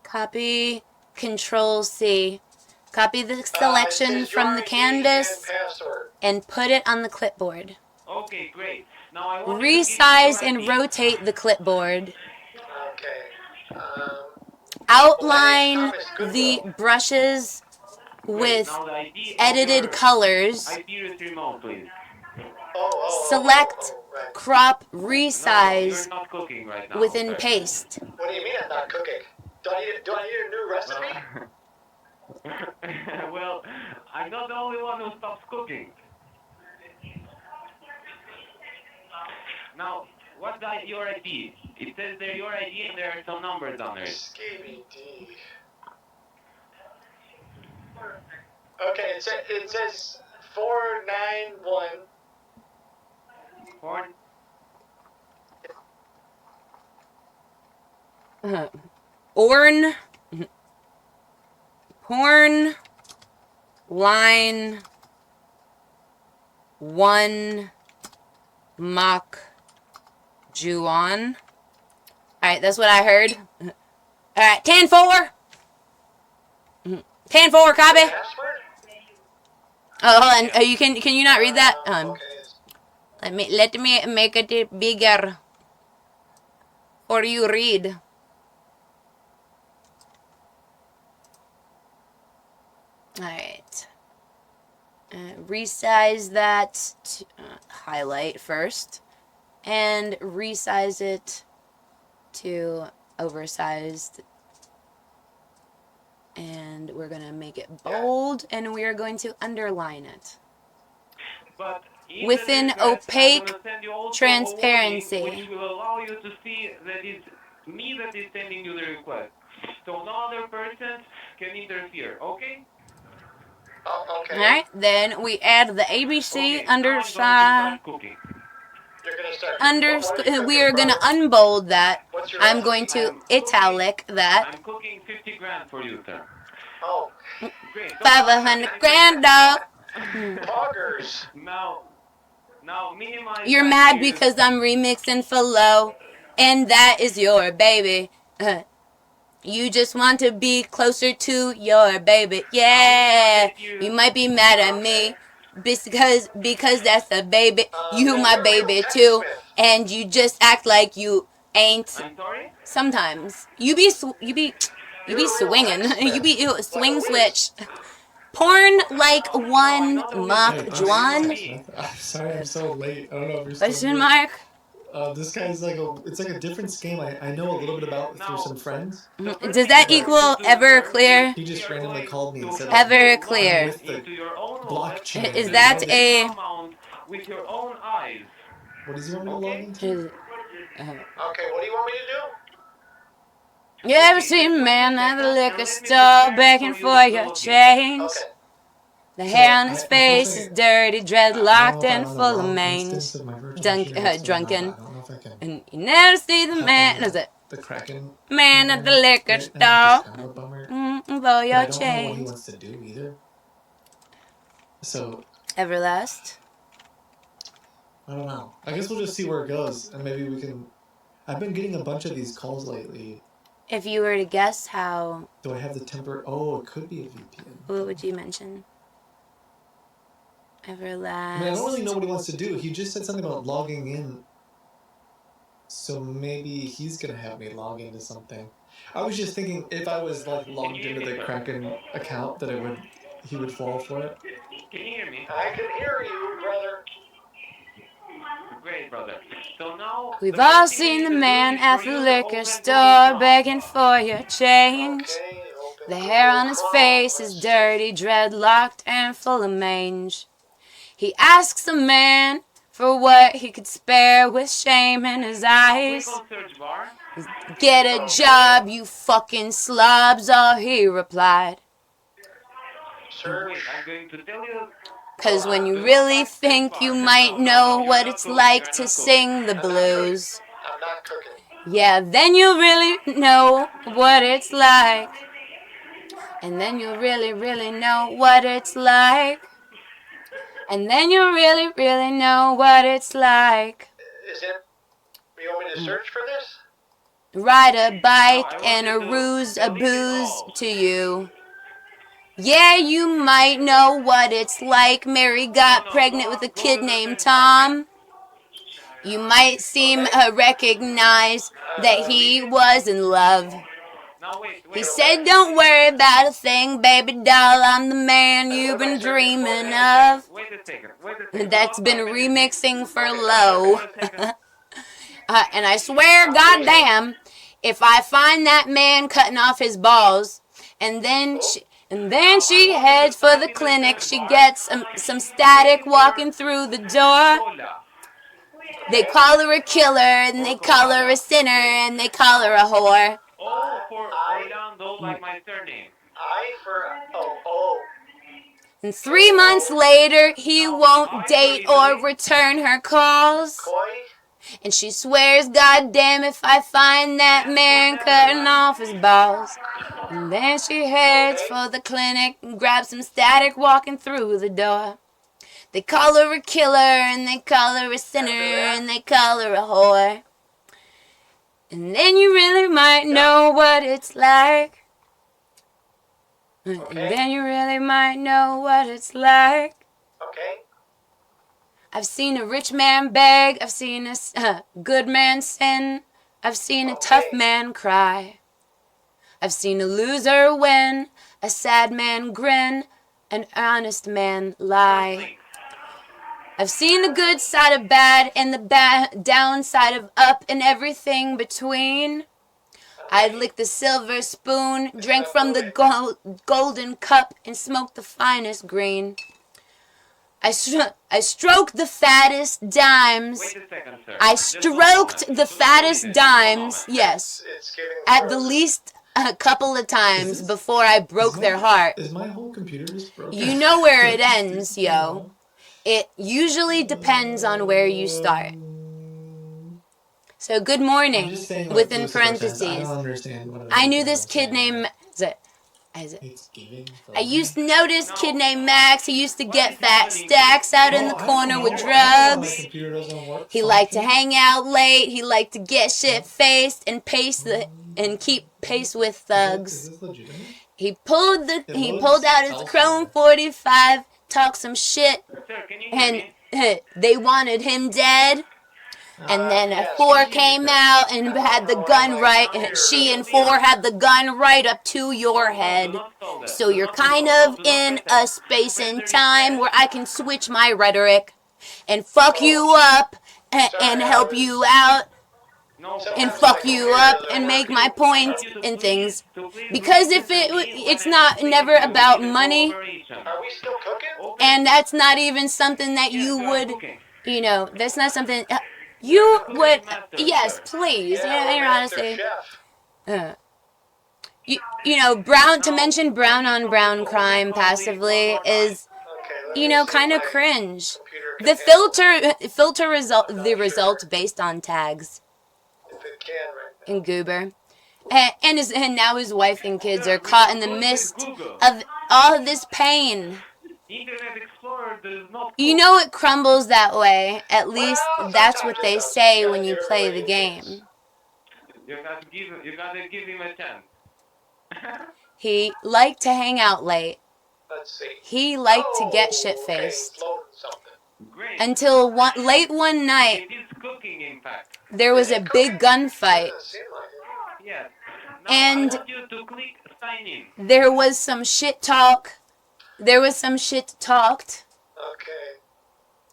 copy, Control C, copy the It selection says from your the ID canvas and password. and put it on the clipboard. Okay, great. Now I want you to give me Resize your and ID. rotate the clipboard. Okay. Outline Thomas the Goodwill. brushes Great. with Now the ID of edited your colors. IP remote, please. Select, Right. crop, No, you're resize not cooking right now. within Okay. paste. What do you mean I'm not cooking? Do I need a new recipe? Well, well, I'm not the only one who stops cooking. Now, what's your ID? It says there your ID and there are some numbers on there. Scooby D. Okay, it says 491. Horn. Porn, line, 1, mock, Juan. Alright, that's what I heard. Alright, 10-4. 10-4, copy. Password? Oh, hold on. You can you not read that? Okay. Let me make it bigger. Or you read. Alright. Resize that to, highlight first. And resize it to oversized. And we're going to make it bold. And we are going to underline it. But in Within the request, opaque I'm gonna send you also transparency. a warning, which will allow you to see that it's me that is sending you the request. So no other person can interfere, okay? Oh, okay. Alright, then we add the ABC Okay, now I'm going to underside. start cooking. You're gonna start. We are going to unbold that. What's your I'm recipe? going to I'm italic that. I'm cooking 50 grand for you, sir. Oh, Great. 500 grand, dog. poggers. Now minimize. You're that mad here. because I'm remixing for low. And that is your baby. You just want to be closer to your baby. Yeah. You might be mad at me. Because that's a baby. You my You're a real baby too. techsmith. And you just act like you ain't. I'm sorry? Sometimes you be swinging. You be swing switch. Porn like one mock Hey, Juan. I'm sorry I'm so late. I don't know if you're still Question here. mark. This guy's like it's like a different scam I know a little bit about through some friends. Does that equal Everclear? He just randomly called me and said, Everclear. I'm with the blockchain. Is that a... with your own eyes? What does he want me to log into? Okay, what do you want me to do? You ever seen a man at the liquor store begging for your change? Okay. The hair on his face is dirty, dreadlocked, and full of mange. Drunken. Drunken. I don't know if I can. And you never see the man, is it? The Kraken. Man at the liquor It's store. kind of a bummer. For But your I don't know what he change. wants to do either. So Everlast. I don't know. I guess we'll just see where it goes, and maybe we can. I've been getting a bunch of these calls lately. If you were to guess how, Do I have the temper? Oh, it could be a VPN. what would you mention? Everlast. I mean, I don't really know what he wants to do. He just said something about logging in. So maybe he's gonna have me log into something. I was just thinking if I was like logged into the Kraken account that he would fall for it. Can you hear me? I can hear you, brother. Great, brother. So now We've all seen the man at the liquor store begging for your change. Okay, open The hair on Google his Chrome. face is dirty, dreadlocked, and full of mange. He asks a man for what he could spare with shame in his eyes. click on search bar. Get a job, you fucking slobs, all he replied. Search. Wait, I'm going to tell you. 'Cause when you really think you might know what it's like to sing the blues, I'm not cooking. yeah, then you'll really know what it's like. And then you'll really, really know what it's like. And then you'll really, really know what it's like. Is it? You want me to search for this? Ride a bike and a ruse a booze to you. Yeah, you might know what it's like. Mary got pregnant with a kid named Tom. You might seem to recognize that he was in love. Now wait. He said, don't worry about a thing, baby doll. I'm the man you've been dreaming of. Wait a second. That's been remixing for low. And I swear, goddamn, if I find that man cutting off his balls, and then she heads for the clinic, she gets some static walking through the door. They call her a killer, and they call her a sinner, and they call her a whore. O for Orlando, like my surname. I for oh. And 3 months later, he won't date or return her calls. Koi. And she swears, goddamn, if I find that man cutting off his balls. And then she heads for the clinic and grabs some static walking through the door. They call her a killer, and they call her a sinner, and they call her a whore. And then you really might know what it's like. And then you really might know what it's like. Okay. I've seen a rich man beg. I've seen a good man sin. I've seen a tough man cry. I've seen a loser win, a sad man grin, an honest man lie. I've seen the good side of bad and the downside of up and everything between. I'd lick the silver spoon, drank from the golden cup, and smoked the finest green. I stroked the fattest dimes. Wait a second, sir. I stroked the fattest dimes, yes, It's giving at the least a couple of times before I broke their heart. Is my whole computer just broken? You know where it ends, yo. It usually depends on where you start. So good I'm morning, just saying, like, within Lucifer says, I parentheses. don't understand what I knew this kid named... It's giving. I used to know this kid named Max. He used to get fat stacks out in the corner with drugs. He liked to hang out late. He liked to get shit faced and keep pace with thugs. Is this legitimate? He pulled out his Chrome 45, talked some shit, Sir, can you hear and me? they wanted him dead. And then a 4 came out and had the gun right. She and 4 had the gun right up to your head. So you're kind of in a space and time where I can switch my rhetoric and fuck you up and help you out No, and Sometimes fuck my you computer up doesn't and work. make my point you to and please- things. to please Because listen if to me it's when not I'm never speaking. We about need a money, cooperation. Are we still cooking? Open- and that's not even something that Yes, you we are would, cooking. you know, that's not something We are you the cooking would. master, Yes, sir. please. Yeah, Yeah, we're you're master honestly. chef. You know, brown to Now, mention brown I on need brown to crime open Calmly one passively more time. is, Okay, let you me know, see kind if of my cringe. computer can The handle filter result, I'm the not result sure. based on tags if it can right now. in Goober, and now his wife and kids Sir, are we caught are in the good with midst Google. of all of this pain. Internet Explorer does not You cook. know it crumbles that way. At least Well, that's what sometimes it they does. say You when gotta you give it play away the to kids. game. You gotta give him a chance. He liked to hang out late. Let's see. He liked to get Okay, it's shit-faced. loading something. Great. Until late one night, It is cooking, in fact. there was Is a it big cooking? gunfight. Doesn't seem like it. Yes. Now And I want you to click sign in. there was some shit talk. There was some shit talked, Okay.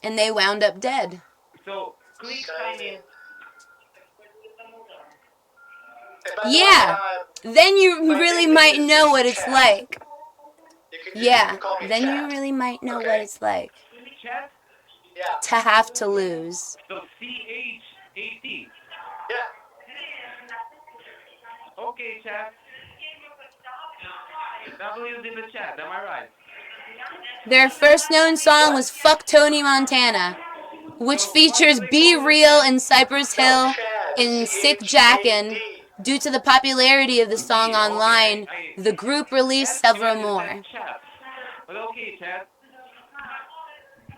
and they wound up dead. So click sign in. And by the Yeah. way, Then you my really nickname might is know just what it's Chat. like. you can Yeah. call me Then Chat. you really might know Okay. what it's like Chat. Yeah. to have to lose. So CHAT. Yeah. Okay, chat. W's in the chat. Am I right? Their first known song was Fuck Tony Montana, which features Be Real in Cypress Hill and Sick Jackin'. Due to the popularity of the song online, the group released several more. Chat. But okay, chat.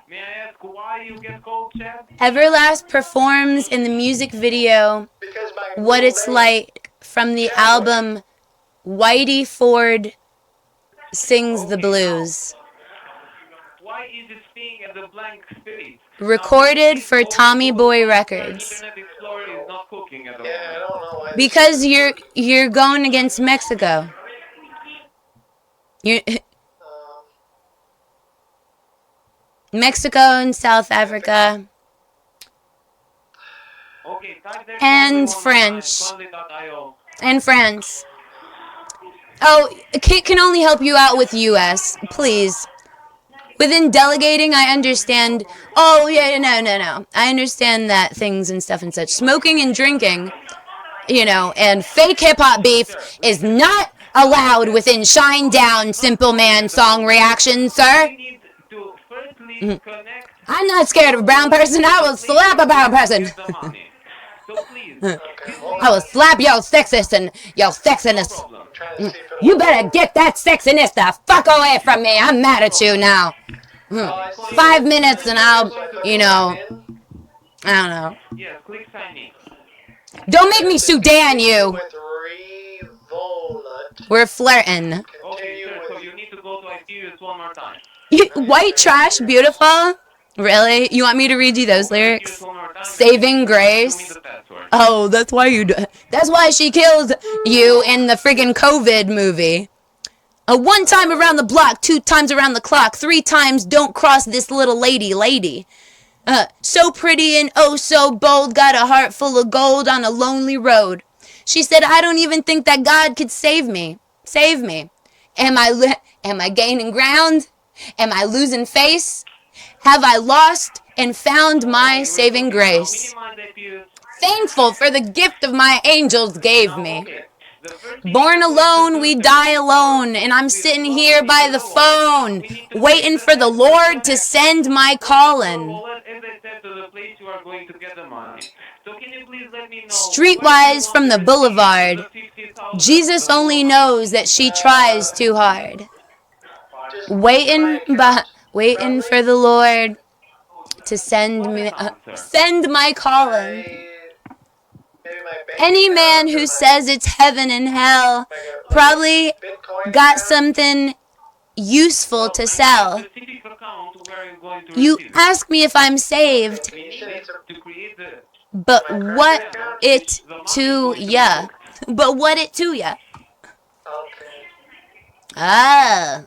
May I ask why you get called chat? Everlast performs in the music video Because my What middle It's name- Like from the album Whitey Ford Sings the Blues, Why is it staying at the blank space? recorded for Tommy Boy Records. Internet Explorer is not cooking at the Yeah, I moment. don't know why. this Because is- you're going against Mexico. You're, Mexico and South Africa Okay, type there and one more French. time, Conde.io. and France. Oh, Kit can only help you out with US, please. Within delegating, I understand. Oh, yeah, no. I understand that things and stuff and such. Smoking and drinking, you know, and fake hip hop beef is not allowed within Shine Down Simple Man song reaction, sir. We need to firstly connect. I'm not scared of a brown person. I will slap a brown person. Get the money. So please, Okay, hold I on. will slap your sexist and your sexiness. problem. I'm trying to see if it'll You better get that sexiness the fuck away from me. I'm mad at you now. Oh, I see. 5 minutes and I'll, So I put you one know, in I don't know. Yes, click sign in. Don't make me Sudan you. With Revolnut. We're flirting. Okay, Continue sir, so with. you need to go to Iberis one more time. White trash, beautiful. Really? You want me to read you those lyrics? One more time. Saving Give me grace. the password. Oh, that's why you do. That's why she killed you in the friggin' COVID movie. 1 time around the block, 2 times around the clock, 3 times don't cross this little lady. So pretty and oh so bold, got a heart full of gold on a lonely road. She said, I don't even think that God could save me. Save me. Am I gaining ground? Am I losing face? Have I lost and found my saving grace? Minimize Iberis. Thankful for the gift of my angels gave me. Okay. The first thing Born we're going alone, to we do die is alone, and I'm sitting here by the phone, waiting for the Lord to send my calling. wallet, as I said, to the place you are going to get the money. So can you please let me know Streetwise from the boulevard, Jesus only knows that she tries too hard. Just Waiting Probably. for the Lord to send me, send my calling. Maybe my bank Any account man or who my- says it's heaven and hell like a probably Bitcoin got account. something useful to sell. Specific account where you're going to You receive. ask me if I'm saved, We need to create the but what it to ya? But what it to ya? Okay. Ah.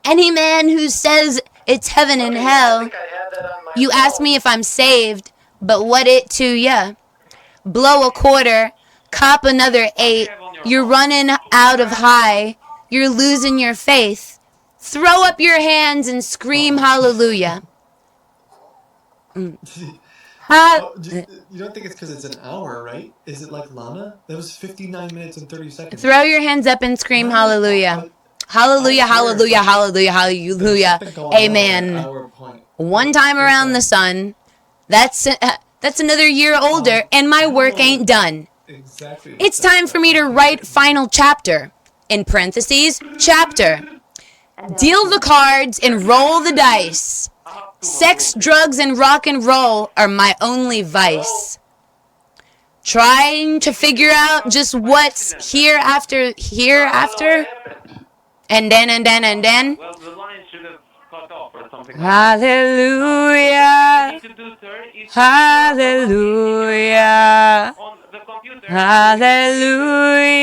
Any man who says it's heaven and Okay, I hell, think I have that on my you ask phone. me if I'm saved, But what it to ya? Blow a quarter, cop another 8. You're running out of high. You're losing your faith. Throw up your hands and scream hallelujah. You don't think it's because it's an hour, right? Is it like Lana? That was 59 minutes and 30 seconds. Throw your hands up and scream hallelujah. Hallelujah, hallelujah, hallelujah, hallelujah. Amen. One time around the sun. That's another year older, and my work ain't done. Exactly. It's time for me to write final chapter. In parentheses, chapter. Deal the cards and roll the dice. Sex, drugs, and rock and roll are my only vice. Trying to figure out just what's hereafter, and then. Well, the line should have cut off or something. Hallelujah. What you need to do, sir, is Hallelujah. on the computer. Hallelujah.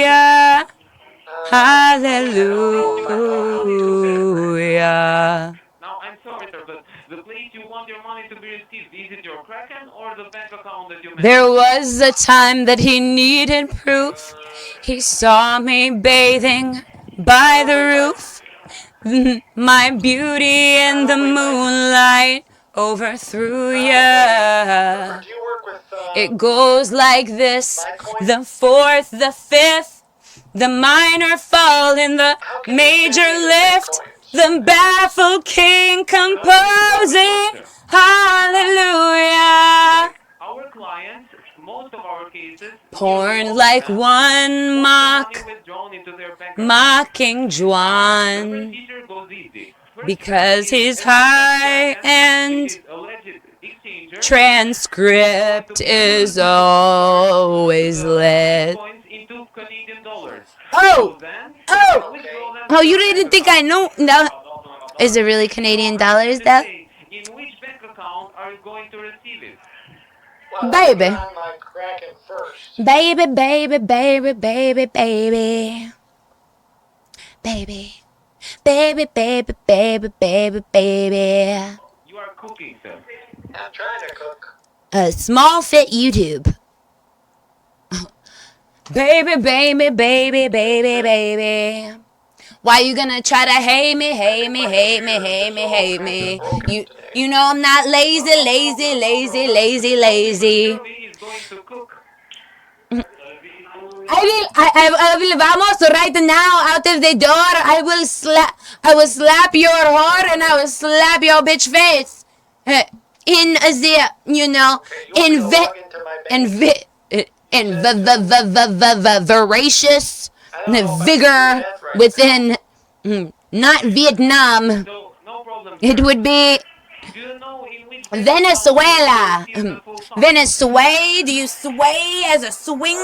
Hallelujah. Now, I'm sorry, sir, but the place you want your money to be received, is it your Kraken or the bank account that you mentioned? There was a time that he needed proof. He saw me bathing by the roof. My beauty in the moonlight overthrew ya. Do you work with It goes like this: the fourth, the fifth, the minor fall in the major lift, the baffled king composing hallelujah. Our clients, most of our cases, Porn like one mock, money withdrawn into their bank mocking The Juan, procedure goes easy. First, because you he's have high which and is alleged exchanger. transcript is always lit. Coins into Canadian dollars. Oh! So then, Oh! withdraw them Oh, to you your didn't bank think I account. know? No. Is it really Canadian dollars, though? In which bank account are you going to receive it? well, Baby. on my Kraken first. Baby, baby, baby, baby, baby. Baby. Baby, baby, baby, baby, baby. You are cooking, sir. I'm trying to cook. A small fit YouTube. Baby, baby, baby, baby, baby. Why you gonna try to hate me, hate me, hate me, hate me, hate me? You know I'm not lazy, lazy, lazy, lazy, lazy. He's going to cook. I will vamos right now out of the door. I will slap your whore and I will slap your bitch face. In the, voracious vigor within, not Vietnam. So, no problem. It would be Do you know in which Venezuela. Venezuela, do you sway as a swing?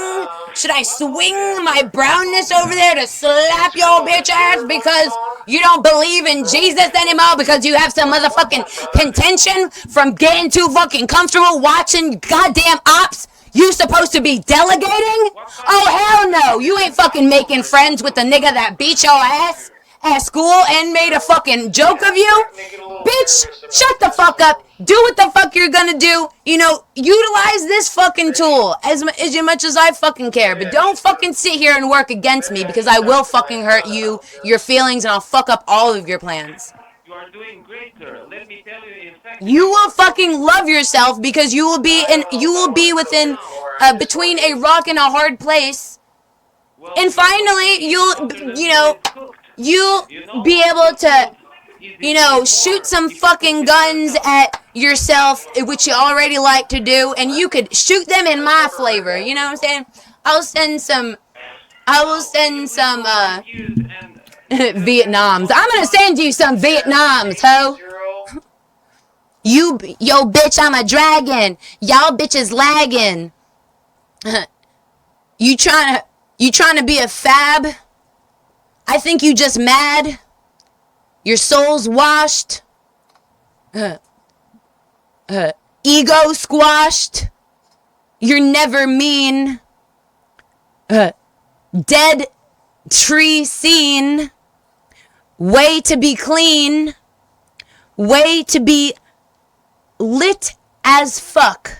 Should I swing my brownness over there to slap your bitch ass because you don't believe in Jesus anymore because you have some motherfucking contention from getting too fucking comfortable watching goddamn ops? You supposed to be delegating? Oh hell no, you ain't fucking making friends with the nigga that beat your ass at school and made a fucking joke of you? Bitch, shut the fuck up. Do what the fuck you're gonna do. Utilize this fucking tool as much as I fucking care. But don't fucking sit here and work against me because I will fucking hurt you, your feelings, and I'll fuck up all of your plans. You are doing great, sir. Let me tell you, in fact, You will fucking love yourself because you will be within between a rock and a hard place. And finally, you'll be able to shoot some fucking guns at yourself, which you already like to do, and you could shoot them in my flavor. You know what I'm saying? I will send some Vietnams. I'm gonna send you some Vietnams, ho. Yo, bitch, I'm a dragon. Y'all bitches lagging. You trying to be a fab? I think you just mad. Your soul's washed. Ego squashed. You're never mean. Dead tree seen. Way to be clean. Way to be lit as fuck.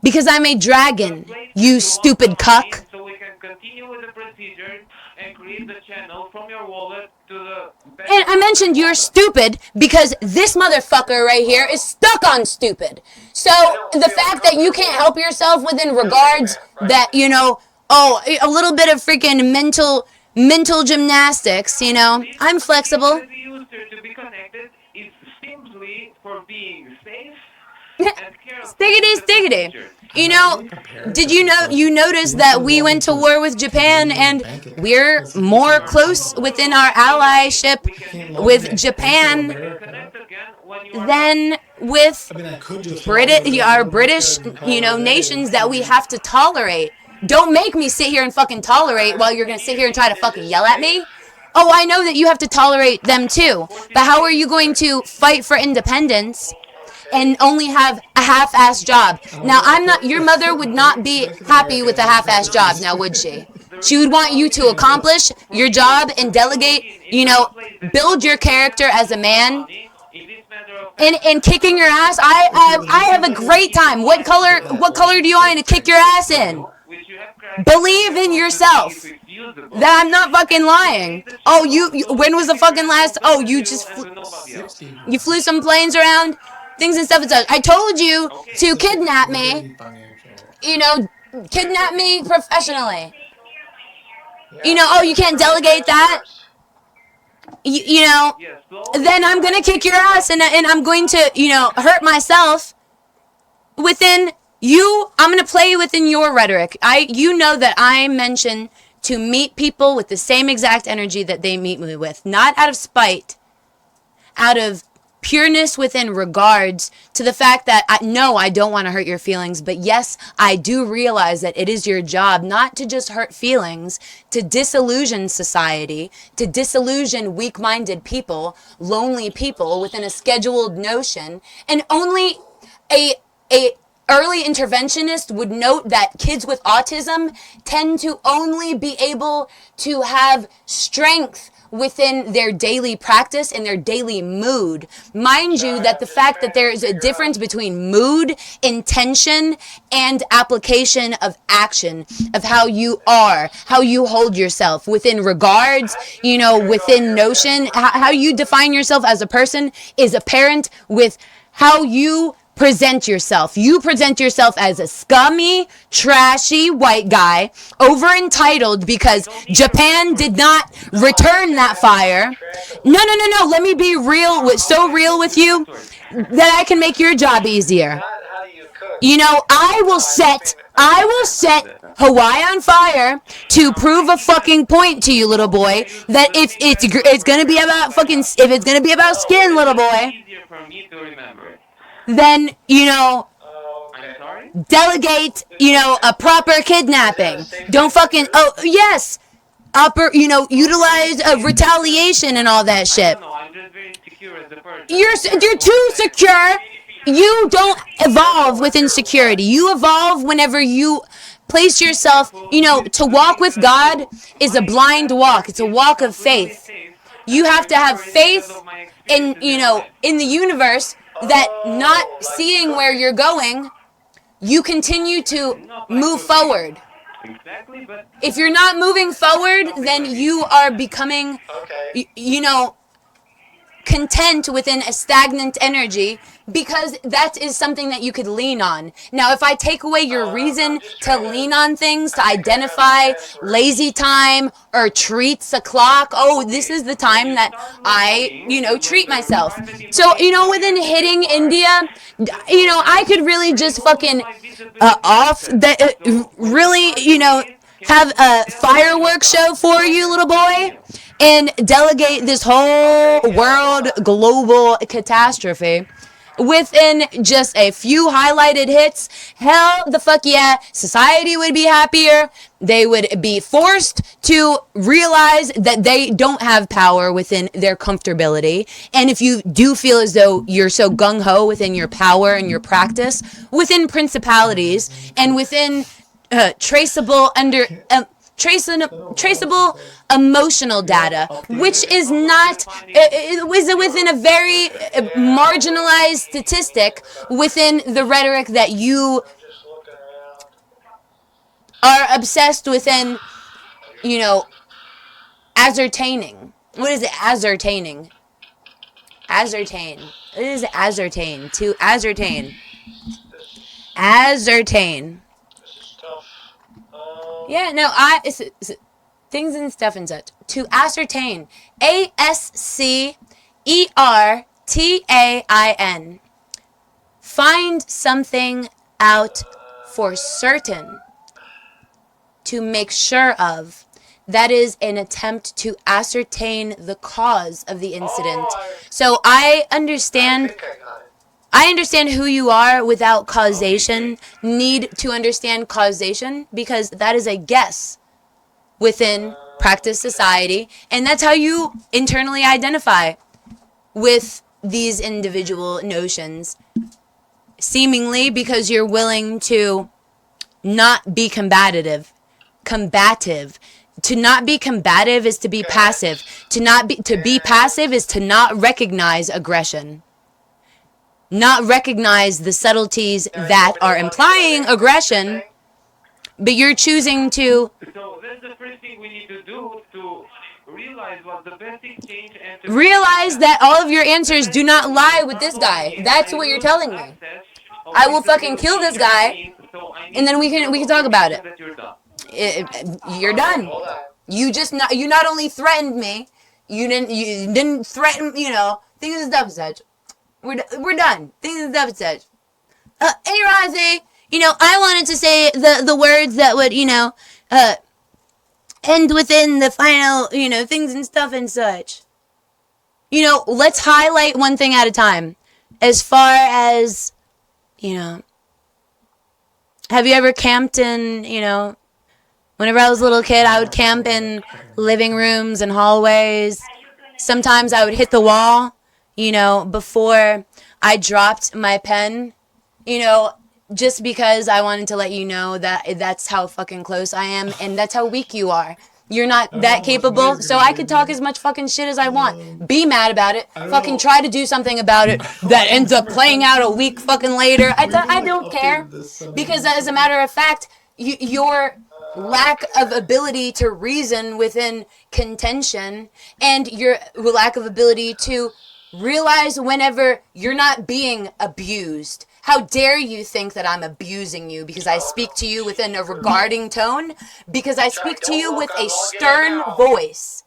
Because I'm a dragon, Place you the stupid local cuck. name so we can continue with the procedure and create the channel from your wallet to the bank And I mentioned you're wallet. stupid because this motherfucker right here is stuck on stupid. So the fact that you can't help yourself within regards that, you know, oh, a little bit of freaking mental gymnastics, you know, This I'm flexible. as user to be connected is simply for being safe and careful Stiggity, with the stiggity. procedures. You know, did you know, you noticed that we went to war with Japan and we're more close within our allyship with Japan Connect again when you are than with I mean, I could just our British, you know, nations that we have to tolerate. Don't make me sit here and fucking tolerate while you're gonna sit here and try to fucking yell at me. Oh, I know that you have to tolerate them too, but how are you going to fight for independence and only have a half-assed job? Now, I'm not, your mother would not be happy with a half-assed job, now would she? She would want you to accomplish your job and delegate, you know, build your character as a man. in this matter of And kicking your ass, I have a great time. What color do you want me to kick your ass in? which you have cracked Believe in yourself. if it's usable. That I'm not fucking lying. Oh, you when was the fucking last? Oh, you just you flew some planes around, things and stuff and such. I told you to kidnap me. You know, kidnap me professionally. You know, oh, you can't delegate that. You know, Yes, slowly. then I'm gonna kick your ass and I'm going to, you know, hurt myself within you. I'm gonna play within your rhetoric. You know that I mention to meet people with the same exact energy that they meet me with, not out of spite, out of pureness within regards to the fact that I don't want to hurt your feelings, but yes, I do realize that it is your job not to just hurt feelings, to disillusion society, to disillusion weak-minded people, lonely people within a scheduled notion, and only a early interventionist would note that kids with autism tend to only be able to have strength within their daily practice and their daily mood. Mind you that the fact that there is a difference between mood, intention, and application of action, of how you are, how you hold yourself within regards, you know, within notion, how you define yourself as a person is apparent with how you present yourself. You present yourself as a scummy, trashy white guy, over entitled because Japan did not return that fire. No. Let me be real with you that I can make your job easier. Not how do you cook. You know, I will set Hawaii on fire to prove a fucking point to you, little boy, that if it's gonna be about if it's gonna be about skin, little boy, Easier for me to remember it. then, you know, I'm sorry? delegate, you know, a proper kidnapping. Don't fucking, utilize retaliation and all that shit. No, I'm just very secure as a person. You're too secure. You don't evolve with insecurity. You evolve whenever you place yourself, you know, to walk with God is a blind walk. It's a walk of faith. You have to have faith in, you know, in the universe that not seeing where you're going, you continue to move forward. Exactly, but If you're not moving forward, then you are becoming, Okay. you know, content within a stagnant energy because that is something that you could lean on. Now, if I take away your reason to lean on things, to identify lazy time or treats o'clock, oh, this is the time that I, you know, treat myself. So, you know, within hitting India, you know, I could really just fucking really, you know, have a fireworks show for you, little boy, and delegate this whole world global catastrophe within just a few highlighted hits. Hell the fuck yeah, society would be happier. They would be forced to realize that they don't have power within their comfortability. And if you do feel as though you're so gung-ho within your power and your practice, within principalities and within traceable emotional data, which is not within a very marginalized statistic within the rhetoric that you are obsessed within, ascertaining. What is it? Ascertaining. Ascertain. It is ascertain. To ascertain. Ascertain. This is tough. Yeah, no, it's things and stuff and such. To ascertain. ASCERTAIN. Find something out for certain. To make sure of. That is an attempt to ascertain the cause of the incident. So I understand. I understand who you are without causation. Need to understand causation because that is a guess within practice society, and that's how you internally identify with these individual notions. Seemingly because you're willing to not be combative. To not be combative is to be passive. To be passive is to not recognize aggression. Not recognize the subtleties that are implying aggression, but you're choosing to. So that's the first thing we need to do, to realize what the best exchange and to Realize that all of your answers do not lie with this guy. That's what you're telling me. I will fucking kill this guy, and then we can talk about it. You're done. You not only threatened me, you didn't threaten, things and stuff and such. We're done. Things and stuff and such. Hey Rozzy, I wanted to say the words that would, end within the final, things and stuff and such. Let's highlight one thing at a time. As far as, have you ever camped in, whenever I was a little kid, I would camp in living rooms and hallways. Sometimes I would hit the wall, before I dropped my pen, just because I wanted to let you know that that's how fucking close I am and that's how weak you are. You're not that capable, so I could talk as much fucking shit as I want. Be mad about it. Fucking try to do something about it that ends up playing out a week fucking later. I don't care. Because as a matter of fact, your lack of ability to reason within contention and your lack of ability to realize whenever you're not being abused. How dare you think that I'm abusing you because I speak to you within a regarding tone? Because I speak to you with a stern voice.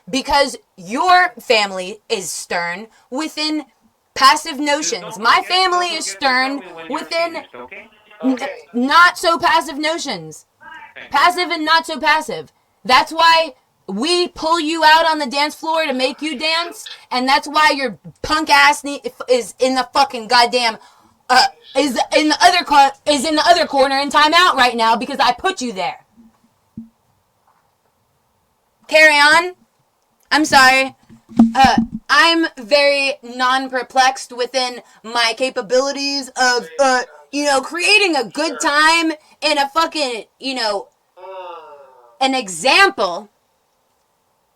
Because your family is stern within passive notions. My family is stern within not so passive notions. Passive and not so passive. That's why we pull you out on the dance floor to make you dance, and that's why your punk ass is in the fucking goddamn is in the other corner in timeout right now because I put you there. Carry on. I'm sorry. I'm very non-perplexed within my capabilities of creating a good time and a fucking an example.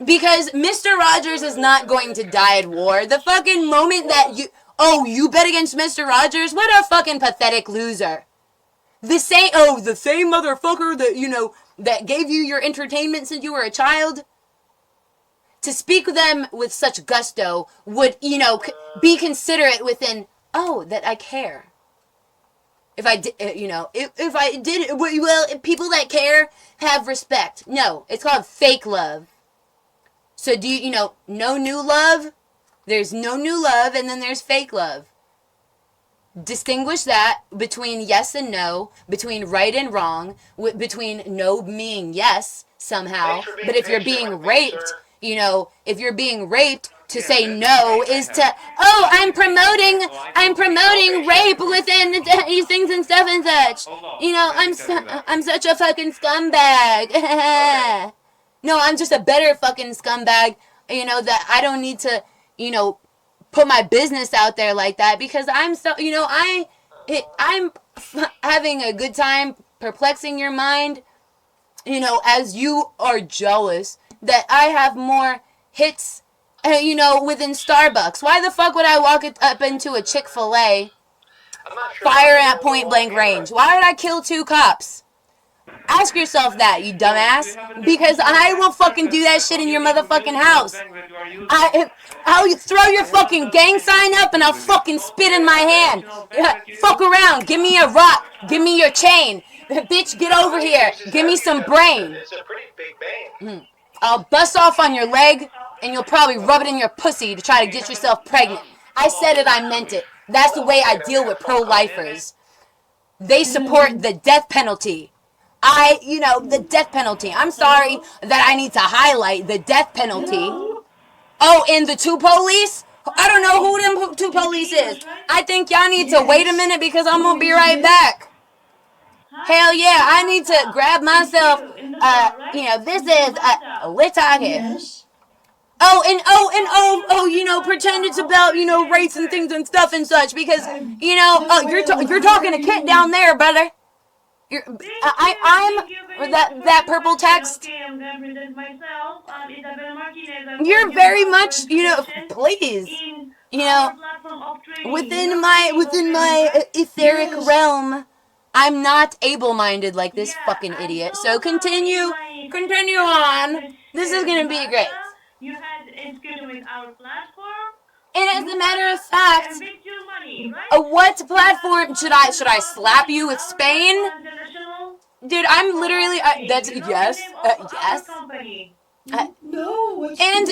Because Mr. Rogers is not going to die at war. The fucking moment that you bet against Mr. Rogers? What a fucking pathetic loser. The same motherfucker that, that gave you your entertainment since you were a child. To speak with them with such gusto would, be considerate within, that I care. If I did, if I did, well, people that care have respect. No, it's called fake love. So do you, no new love? There's no new love, and then there's fake love. Distinguish that between yes and no, between right and wrong, between no meaning yes somehow. But if you're being raped, if you're being raped, to say no is to, I'm promoting rape within these things and stuff and such. I'm such a fucking scumbag. No, I'm just a better fucking scumbag, that I don't need to, put my business out there like that because I'm so, I'm having a good time perplexing your mind, as you are jealous that I have more hits, within Starbucks. Why the fuck would I walk up into a Chick-fil-A, fire at point blank range? Why would I kill 2 cops? Ask yourself that, you dumbass. Because I will fucking do that shit in your motherfucking house. I'll throw your fucking gang sign up and I'll fucking spit in my hand. Fuck around. Give me a rock. Give me your chain. Bitch, get over here. Give me some brain. It's a pretty big bang. I'll bust off on your leg and you'll probably rub it in your pussy to try to get yourself pregnant. I said it, I meant it. That's the way I deal with pro-lifers. They support the death penalty. The death penalty. I'm sorry that I need to highlight the death penalty. Oh, and the two police? I don't know who them two police is. I think y'all need to wait a minute because I'm gonna be right back. Hell yeah, I need to grab myself, this is, we're talking. Yes. Pretend it's about, rates and things and stuff and such because, you're talking to Kit down there, brother. I'm that purple text. You're very much, please, within my etheric realm, I'm not able-minded like this fucking idiot. So continue on. This is gonna be great. You had inscription with our platform. And as a matter of fact, And with your money, right? what platform should I slap you with Spain? Dude, I'm literally, that's, yes. No, what's And,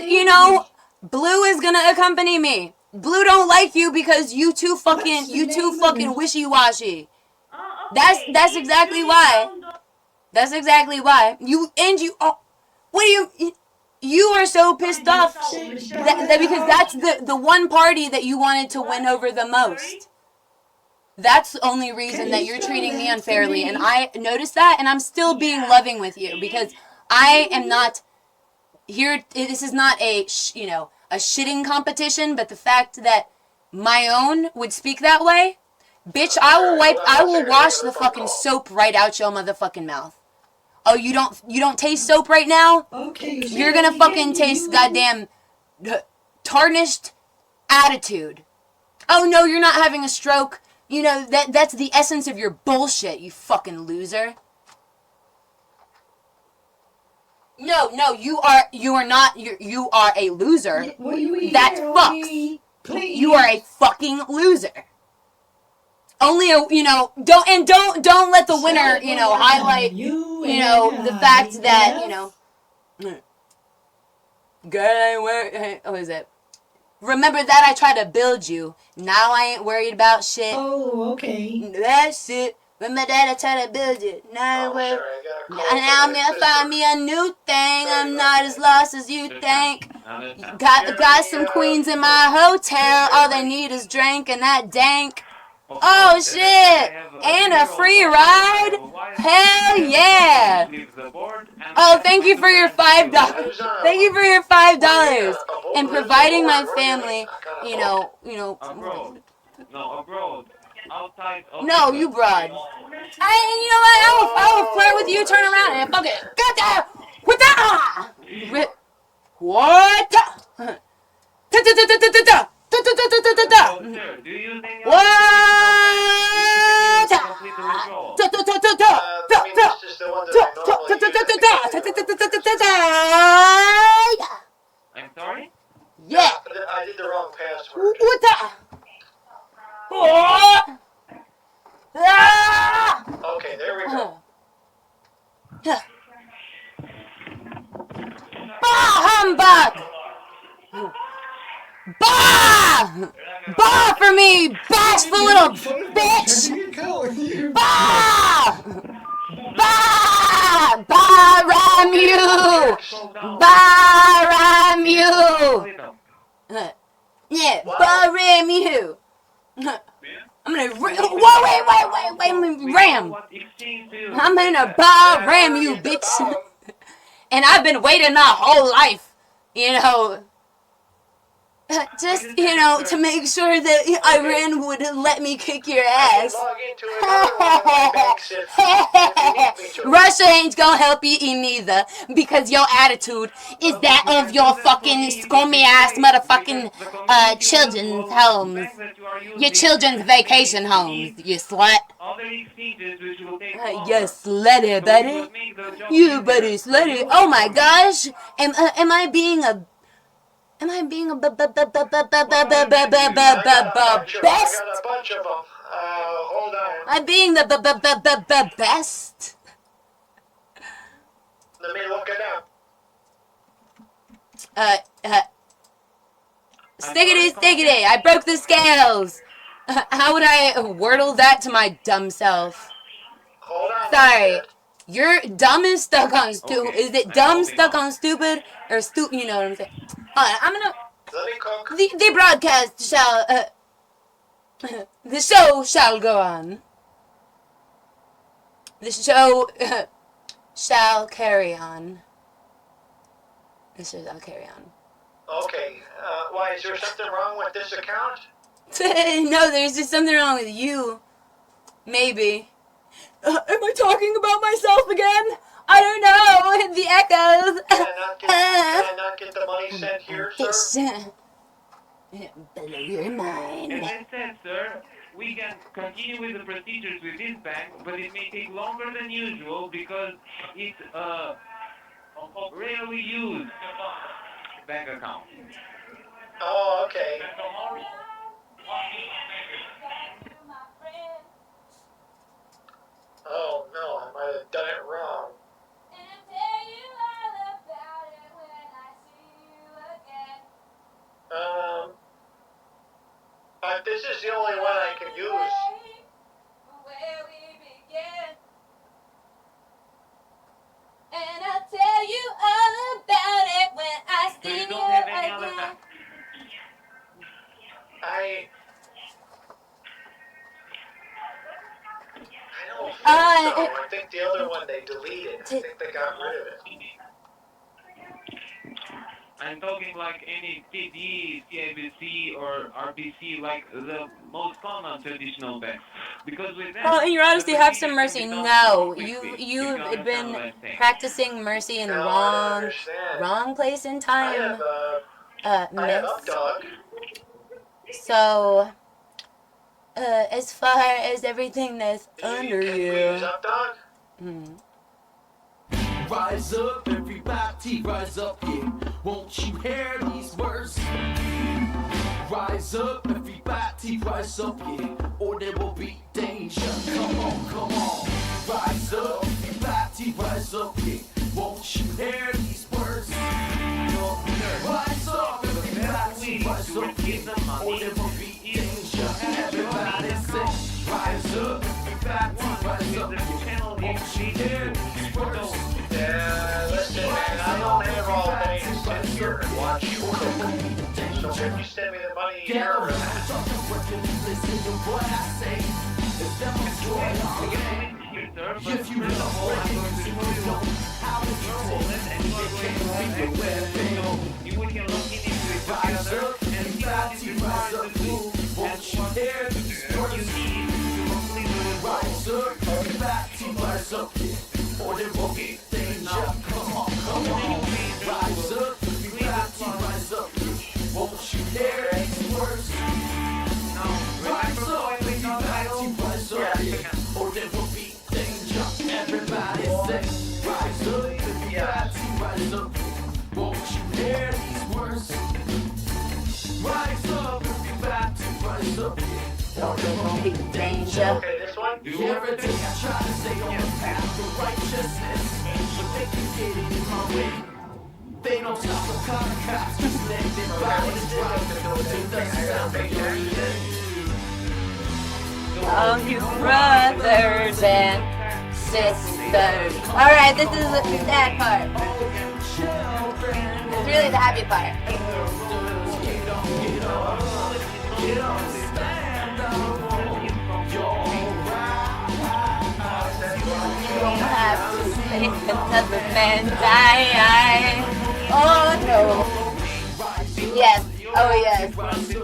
Blue is gonna accompany me. Blue don't like you because you too fucking wishy-washy. That's exactly why. That's exactly why. You are so pissed off that because that's the one party that you wanted to win over the most. That's the only reason that you're treating me unfairly, and I noticed that, and I'm still being loving with you because I am not here. This is not a shitting competition, but the fact that my own would speak that way, bitch, I will wash the fucking soap right out your motherfucking mouth. Oh, you don't taste soap right now? Okay. You're gonna fucking taste goddamn tarnished attitude. Oh no, you're not having a stroke. That's the essence of your bullshit, you fucking loser. No, you are not. You are a loser. What do you That fucks. Please. You are a fucking loser. Only don't let the winner, highlight, the fact that, is it? Remember that I tried to build you. Now I ain't worried about shit. Oh, okay. That's it. Remember that I tried to build you. Now I'm gonna find me a new thing. I'm not as lost as you think. Got some queens in my hotel. All they need is drink and that dank. Oh shit! And a free ride? Hell yeah! Oh, thank you for your $5. Thank you for your $5 and providing my family. Abroad. No, abroad. Outside of No, you broad. I will flirt with you. Turn around and fuck it. Got that. What that? What? Oh, sir, do you think What? This is the one that I'm sorry? Yeah. I did the wrong password. What the? What? Okay, there we go. Bah humbug! Bah! Bah for me, bashful little bitch! Bah! Bah! Bah ram you! Bah ram you! Yeah, bah ram you! I'm gonna wait, ram! I'm gonna bah ram you, bitch! And I've been waiting my whole life, Just, you know, to make sure that Iran would let me kick your I ass. can log into another one of my banks if you need me to. Russia ain't gonna help you neither, because your attitude is that of your fucking scummy ass motherfucking children's homes. Your children's vacation homes, you slut. Other exchanges which will take You longer. slutty, So it buddy. would make the job You easier buddy for slutty. you Oh my and for me. gosh. Am I being a best? I got a bunch of them. Hold on. I'm being the best. Let me look it up. Stiggity, I broke the scales. How would I wordle that to my dumb self? Hold on. Sorry. You're dumb and stuck on stupid. Okay, Is it I'm dumb holding stuck on. on stupid or stupid? You know what I'm saying? Hold on, I'm gonna. Let me cook. The broadcast shall. The show shall go on. The show shall carry on. The show shall carry on. Okay. Why, is there something wrong with this account? No, there's just something wrong with you. Maybe. Am I talking about myself again? I don't know. The echoes. Can I not get the money sent here, sir? Blow your mind. As I said, sir, we can continue with the procedures with this bank, but it may take longer than usual because it's a rarely used bank account. Oh, okay. Oh, no, I might have done it wrong. This is the only one I can use. And I'll tell you all about it when I So see you you don't have any other again. bank? I don't think so. I think the other one they deleted. I think they got rid of it. I'm talking like any TD, CIBC, or RBC, like the most common traditional banks. Because with them, Oh, in your honesty, the have some procedures mercy. can be done No, more quickly, if you you've understand been what I'm saying. practicing mercy in the No, I don't understand. wrong place and I time, have miss. Updog. So, as far as everything that's under Can we use Updog? Rise up, everybody, rise up, yeah. Won't you hear these words? Rise up, everybody, rise up, yeah. Or there will be danger. Come on, come on. Rise up, everybody, rise up, yeah. Won't you hear these words? Rise up, everybody, rise up, yeah. Or there will be danger. Everybody say, rise up, everybody, rise up, yeah. Won't you hear these words? Yeah, listen, man, I don't have all day to sit here and watch you cook. So if you send me the money here, if you know how to You would get lucky if we rise together up, and see what everybody, is rise required up, to do won't you hear these what you words? need to complete the result. Rise up, everybody, rise up, yeah. Or there will be danger. Come on, come on. Rise up, everybody, rise up, yeah. Won't you hear these words? Rise up, everybody, rise up, yeah. Or there will be danger. Everybody say, rise up, everybody, rise up, yeah. Won't you hear these words? Rise up, everybody, rise up, yeah. Or there will be danger. okay, this one? Every day I try to stay on the path of righteousness, but they keep getting in my way. They don't stop the car cops, just let their bodies drop to the sound of your name. All you brothers and sisters. Alright, this is the sad part. It's really the happy part. You don't have to make another man die. Oh no. Yes, Oh yes. Frozen.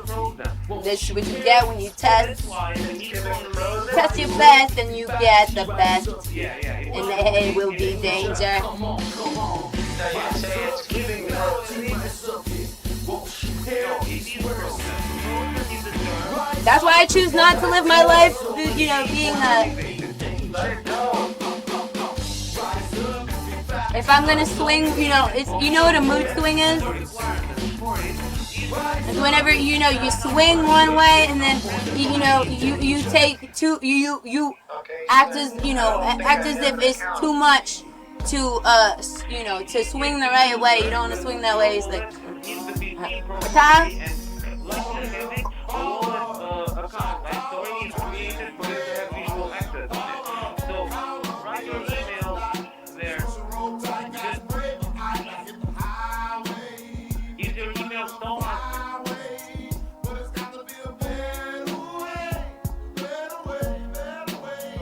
This is what you get when you test. Why the heat on Frozen? Test your best and you get the best. Yeah. And it will be danger. Now you say it's giving Frozen. That's why I choose not to live my life, you know, being a... If I'm gonna swing, you know, it's, you know what a mood swing is? It's whenever, you know, you swing one way and then, you know, you take two, you act as, you know, act as if it's too much to, you know, to swing the right way. You don't want to swing that way. It's like, Ty? Is your email Thomas?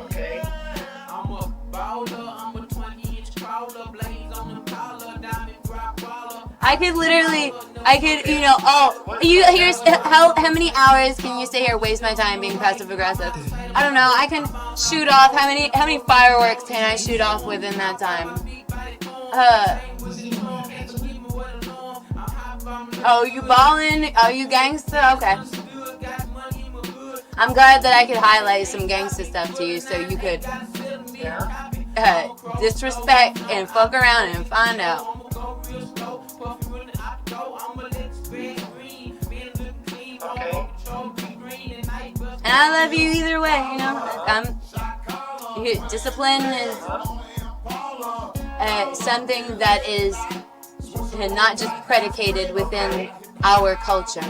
Okay. I'm a baller, I'm a 20-inch crawler, blaze on the collar, diamond drop baller. I could, you know, here's how many hours can you stay here, waste my time being passive aggressive? I don't know. I can shoot off, how many fireworks can I shoot off within that time? Oh, you ballin'? Oh, you gangsta? Okay. I'm glad that I could highlight some gangsta stuff to you so you could disrespect and fuck around and find out. Okay. And I love you either way, you know. Discipline is something that is not just predicated within our culture.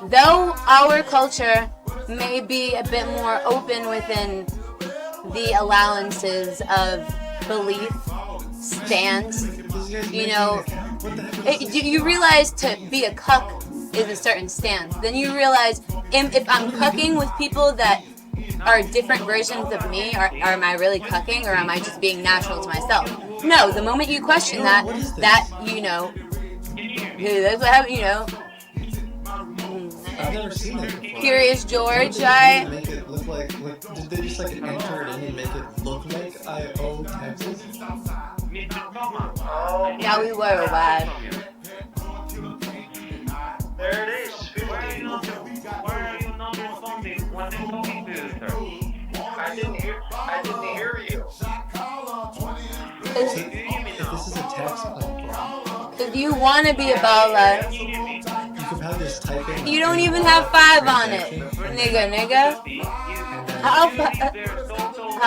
Though our culture may be a bit more open within the allowances of belief, stance, you know, you realize to be a cuck is a certain stance. Then you realize if I'm cucking with people that are different versions of me, or am I really cucking, or am I just being natural to myself? No, the moment you question that, you know, that's what happened, you know. I've never seen it before. Curious George, Make it look like did they just like enter it in and make it look like I.O. Texas? Oh, yeah, we were bad. there it is. 50. Why are you not responding when I'm talking to you, sir? I didn't hear you. If this is a text platform, If you want to be a baller, you could probably just type in. you don't even have 5 on it. Nigga.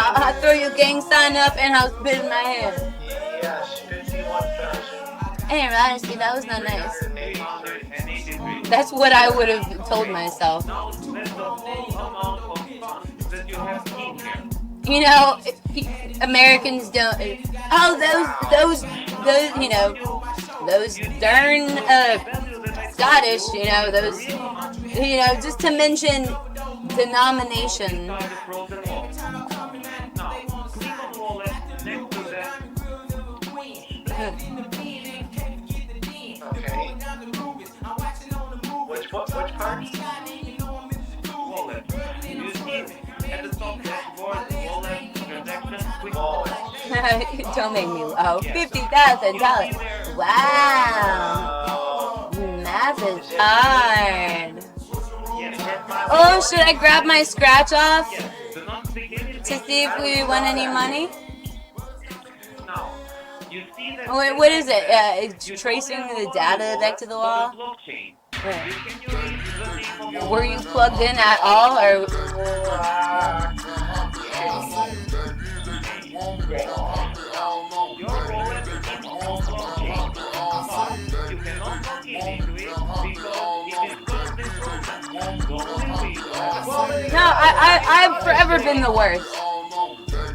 I'll throw your gang sign up and I'll spit in my hand. Yes, 51,000. Hey, honestly, that was not nice. That's what I would have told myself. You know, Americans don't. Oh, those, you know, those darn Scottish, you know, those, you know, just to mention denomination. Okay. Which part? Wallet. You see at the top dashboard, wallet, transaction, quick Wallet. Don't make me. Oh, $50,000. Wow. Math is hard. Oh, should I grab my scratch off to see if we won any money? Now, you see that Oh, wait, what is it? It's tracing the data back to the wall? blockchain. Where? You can use the name of your Were you plugged in at all, or Your wallet is on blockchain. But you cannot log into it because it is currently frozen. The only way to access no? I've forever been the worst.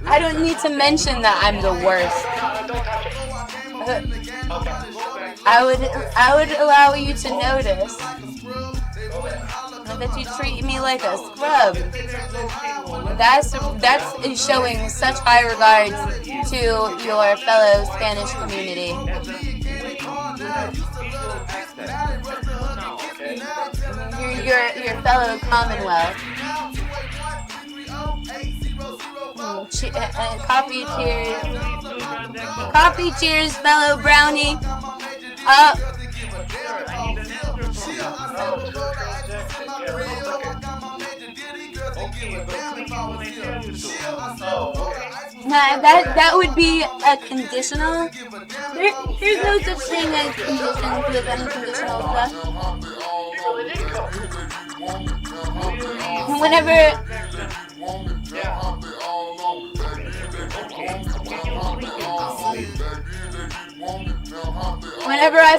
I don't need to mention that I'm the worst. I would allow you to notice that you treat me like a scrub. That's showing such high regards to your fellow Spanish community. to have visual access. No, okay? Your fellow Commonwealth. Coffee cheers. Please do transaction. Coffee cheers, fellow brownie. Up. Sir, I need an answer from you. Oh, to a transaction. Yeah, one second. Okay, but click it when I tell you to. Oh, okay. Nah, that would be a conditional. There's no such thing as conditions with unconditional stuff. She really did come. Whenever Yeah. Okay, can you click it, please? whenever I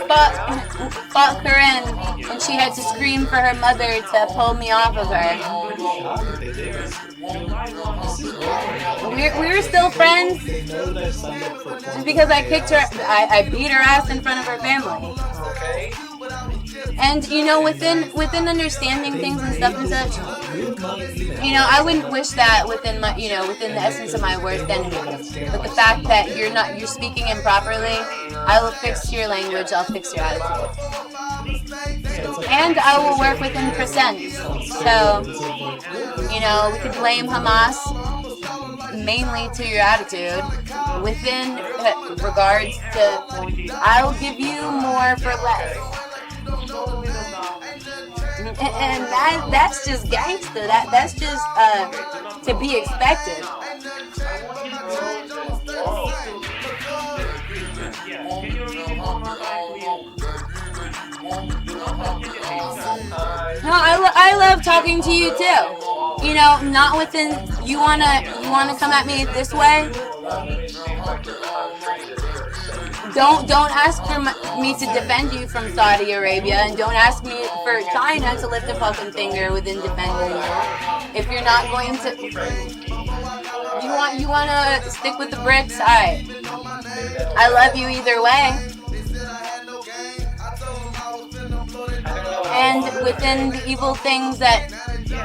fought Corinne and she had to scream for her mother to pull me off of her. Shocked that they did this. This is weird. We were still friends They know that I signed up for just because I kicked her. I beat her ass in front of her family. Okay. And you know, within understanding things and stuff and such, with my email. you know, I wouldn't wish that within the essence of my worst enemy. But the fact that you're speaking improperly, I will fix your language, I'll fix your attitude. And I will work within percent. So, you know, we could blame Hamas mainly to your attitude. Within regards to, I'll give you more for less. And that's just gangster. That's just to be expected. No, I love talking to you too. You know, not within. You wanna come at me this way? Don't ask for me to defend you from Saudi Arabia, and don't ask me for China to lift a fucking finger within defending you. If you're not going to, you wanna stick with the bricks, alright. I love you either way. And within the evil things that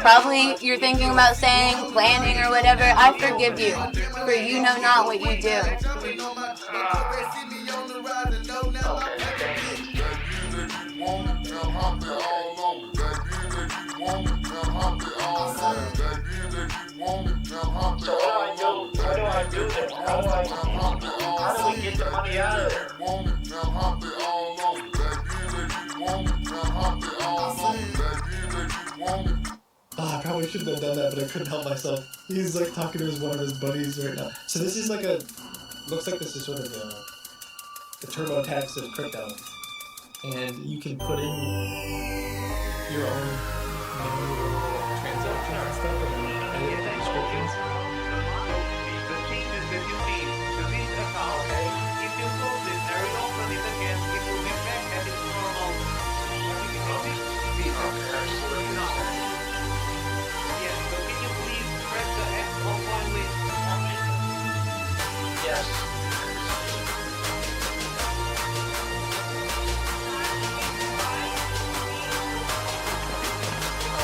probably you're thinking about saying, planning, or whatever, I forgive you, for you know not what you do. So what do I do then? How do we get the money out of there? I probably shouldn't have done that, but I couldn't help myself. He's like talking to one of his buddies right now. So this is like looks like this is sort of the TurboTax of crypto. And you can put in your own menu of transactions and stuff and then edit the descriptions. The changes that you made to this account, if you close it and reopen it again, it will be back at its normal. Yes, so can you please press the X on one list? Yes.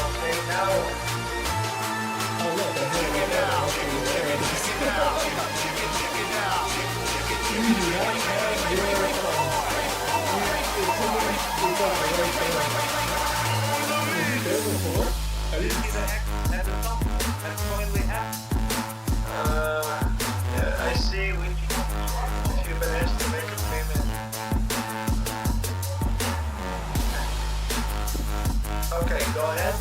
Okay, now. Oh look, I have it now. You do not have your I didn't See the X at the top? That's finally X. Yeah, I see if you've been asked to make a payment. Okay, go ahead.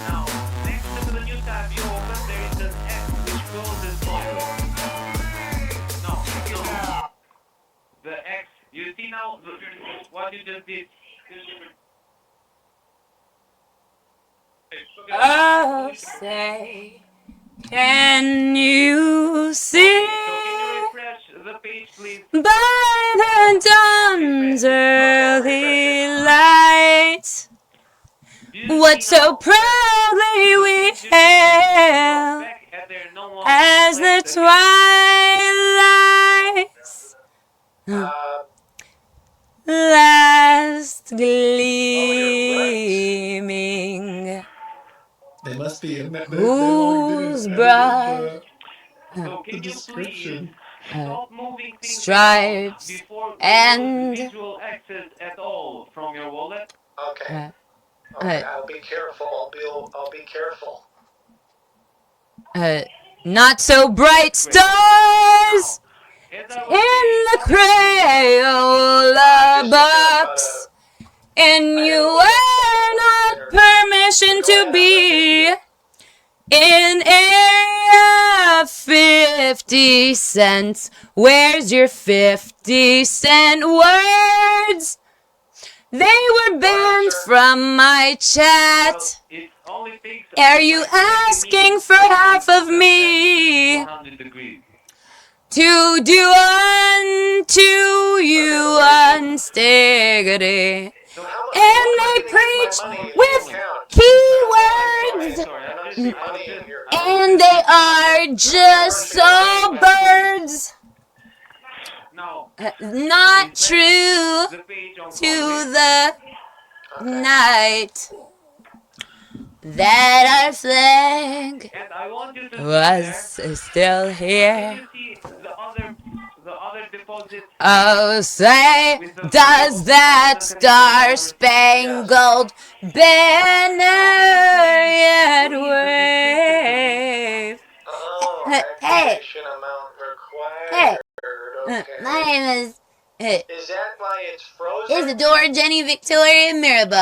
Now, next to the new tab you open, there is an X which closes only. No. The X, you see now what you just did? Oh, say, can you see So can you refresh the page, please? by the dawn's early light Do you what see so now proudly we that hailed back at their normal as the place twilight's last gleaming. They must be. Whose bride? So can The you description. please Stop moving things around stripes, before we lose and visual access at all from your wallet. Okay. Okay. I'll be careful. I'll be careful. not so bright stars As I was in saying, the Crayola box, and you were not permission to be in area 50 cents. Where's your 50-cent words? They were banned from my chat. well, it only takes Are you asking for half of me 100 degrees. to do unto you unstiggity? So how much? And they when am I gonna preach get my money in with your account? keywords, Sorry, I don't I'm see just, money in your. and they are just so birds. now Not true the page on to Congress. the night that our flag And I want you to see was there. still Can here. you see the other deposits? Oh, say, With the does that star-spangled banner yet wave? Oh, Hey, activation amount required. Okay. my name is Is that why it's frozen? Isadora Jenny Victoria Mirabelle.